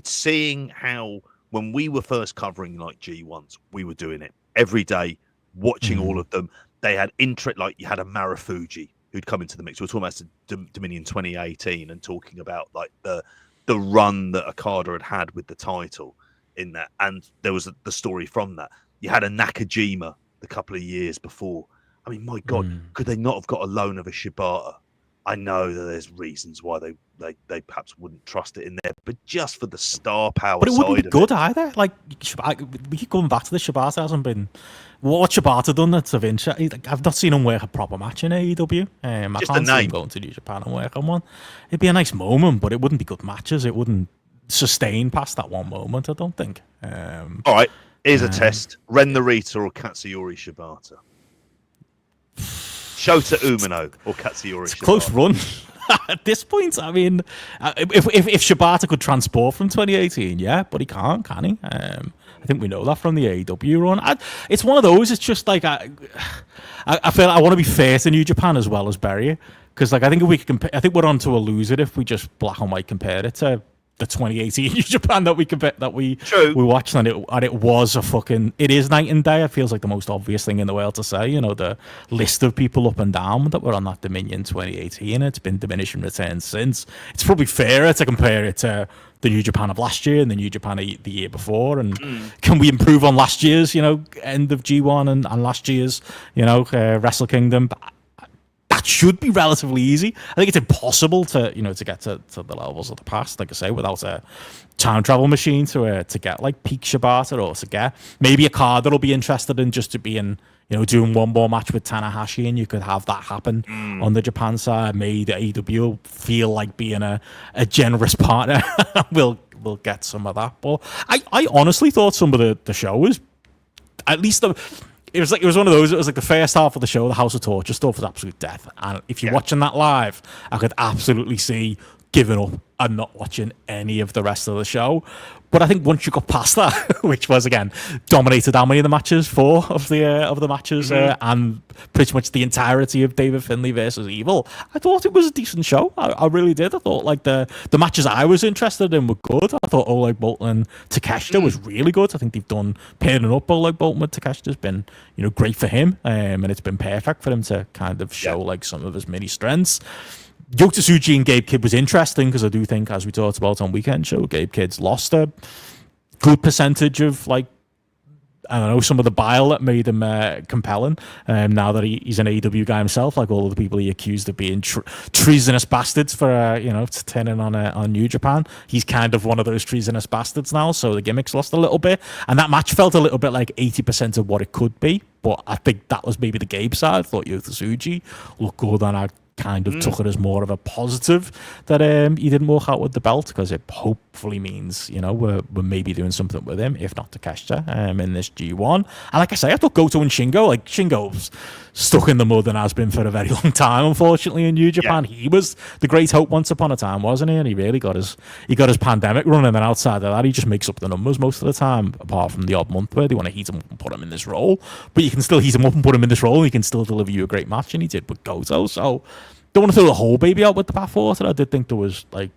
seeing how when we were first covering like G1s, we were doing it every day, watching all of them. They had interest, like you had a Marufuji who'd come into the mix. We were talking about Dominion 2018 and talking about like the run that Okada had with the title in that, and there was the story from that. You had a Nakajima the couple of years before. I mean, my God, could they not have got a loan of a Shibata? I know that there's reasons why they perhaps wouldn't trust it in there, but just for the star power. But it wouldn't be good either. Like we keep going back to the Shibata. Hasn't been what Shibata done that's of interest. I've not seen him work a proper match in AEW. I can't see him going to New Japan and work on one. It'd be a nice moment, but it wouldn't be good matches. It wouldn't sustain past that one moment, I don't think. All right, here's a test: Ren Narita or Katsuyori Shibata. Shota Umino or Katsuyori Shibata. Close run. At this point, I mean, if Shibata could transport from 2018, yeah, but he can't, can he? I think we know that from the AEW run. It's one of those. It's just like I feel I want to be fair to New Japan as well as bury it, because like I think if we could I think we're on to a loser if we just black and white compare it to the 2018 New Japan that we watched, and it was it is night and day. It feels like the most obvious thing in the world to say. The list of people up and down that were on that Dominion 2018. It's been diminishing returns since. It's probably fairer to compare it to the New Japan of last year and the New Japan of the year before. And can we improve on last year's, end of G1 and last year's, Wrestle Kingdom? That should be relatively easy. I think it's impossible to get to the levels of the past, like I say, without a time travel machine to get like peak Shibata, or to get maybe a card that'll be interested in just to be in, doing one more match with Tanahashi, and you could have that happen on the Japan side. Maybe the AEW feel like being a generous partner. We'll get some of that. But I honestly thought some of the show was at least it was one of those. It was like the first half of the show, the House of Torture stuff was absolute death. And if you're watching that live, I could absolutely see giving up and not watching any of the rest of the show. But I think once you got past that, which was again dominated how many of the matches, 4 of the matches, and pretty much the entirety of David Finlay versus Evil, I thought it was a decent show. I really did. I thought like the matches I was interested in were good. I thought Oleg Boltin and Takeshita was really good. I think they've done pairing up Oleg Boltin with Takeshita has been great for him, and it's been perfect for him to kind of show like some of his many strengths. Yota Tsuji and Gabe Kidd was interesting because I do think, as we talked about on Weekend Show, Gabe Kidd's lost a good percentage of, like, I don't know, some of the bile that made him compelling. Now that he's an AEW guy himself, like all of the people he accused of being treasonous bastards for, turning on New Japan, he's kind of one of those treasonous bastards now. So the gimmick's lost a little bit, and that match felt a little bit like 80% of what it could be. But I think that was maybe the Gabe side. I thought Yota Tsuji looked good, and I kind of took it as more of a positive that he didn't walk out with the belt, because it hopefully means we're maybe doing something with him, if not Takeshita, in this G1. And like I say, I thought Goto and Shingo's stuck in the mud and has been for a very long time, unfortunately, in New Japan. He was the great hope once upon a time, wasn't he? And he really got his pandemic run, and then outside of that he just makes up the numbers most of the time, apart from the odd month where they want to heat him up and put him in this role. But you can still heat him up and put him in this role, and he can still deliver you a great match, and he did with Goto. So don't want to throw the whole baby out with the bathwater. I did think there was like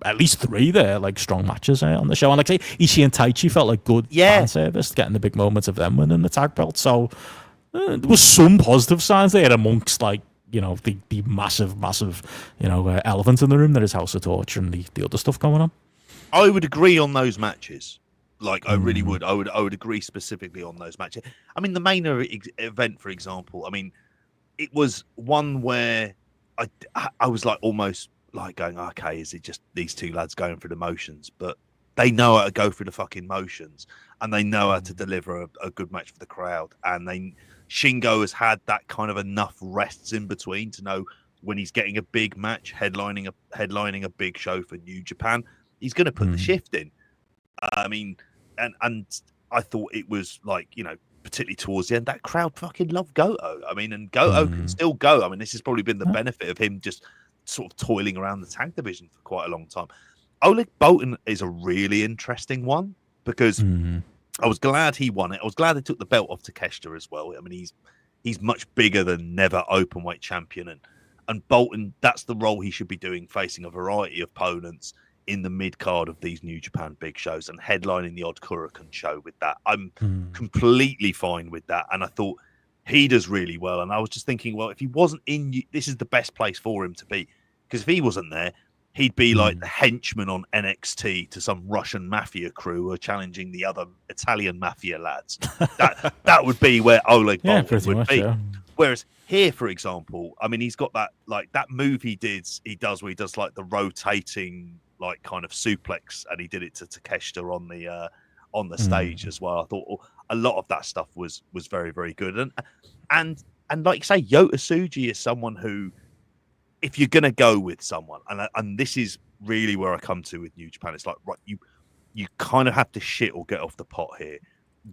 at least 3 there, like strong matches on the show. And like I say, Ishii and Taichi felt like good fan service, getting the big moments of them winning the tag belt. So there was some positive signs there amongst the massive elephant in the room that is House of Torture and the other stuff going on. I would agree on those matches. Like, I really would. I would agree specifically on those matches. I mean, the main event, for example, I mean, it was one where I was like almost like going, okay, is it just these 2 lads going through the motions? But they know how to go through the fucking motions, and they know how to deliver a good match for the crowd. And Shingo has had that kind of enough rests in between to know when he's getting a big match, headlining a big show for New Japan, he's going to put the shift in. I mean, and I thought it was like, particularly towards the end, that crowd fucking loved Goto. I mean, and Goto can still go. I mean, this has probably been the benefit of him just sort of toiling around the tag division for quite a long time. Oleg Boltin is a really interesting one, because I was glad he won it. I was glad they took the belt off Takeshita as well. I mean, he's much bigger than never openweight champion, and Boltin, that's the role he should be doing, facing a variety of opponents in the mid card of these New Japan big shows and headlining the odd Kurikan show with that. I'm completely fine with that. And I thought he does really well. And I was just thinking, well, if he wasn't this is the best place for him to be, because if he wasn't there, he'd be like the henchman on NXT to some Russian mafia crew who are challenging the other Italian mafia lads. That would be where Oleg Boltin would be. Yeah. Whereas here, for example, I mean, he's got that move he does where he does like the rotating, like kind of suplex, and he did it to Takeshita on the stage as well. I thought a lot of that stuff was very, very good. And like you say, Yota Tsuji is someone who, if you're gonna go with someone, and this is really where I come to with New Japan, it's like, right, you kind of have to shit or get off the pot here.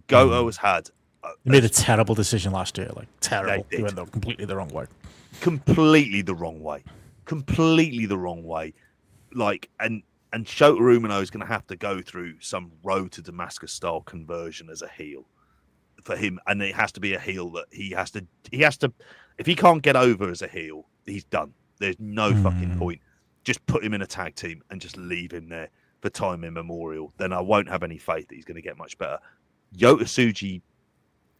Goto has had he made a terrible decision last year, like terrible. He went completely the wrong way. Completely the wrong way. Like, and Shota Umino is going to have to go through some road to Damascus style conversion as a heel for him, and it has to be a heel that he has to. If he can't get over as a heel, he's done. There's no fucking point. Just put him in a tag team and just leave him there for time immemorial. Then I won't have any faith that he's going to get much better. Yota Tsuji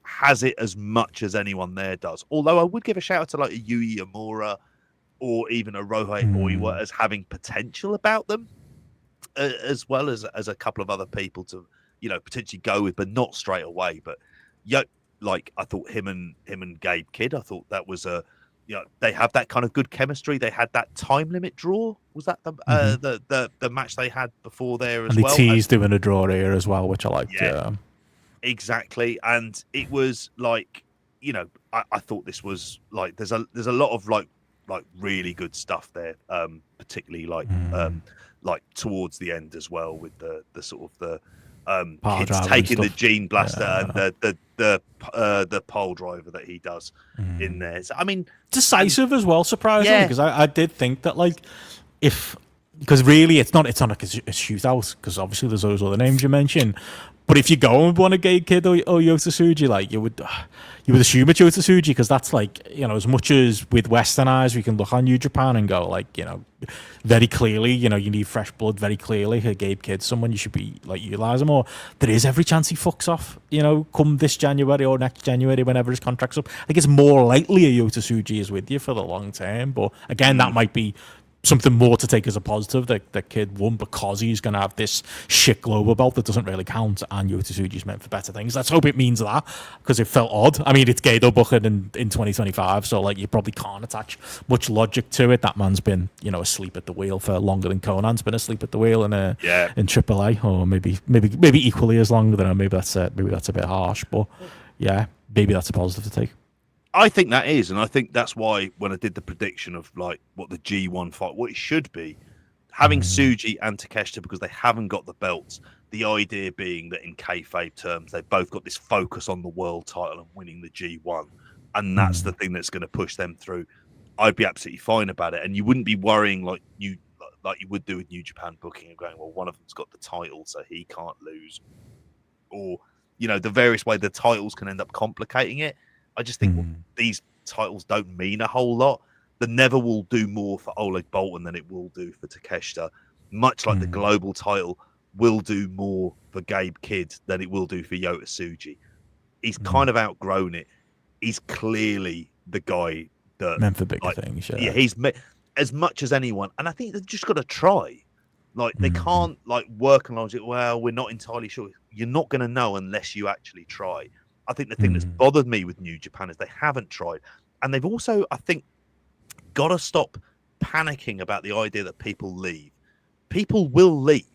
has it as much as anyone there does. Although I would give a shout out to like a Yui Amura or even a Rohei Oiwa as having potential about them, as well as a couple of other people to, potentially go with, but not straight away. But like I thought him and Gabe Kidd, I thought that was they have that kind of good chemistry. They had that time limit draw. Was that the match they had before there as well? And they teased him in a draw here as well, which I liked. Yeah. Exactly. And it was like, I thought this was like, there's a lot of like really good stuff there, particularly like towards the end as well, with the sort of the kids taking the Gene Blaster and the pole driver that he does in there. So, I mean, decisive as well, surprisingly, because I did think that, like, if because really it's not like a shootout, because obviously there's those other names you mentioned. But if you go and want a Gabe Kidd or Yota Tsuji, like you would assume it's Yota Tsuji, because that's like, as much as with Western eyes we can look on New Japan and go like, very clearly, you need fresh blood very clearly. A Gabe Kidd, someone you should be like utilising more. There is every chance he fucks off, come this January or next January, whenever his contract's up. I think it's more likely a Yota Tsuji is with you for the long term. But again, that might be something more to take as a positive, that Kidd won because he's going to have this shit global belt that doesn't really count, and Yota Tsuji's meant for better things. Let's hope it means that, because it felt odd. I mean, it's Gedo booking in 2025, so like you probably can't attach much logic to it. That man's been, asleep at the wheel for longer than Conan's been asleep at the wheel in AAA, or maybe equally as long. I don't know, maybe that's a bit harsh, but yeah, maybe that's a positive to take. I think that is, and I think that's why when I did the prediction of like what the G1 fight, what it should be, having Tsuji and Takeshita, because they haven't got the belts. The idea being that in kayfabe terms, they've both got this focus on the world title and winning the G1, and that's the thing that's going to push them through. I'd be absolutely fine about it, and you wouldn't be worrying like you would do with New Japan booking and going, well, one of them's got the title, so he can't lose, or the various way the titles can end up complicating it. I just think these titles don't mean a whole lot. The Never will do more for Oleg Boltin than it will do for Takeshita, much like the global title will do more for Gabe Kidd than it will do for Yota Tsuji. He's kind of outgrown it. He's clearly the guy that meant for bigger things. Yeah, he's as much as anyone, and I think they've just got to try. Like they can't like work on logic. Well, we're not entirely sure. You're not going to know unless you actually try. I think the thing that's bothered me with New Japan is they haven't tried. And they've also, I think, got to stop panicking about the idea that people leave. People will leave.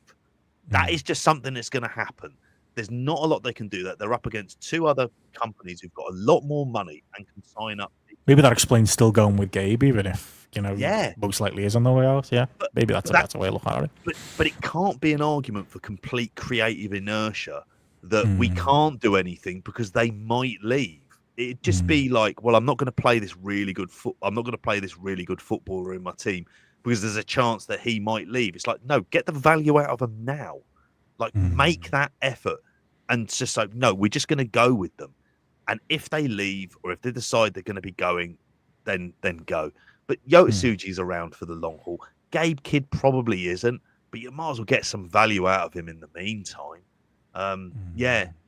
That is just something that's going to happen. There's not a lot they can do. That they're up against two other companies who've got a lot more money and can sign up. Maybe that explains still going with Gabe, even if, most likely is on the way out. Yeah, but maybe that's a better way to look at it. But it can't be an argument for complete creative inertia that we can't do anything because they might leave. It'd just be like, well, I'm not going to play this really good footballer in my team because there's a chance that he might leave. It's like, no, get the value out of him now. Like, make that effort and just like, no, we're just going to go with them. And if they leave or if they decide they're going to be going, then go. But Yota Tsuji's around for the long haul. Gabe Kidd probably isn't, but you might as well get some value out of him in the meantime.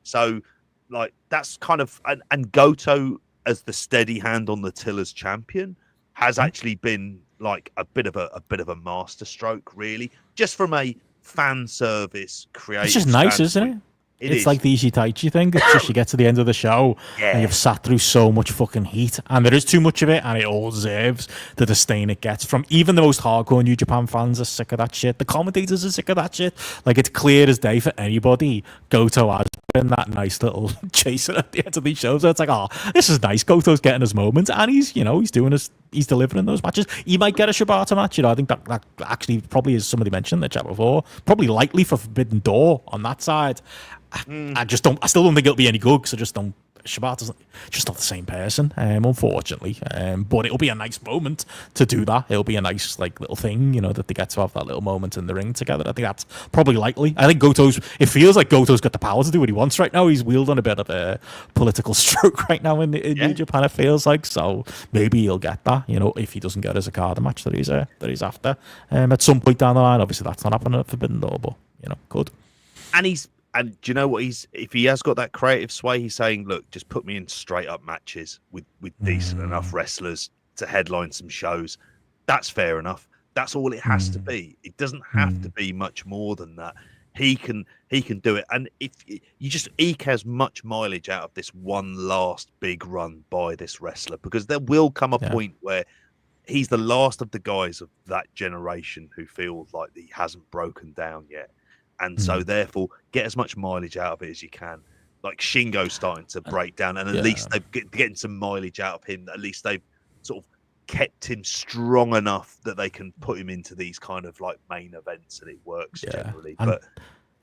So like that's kind of and Goto as the steady hand on the till as champion has actually been like a bit of a master stroke, really, just from a fan service creative. It's just nice, isn't it? It's like the Ishitaichi thing. It's just you get to the end of the show and you've sat through so much fucking heat, and there is too much of it, and it all deserves the disdain it gets from even the most hardcore New Japan fans are sick of that shit. The commentators are sick of that shit. Like, it's clear as day for anybody. Goto has been that nice little chaser at the end of these shows. So it's like, oh, this is nice. Goto's getting his moments, and he's he's delivering those matches. He might get a Shibata match. I think that actually probably, as somebody mentioned in the chat before, probably likely for Forbidden Door on that side. I still don't think it'll be any good, because I just don't. Shibata's just not the same person, unfortunately. But it'll be a nice moment to do that. It'll be a nice little thing, that they get to have that little moment in the ring together. I think that's probably likely. I think it feels like Goto's got the power to do what he wants right now. He's wielding a bit of a political stroke right now in New Japan, it feels like. So maybe he'll get that, if he doesn't get his Okada match that he's after at some point down the line. Obviously, that's not happening at Forbidden Door, but could. And do you know what if he has got that creative sway, he's saying, look, just put me in straight up matches with decent enough wrestlers to headline some shows. That's fair enough. That's all it has to be. It doesn't have to be much more than that. He can do it. And if you just eke as much mileage out of this one last big run by this wrestler, because there will come a point where he's the last of the guys of that generation who feel like he hasn't broken down yet. And so, therefore, get as much mileage out of it as you can. Like Shingo's starting to break down, and at least they're getting some mileage out of him. At least they've sort of kept him strong enough that they can put him into these kind of main events, and it works generally.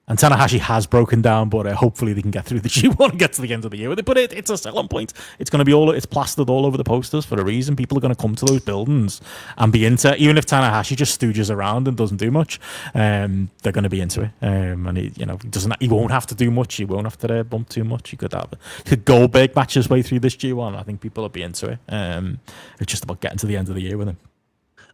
And Tanahashi has broken down, but hopefully they can get through the G1 and get to the end of the year with it. But it's a selling point. It's going to be it's plastered all over the posters for a reason. People are going to come to those buildings and be into it. Even if Tanahashi just stooges around and doesn't do much, they're going to be into it. And he won't have to do much. He won't have to bump too much. He could Goldberg match his way through this G1. I think people will be into it. It's just about getting to the end of the year with him.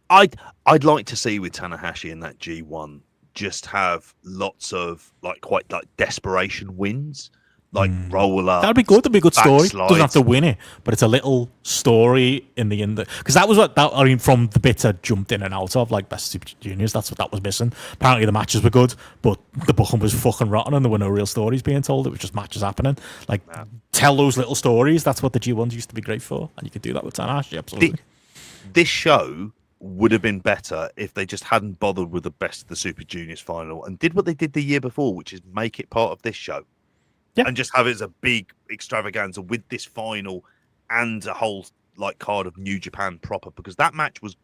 I'd like to see with Tanahashi in that G1 just have lots of quite desperation wins, roll up. That'd be good. That'd be a good story. Doesn't have to win it, but it's a little story in the end. Because that was from the bits I jumped in and out of, like Best Super Juniors. That's what that was missing. Apparently the matches were good, but the booking was fucking rotten, and there were no real stories being told. It was just matches happening. Tell those little stories. That's what the G1s used to be great for, and you could do that with Tanahashi. Absolutely. This show would have been better if they just hadn't bothered with the Best of the Super Juniors final and did what they did the year before, which is make it part of this show. Yeah. And just have it as a big extravaganza with this final and a whole card of New Japan proper, because that match was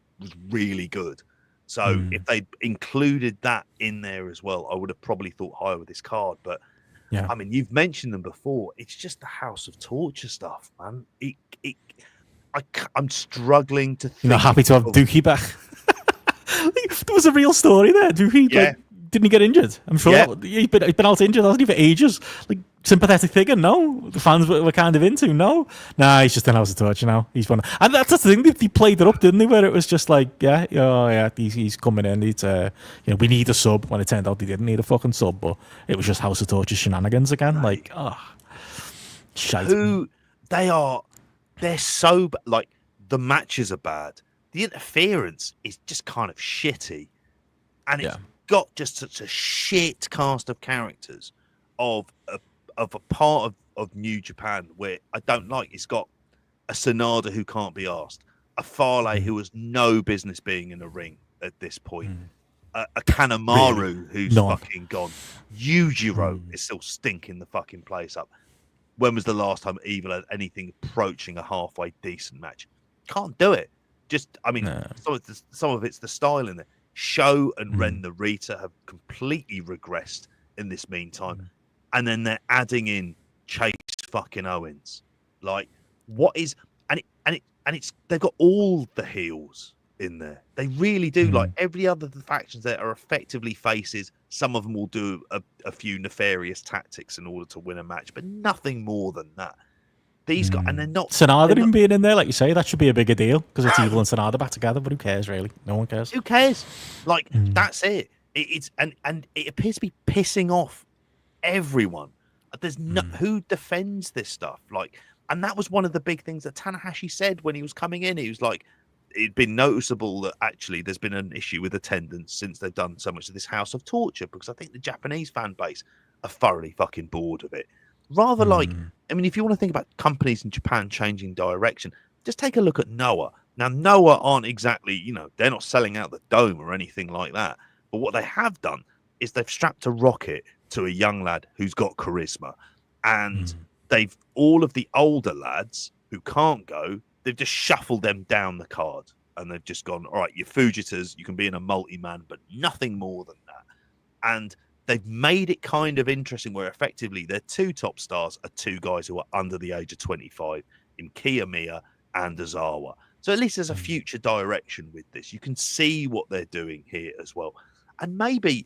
really good. So if they included that in there as well, I would have probably thought higher with this card. But yeah, I mean, you've mentioned them before. It's just the House of Torture stuff, man. I'm struggling to think. You're not happy to have Dookie back? There was a real story there. Dookie, didn't he get injured? I'm sure he's been out injured, hasn't he, for ages? Sympathetic figure? No. The fans were kind of into? No. Nah, he's just in House of Torture now. He's fun. And that's the thing. They played it up, didn't they? Where it was just he's coming in. We need a sub. When it turned out they didn't need a fucking sub, but it was just House of Torture shenanigans again. Shite. Who they are. They're so the matches are bad. The interference is just kind of shitty, and it's got just such a shit cast of characters of a part of New Japan where I don't like. It's got a Sonada who can't be asked, a Fale who has no business being in a ring at this point, a Kanemaru who's fucking gone, Yujiro is still stinking the fucking place up. When was the last time Evil had anything approaching a halfway decent match? Can't do it. Some of it's the style in there. Show and Ren Narita have completely regressed in this meantime. And then they're adding in Chase fucking Owens. They've got all the heels in there. They really do. Every other factions there are effectively faces. Some of them will do a few nefarious tactics in order to win a match, but nothing more than that. These guys, and they're not. Sonada even being in there, like you say, that should be a bigger deal because it's Evil and Sonada back together. But who cares, really? No one cares. Who cares? That's it. It's it appears to be pissing off everyone. There's who defends this stuff. And that was one of the big things that Tanahashi said when he was coming in. He was like, it'd been noticeable that actually there's been an issue with attendance since they've done so much of this House of Torture, because I think the Japanese fan base are thoroughly fucking bored of it. Rather if you want to think about companies in Japan changing direction, just take a look at Noah. Now, Noah aren't exactly, they're not selling out the dome or anything like that. But what they have done is they've strapped a rocket to a young lad who's got charisma. And they've, all of the older lads who can't go, they've just shuffled them down the card, and they've just gone, all right, you're Fujitas, you can be in a multi-man, but nothing more than that. And they've made it kind of interesting where effectively their two top stars are two guys who are under the age of 25 in Kiyomiya and Ozawa. So at least there's a future direction with this. You can see what they're doing here as well. And maybe,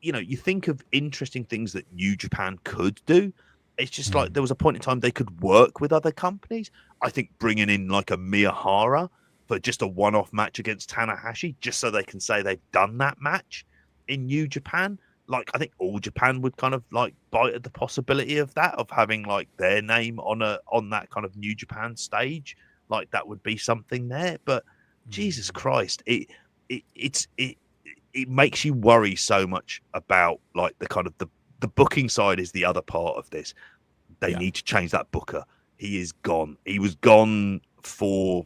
you think of interesting things that New Japan could do. It's just there was a point in time they could work with other companies. I think bringing in a Miyahara for just a one-off match against Tanahashi, just so they can say they've done that match in New Japan. I think All Japan would kind of bite at the possibility of that, of having their name on that kind of New Japan stage. That would be something there. But Jesus Christ, it makes you worry so much about the kind of the booking side is the other part of this. They need to change that booker. He is gone. He was gone for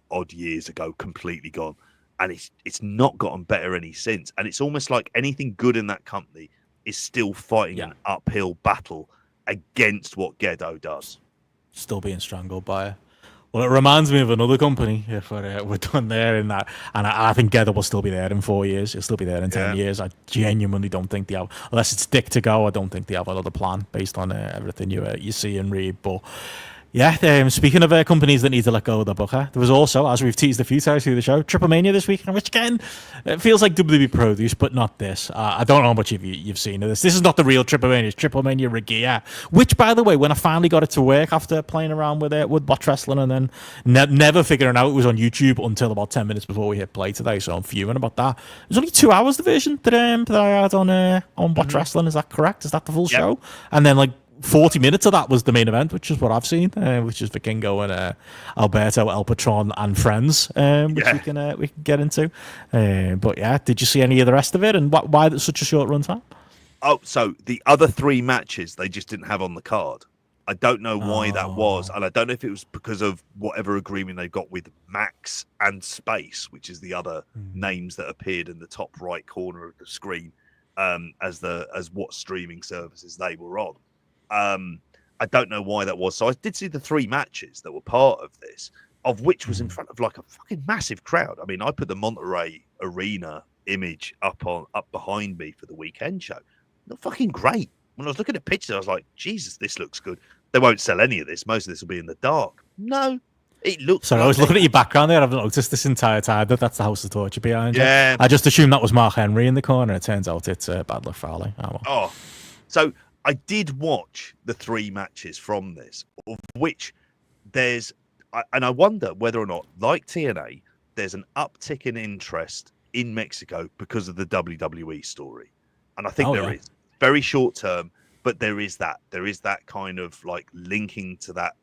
odd years ago, completely gone. And it's not gotten better any since. And it's almost like anything good in that company is still fighting an uphill battle against what Gedo does. Still being strangled by it. Well, it reminds me of another company if we're done there in that, and I think Gether will still be there in 4 years. It'll still be there in 10 years. I genuinely don't think they have, unless it's Dick to go. I don't think they have another plan based on everything you see and read. But yeah, speaking of companies that need to let go of the booker, there was also, as we've teased a few times through the show, TripleMania this week, which again, it feels like WWE produce, but not this. I don't know how much you've seen of this. This is not the real TripleMania. It's TripleMania Regia, which, by the way, when I finally got it to work after playing around with it, with botch wrestling, and then never figuring out it was on YouTube until about 10 minutes before we hit play today, so I'm fuming about that. It was only 2 hours, the version that I had on botch wrestling. Is that correct? Is that the full show? And then, 40 minutes of that was the main event, which is what I've seen, which is Vikingo and Alberto, El Patron, and friends, which we can get into. But yeah, did you see any of the rest of it, and why such a short runtime? Oh, so the other 3 matches they just didn't have on the card. I don't know why that was, and I don't know if it was because of whatever agreement they got with Max and Space, which is the other names that appeared in the top right corner of the screen, as what streaming services they were on. I don't know why that was. So I did see the 3 matches that were part of this, of which was in front of a fucking massive crowd. I mean, I put the Monterey Arena image up behind me for the weekend show. Not fucking great. When I was looking at pictures, I was like, Jesus, this looks good. They won't sell any of this. Most of this will be in the dark. No, it looks. So I was looking at your background there. I've noticed this entire time that's the House of Torture behind you. Yeah. I just assumed that was Mark Henry in the corner. It turns out it's Bad Luck Fale. So I did watch the 3 matches from this, of which and I wonder whether or not, like TNA, there's an uptick in interest in Mexico because of the WWE story. And I think there is. Very short term, but there is that kind of linking to that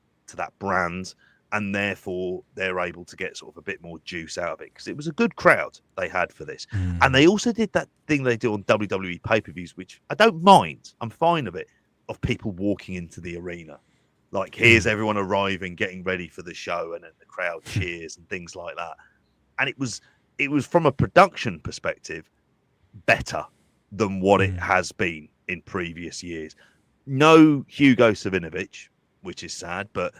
brand, and therefore they're able to get sort of a bit more juice out of it, because it was a good crowd they had for this. And they also did that thing they do on WWE pay-per-views, which I don't mind. I'm fine with it, of people walking into the arena. Here's everyone arriving, getting ready for the show, and then the crowd cheers and things like that. And it was from a production perspective better than what it has been in previous years. No Hugo Savinovich, which is sad, but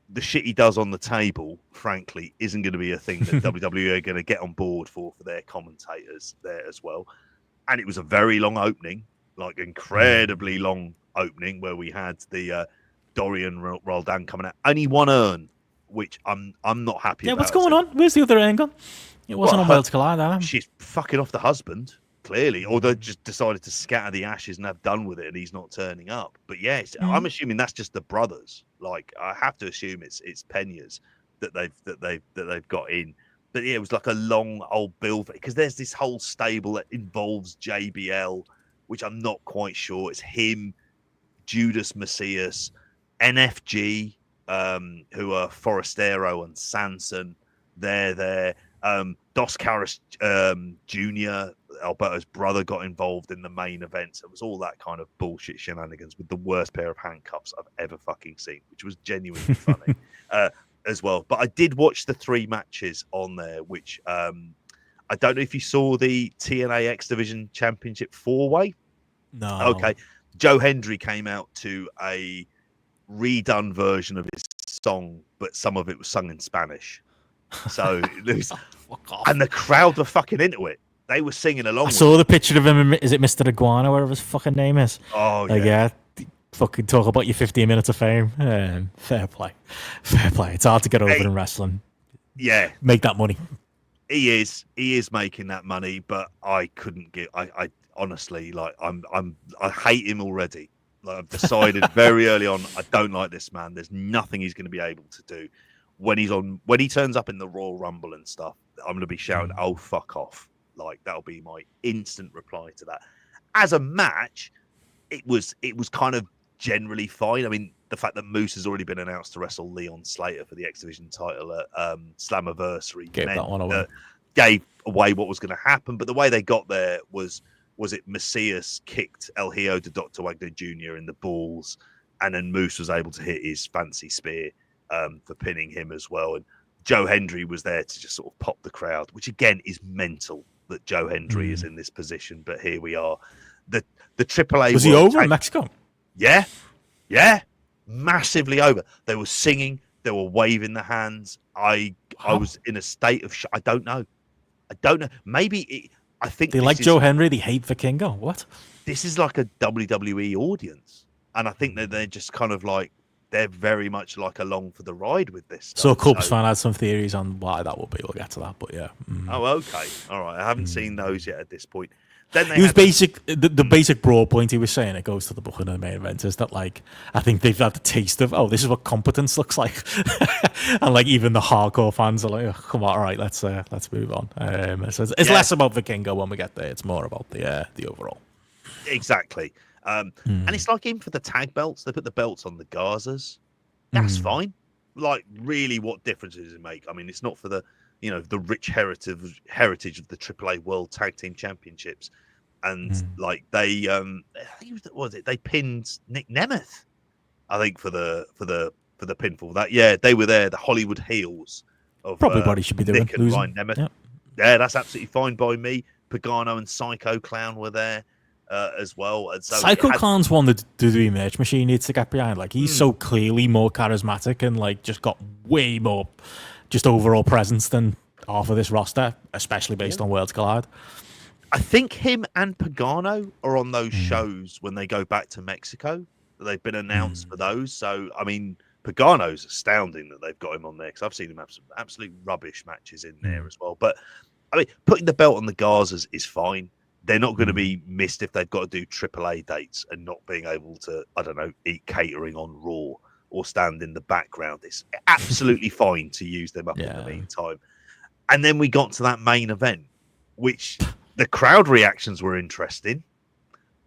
the shit he does on the table, frankly, isn't going to be a thing that WWE are going to get on board for their commentators there as well. And it was a very long opening, incredibly long opening, where we had the Dorian Roldan coming out. Only 1 urn, which I'm not happy about. Yeah, what's going on? Where's the other angle? It wasn't on Worlds Collide, either. She's fucking off the husband, clearly, or they just decided to scatter the ashes and have done with it, and he's not turning up. But yeah, I'm assuming that's just the brothers. I have to assume it's Peñas that they've got in. But yeah, it was like a long old build, because there's this whole stable that involves JBL, which I'm not quite sure. It's him, Judas Macias, NFG, who are Forastero and Sanson. They're there. Dos Caras Jr., Alberto's brother, got involved in the main event. It was all that kind of bullshit shenanigans with the worst pair of handcuffs I've ever fucking seen, which was genuinely funny as well. But I did watch the 3 matches on there, which I don't know if you saw the TNA X Division Championship 4-way. No. Okay. Joe Hendry came out to a redone version of his song, but some of it was sung in Spanish. So and the crowd were fucking into it. They were singing along. I saw the picture of him. Is it Mr. Iguana, whatever his fucking name is? Oh yeah. Fucking talk about your 15 minutes of fame. Fair play. It's hard to get over in wrestling. Yeah, make that money. He is making that money, but I couldn't get. I honestly, I hate him already. I've decided very early on, I don't like this man. There's nothing he's going to be able to do. When he turns up in the Royal Rumble and stuff, I'm going to be shouting, "Oh, fuck off." That'll be my instant reply to that. As a match, it was kind of generally fine. I mean, the fact that Moose has already been announced to wrestle Leon Slater for the X Division title at Slammiversary gave away what was going to happen. But the way they got there was it Macias kicked El Hijo to Dr. Wagner Jr. in the balls, and then Moose was able to hit his fancy spear for pinning him as well. And Joe Hendry was there to just sort of pop the crowd, which again is mental that Joe Hendry is in this position. But here we are. The AAA was he over in Mexico? Yeah, massively over. They were singing, They were waving the hands. I was in a state of I don't know. Maybe I think they like Joe Henry. They hate Vikingo. What? This is like a WWE audience, and I think that they're just kind of like they're very much like along for the ride with this stuff. So a Cubs fan had some theories on why that would be. We'll get to that, but yeah. Oh, okay, all right. I haven't seen those yet at this point. Then he was the basic broad point he was saying, it goes to the booking of the main event, is that like I think they've had the taste of this is what competence looks like. And like even the hardcore fans are like, oh, come on, all right, let's move on. So it's less about Vikingo when we get there, it's more about the overall. Exactly. And it's like even for the tag belts, they put the belts on the Gazas. That's fine. Like, really, what difference does it make? I mean, it's not for the the rich heritage of the AAA World Tag Team Championships, and like they I think they pinned Nick Nemeth, I think for the pinfall. That they were there, the Hollywood heels of probably body should be doing Nick and Ryan Nemeth. Yeah, that's absolutely fine by me. Pagano and Psycho Clown were there as well, and so Psycho Clown's one that the merch machine needs to get behind. Like he's so clearly more charismatic and like just got way more just overall presence than half of this roster, especially based on Worlds Collide. I think him and Pagano are on those shows when they go back to Mexico. They've been announced for those. So, I mean, Pagano's astounding that they've got him on there because I've seen him have some absolute rubbish matches in there as well. But, I mean, putting the belt on the Gazas is fine. They're not going to be missed if they've got to do AAA dates and not being able to, I don't know, eat catering on Raw or stand in the background. It's absolutely fine to use them up in the meantime. And then we got to that main event, which the crowd reactions were interesting.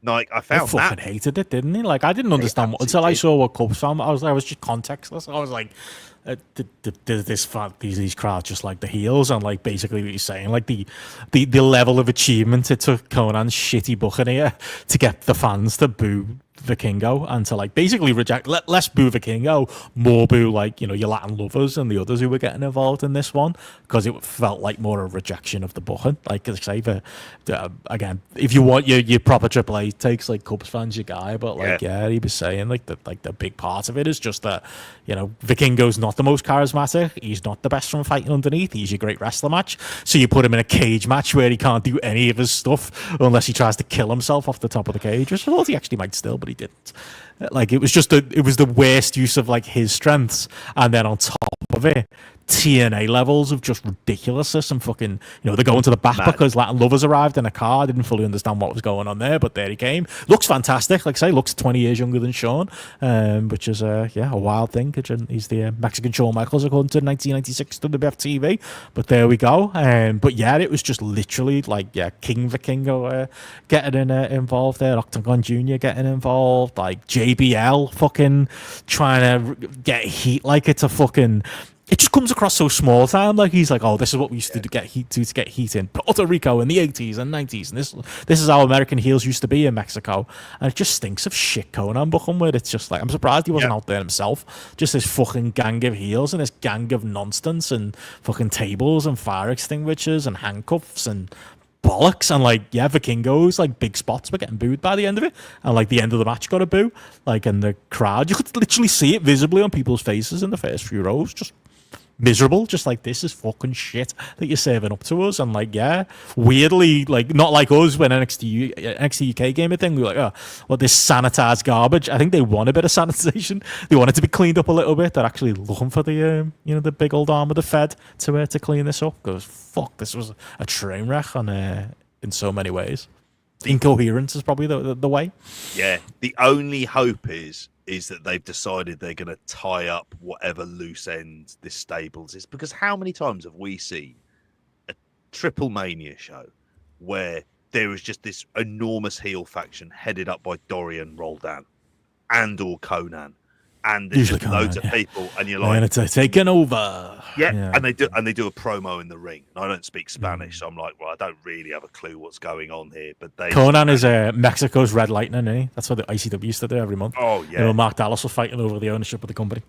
Like I found they fucking hated it, didn't he? Like I didn't understand until I saw what Cubs fan. I was just contextless. I was like, these crowds just like the heels, and like basically what you're saying, like the level of achievement it took Conan's shitty booking here to get the fans to boo Vikingo and to like basically reject less boo Vikingo, more boo like your Latin lovers and the others who were getting involved in this one, because it felt like more a rejection of the booking. Like I say, again, if you want your proper AAA takes, like Cubs fans, your guy, but like he was saying like the big part of it is just that Vikingo's not the most charismatic, he's not the best from fighting underneath, he's your great wrestler match, so you put him in a cage match where he can't do any of his stuff unless he tries to kill himself off the top of the cage, which I thought he actually might still, but he didn't. Like it was the worst use of like his strengths, and then on top of it, TNA levels of just ridiculousness and fucking they're going to the back because Latin lovers arrived in a car. I didn't fully understand what was going on there, but there he came. Looks fantastic, like I say, looks 20 years younger than Shawn, which is a wild thing because he's the Mexican Shawn Michaels according to 1996 WWF TV. But there we go. But yeah, it was just literally like King Vikingo getting involved there, Octagon Jr. getting involved, like JBL fucking trying to get heat like it's a fucking. It just comes across so small time. Like he's like, oh, this is what we used to get heat in Puerto Rico in the 80s and 90s, and this is how American heels used to be in Mexico. And it just stinks of shit Conan booking, where it's just like, I'm surprised he wasn't out there himself. Just this fucking gang of heels and this gang of nonsense and fucking tables and fire extinguishers and handcuffs and bollocks, and like Vikingo's like big spots were getting booed by the end of it, and like the end of the match got a boo, like in the crowd you could literally see it visibly on people's faces in the first few rows, just miserable, just like, this is fucking shit that you're serving up to us. And like weirdly, like not like us when NXT UK game of thing, we were like, oh, well, this sanitized garbage. I think they want a bit of sanitization, they want it to be cleaned up a little bit. They're actually looking for the the big old arm of the Fed to clean this up, because fuck, this was a train wreck on in so many ways. Incoherence is probably the way. Yeah, the only hope is that they've decided they're going to tie up whatever loose end this stables is, because how many times have we seen a TripleMania show where there was just this enormous heel faction headed up by Dorian Roldan and or Conan, and there's just loads of people, and you're like, it's taken over. Yeah, and they do a promo in the ring. And I don't speak Spanish, so I'm like, well, I don't really have a clue what's going on here. But Conan is Mexico's Red Lightning, eh? That's what the ICW used to do every month. Oh yeah, Mark Dallas was fighting over the ownership of the company.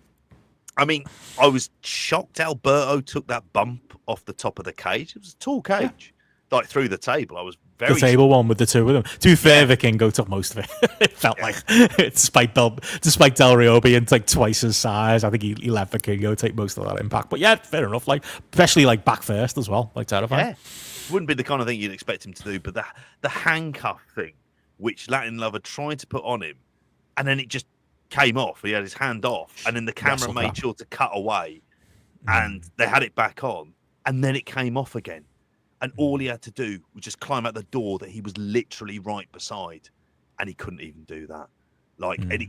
I mean, I was shocked Alberto took that bump off the top of the cage. It was a tall cage. like through the table. I was very the table one with the two of them. To be fair, Vikingo took most of it. It felt like, despite Del Rio being like twice his size, I think he let Vikingo take most of that impact. But yeah, fair enough. Like, especially like back first as well, like terrifying. Yeah, wouldn't be the kind of thing you'd expect him to do. But the handcuff thing, which Latin Lover tried to put on him, and then it just came off. He had his hand off, and then the camera made sure to cut away, and they had it back on, and then it came off again. And all he had to do was just climb out the door that he was literally right beside, and he couldn't even do that. Like, and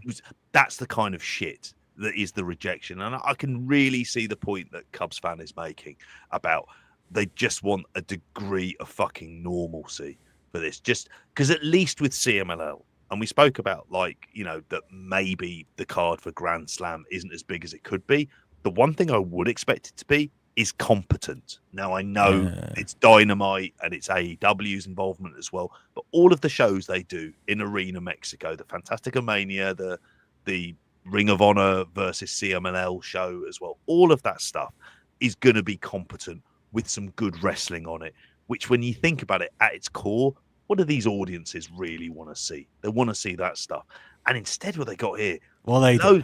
that's the kind of shit that is the rejection. And I can really see the point that Cubs fan is making about they just want a degree of fucking normalcy for this. Just because at least with CMLL, and we spoke about, like, you know, that maybe the card for Grand Slam isn't as big as it could be. The one thing I would expect it to be is competent. Now, I know it's Dynamite and it's AEW's involvement as well, but all of the shows they do in Arena Mexico, the Fantastica Mania, the Ring of Honor versus CMLL show as well, all of that stuff is going to be competent with some good wrestling on it, which, when you think about it at its core, what do these audiences really want to see? They want to see that stuff. And instead, what they got here, well, they do.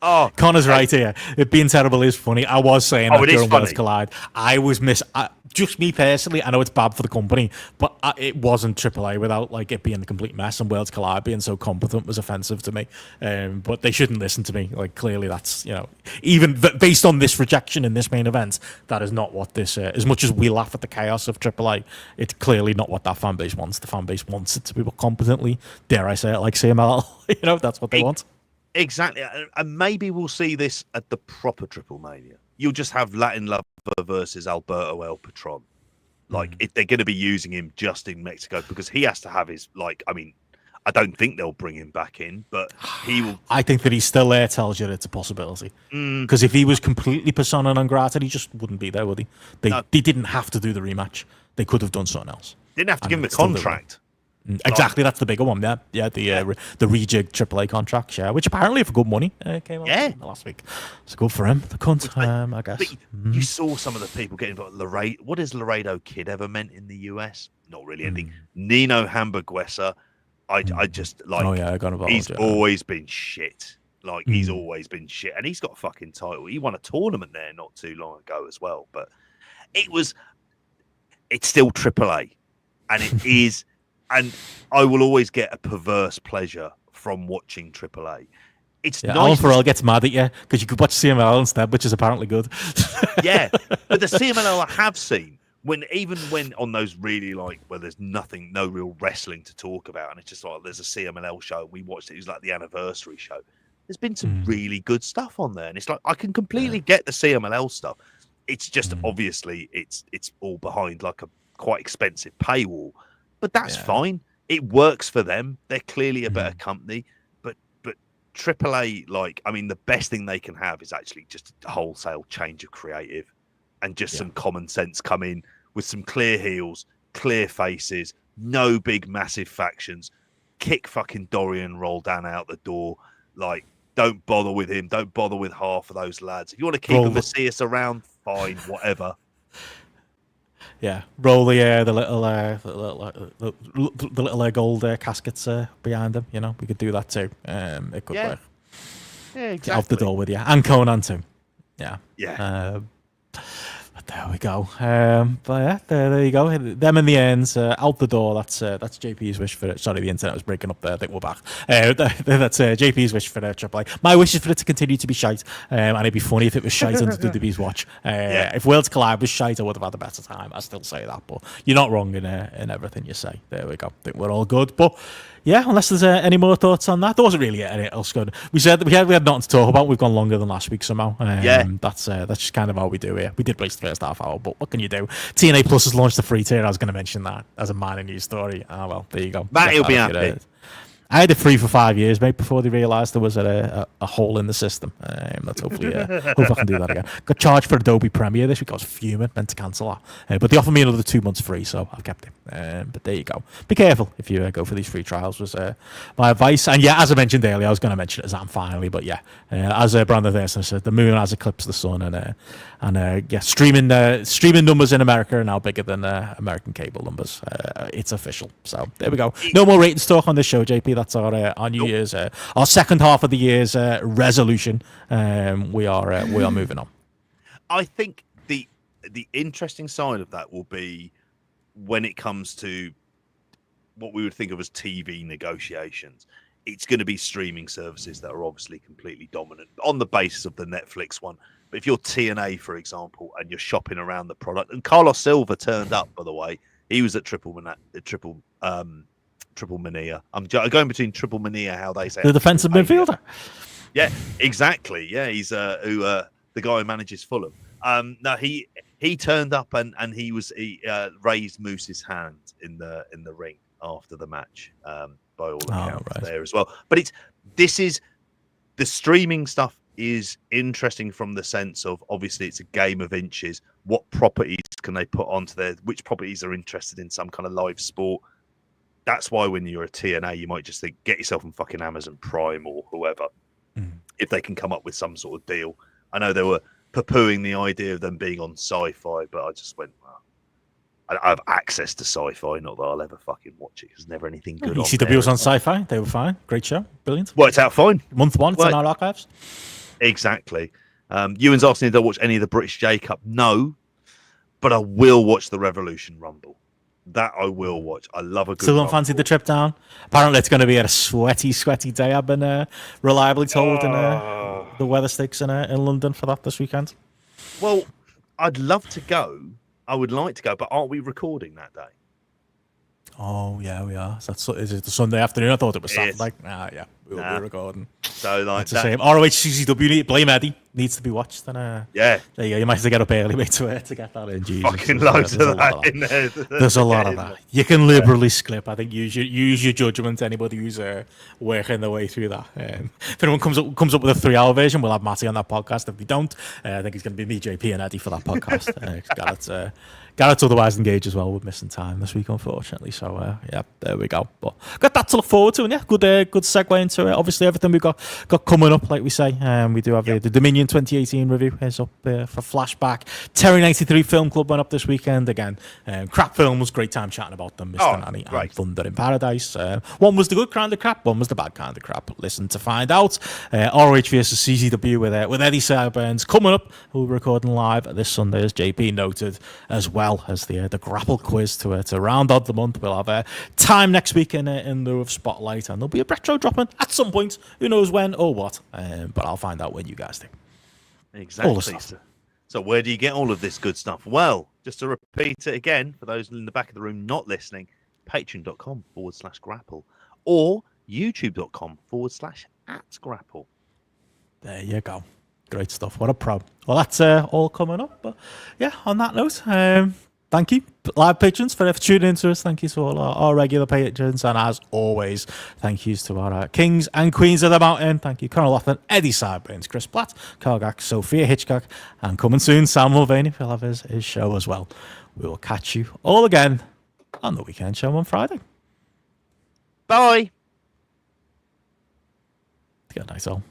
Oh, Connor's right here. It being terrible is funny. I was saying that during Worlds Collide. I was just me personally. I know it's bad for the company, but it wasn't AAA without like it being a complete mess, and Worlds Collide being so competent was offensive to me. But they shouldn't listen to me. Like, clearly, that's, you know, even based on this rejection in this main event, that is not what this. As much as we laugh at the chaos of AAA, it's clearly not what that fan base wants. The fan base wants it to be competently, dare I say it, like CML. You know, that's what they want. Exactly, and maybe we'll see this at the proper TripleMania. You'll just have Latin Lover versus Alberto El Patron. Like, if they're going to be using him just in Mexico, because he has to have his, like, I mean, I don't think they'll bring him back in, but he will. I think that he's still there tells you it's a possibility. Because if he was completely persona non grata, he just wouldn't be there, would he? They didn't have to do the rematch. They could have done something else. Didn't have to give him a contract. Exactly, that's the bigger one. The Regia AAA contract, which apparently for good money came out last week. It's good for him, the cunt. I guess. But you saw some of the people getting involved. What has Laredo Kid ever meant in the US? Not really anything. Nino Hamburguesa, I just like. Oh yeah, I got involved. He's always been shit. Like, he's always been shit, and he's got a fucking title. He won a tournament there not too long ago as well. But it's still AAA, and it is. And I will always get a perverse pleasure from watching AAA. It's nice. Alan Farrell gets mad at you because you could watch CMLL instead, which is apparently good. Yeah, but the CMLL I have seen, when on those really, like, where there's no real wrestling to talk about, and it's just like there's a CMLL show, and we watched it. It was like the anniversary show. There's been some really good stuff on there, and it's like I can completely get the CMLL stuff. It's just obviously it's all behind like a quite expensive paywall. But that's fine. It works for them. They're clearly a better company. But AAA, like, I mean, the best thing they can have is actually just a wholesale change of creative and just some common sense come in with some clear heels, clear faces, no big massive factions. Kick fucking Dorian Roldan out the door. Like, don't bother with him. Don't bother with half of those lads. If you want to keep Macias around, fine, whatever. Yeah, roll the little gold caskets behind them. You know, we could do that too. It could work. Yeah, exactly. Get out the door with you, and Conan too. Yeah. But there we go. But yeah, there you go. Them in the ends, out the door. That's JP's wish for it. Sorry, the internet was breaking up there. I think we're back. That's JP's wish for AAA. My wish is for it to continue to be shite. And it'd be funny if it was shite under WWE's watch. If Worlds Collide was shite, I would have had a better time. I still say that, but you're not wrong in everything you say. There we go. I think we're all good. But yeah, unless there's any more thoughts on that, there wasn't really anything else good. We said we had nothing to talk about. We've gone longer than last week somehow. That's just kind of how we do here. We did waste the first half hour, but what can you do? TNA Plus has launched a free tier. I was going to mention that as a minor news story. Well, there you go. Matty will be happy. I had it free for 5 years, mate, before they realised there was a hole in the system. Let's hopefully hope I can do that again. Got charged for Adobe Premiere this week. I was fuming, meant to cancel that. But they offered me another 2 months free, so I've kept it. But there you go. Be careful if you go for these free trials, was my advice. And yeah, as I mentioned earlier, I was going to mention it as I'm finally, but yeah, as Brandon Thurston said, the moon has eclipsed the sun, and yeah, streaming numbers in America are now bigger than American cable numbers. It's official. So there we go. No more ratings talk on this show, JP. That's our New Year's, our second half of the year's resolution. We are moving on. I think the interesting side of that will be when it comes to what we would think of as TV negotiations. It's going to be streaming services that are obviously completely dominant on the basis of the Netflix one. But if you're TNA, for example, and you're shopping around the product, and Carlos Silva turned up, by the way, he was at TripleMania. I'm going between TripleMania, how they say the defensive midfielder. Yeah, exactly. Yeah, he's the guy who manages Fulham. No, he turned up and he raised Moose's hand in the ring after the match. By all accounts, there as well. But the streaming stuff is interesting from the sense of, obviously it's a game of inches. What properties can they put onto there? Which properties are interested in some kind of live sport? That's why when you're a TNA, you might just think, get yourself on fucking Amazon Prime or whoever, if they can come up with some sort of deal. I know they were poo-pooing the idea of them being on Sci-Fi, but I just went, well, I have access to Sci-Fi, not that I'll ever fucking watch it. There's never anything good on ECW was on Sci-Fi. They were fine. Great show. Brilliant. Worked out fine. Month one, it's in our archives. Exactly. Ewan's asking if I'll watch any of the British J Cup. No, but I will watch the Revolution Rumble. That I will watch. I love a good. Still don't fancy the trip down? Apparently, it's going to be a sweaty day. I've been reliably told in the weather sticks in London for that this weekend. Well, I'd love to go. I would like to go, but aren't we recording that day? Oh yeah, we are. Is it the Sunday afternoon? I thought it was Saturday. Yeah, we're recording. So like that's a shame. ROH CCW, blame Eddie, needs to be watched. And yeah, there you go. You might have to get up early, mate, to get that in. Jesus. Fucking loads of that in there. There's a lot of that. You can liberally skip. I think use your judgment. Anybody who's working their way through that. If anyone comes up with a 3-hour version, we'll have Matty on that podcast. If they don't, I think it's going to be me, JP, and Eddie for that podcast. Garrett's otherwise engaged as well with missing time this week, unfortunately. So, yeah, there we go. But got that to look forward to. And, yeah, good segue into it. Obviously, everything we've got coming up, like we say. We do have the Dominion 2018 review is up for flashback. Terry 93 Film Club went up this weekend again. Crap films, great time chatting about them. Mr. Nanny and Thunder in Paradise. One was the good kind of crap, one was the bad kind of crap. Listen to find out. ROH versus CZW with Eddie Sideburns coming up. We're recording live this Sunday, as JP noted, as well as the grapple quiz to round out the month. We'll have time next week in lieu of Spotlight, and there'll be a retro dropping at some point. Who knows when or what? But I'll find out when you guys do. Exactly. So where do you get all of this good stuff? Well, just to repeat it again, for those in the back of the room not listening, patreon.com/grapple or youtube.com/@grapple. There you go. Great stuff. What a pro. Well, that's all coming up. But yeah, on that note, thank you, live patrons, for tuning in to us. Thank you to all our regular patrons. And as always, thank yous to our kings and queens of the mountain. Thank you, Conor Laughlin, Eddie Sideburns, Chris Platt, Kargak, Sophia Hitchcock, and coming soon, Sam Mulvaney. He'll have his show as well. We will catch you all again on the weekend show on Friday. Bye. Good night, all.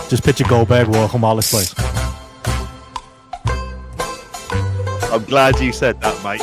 Just picture Goldberg walking while this plays. I'm glad you said that, mate.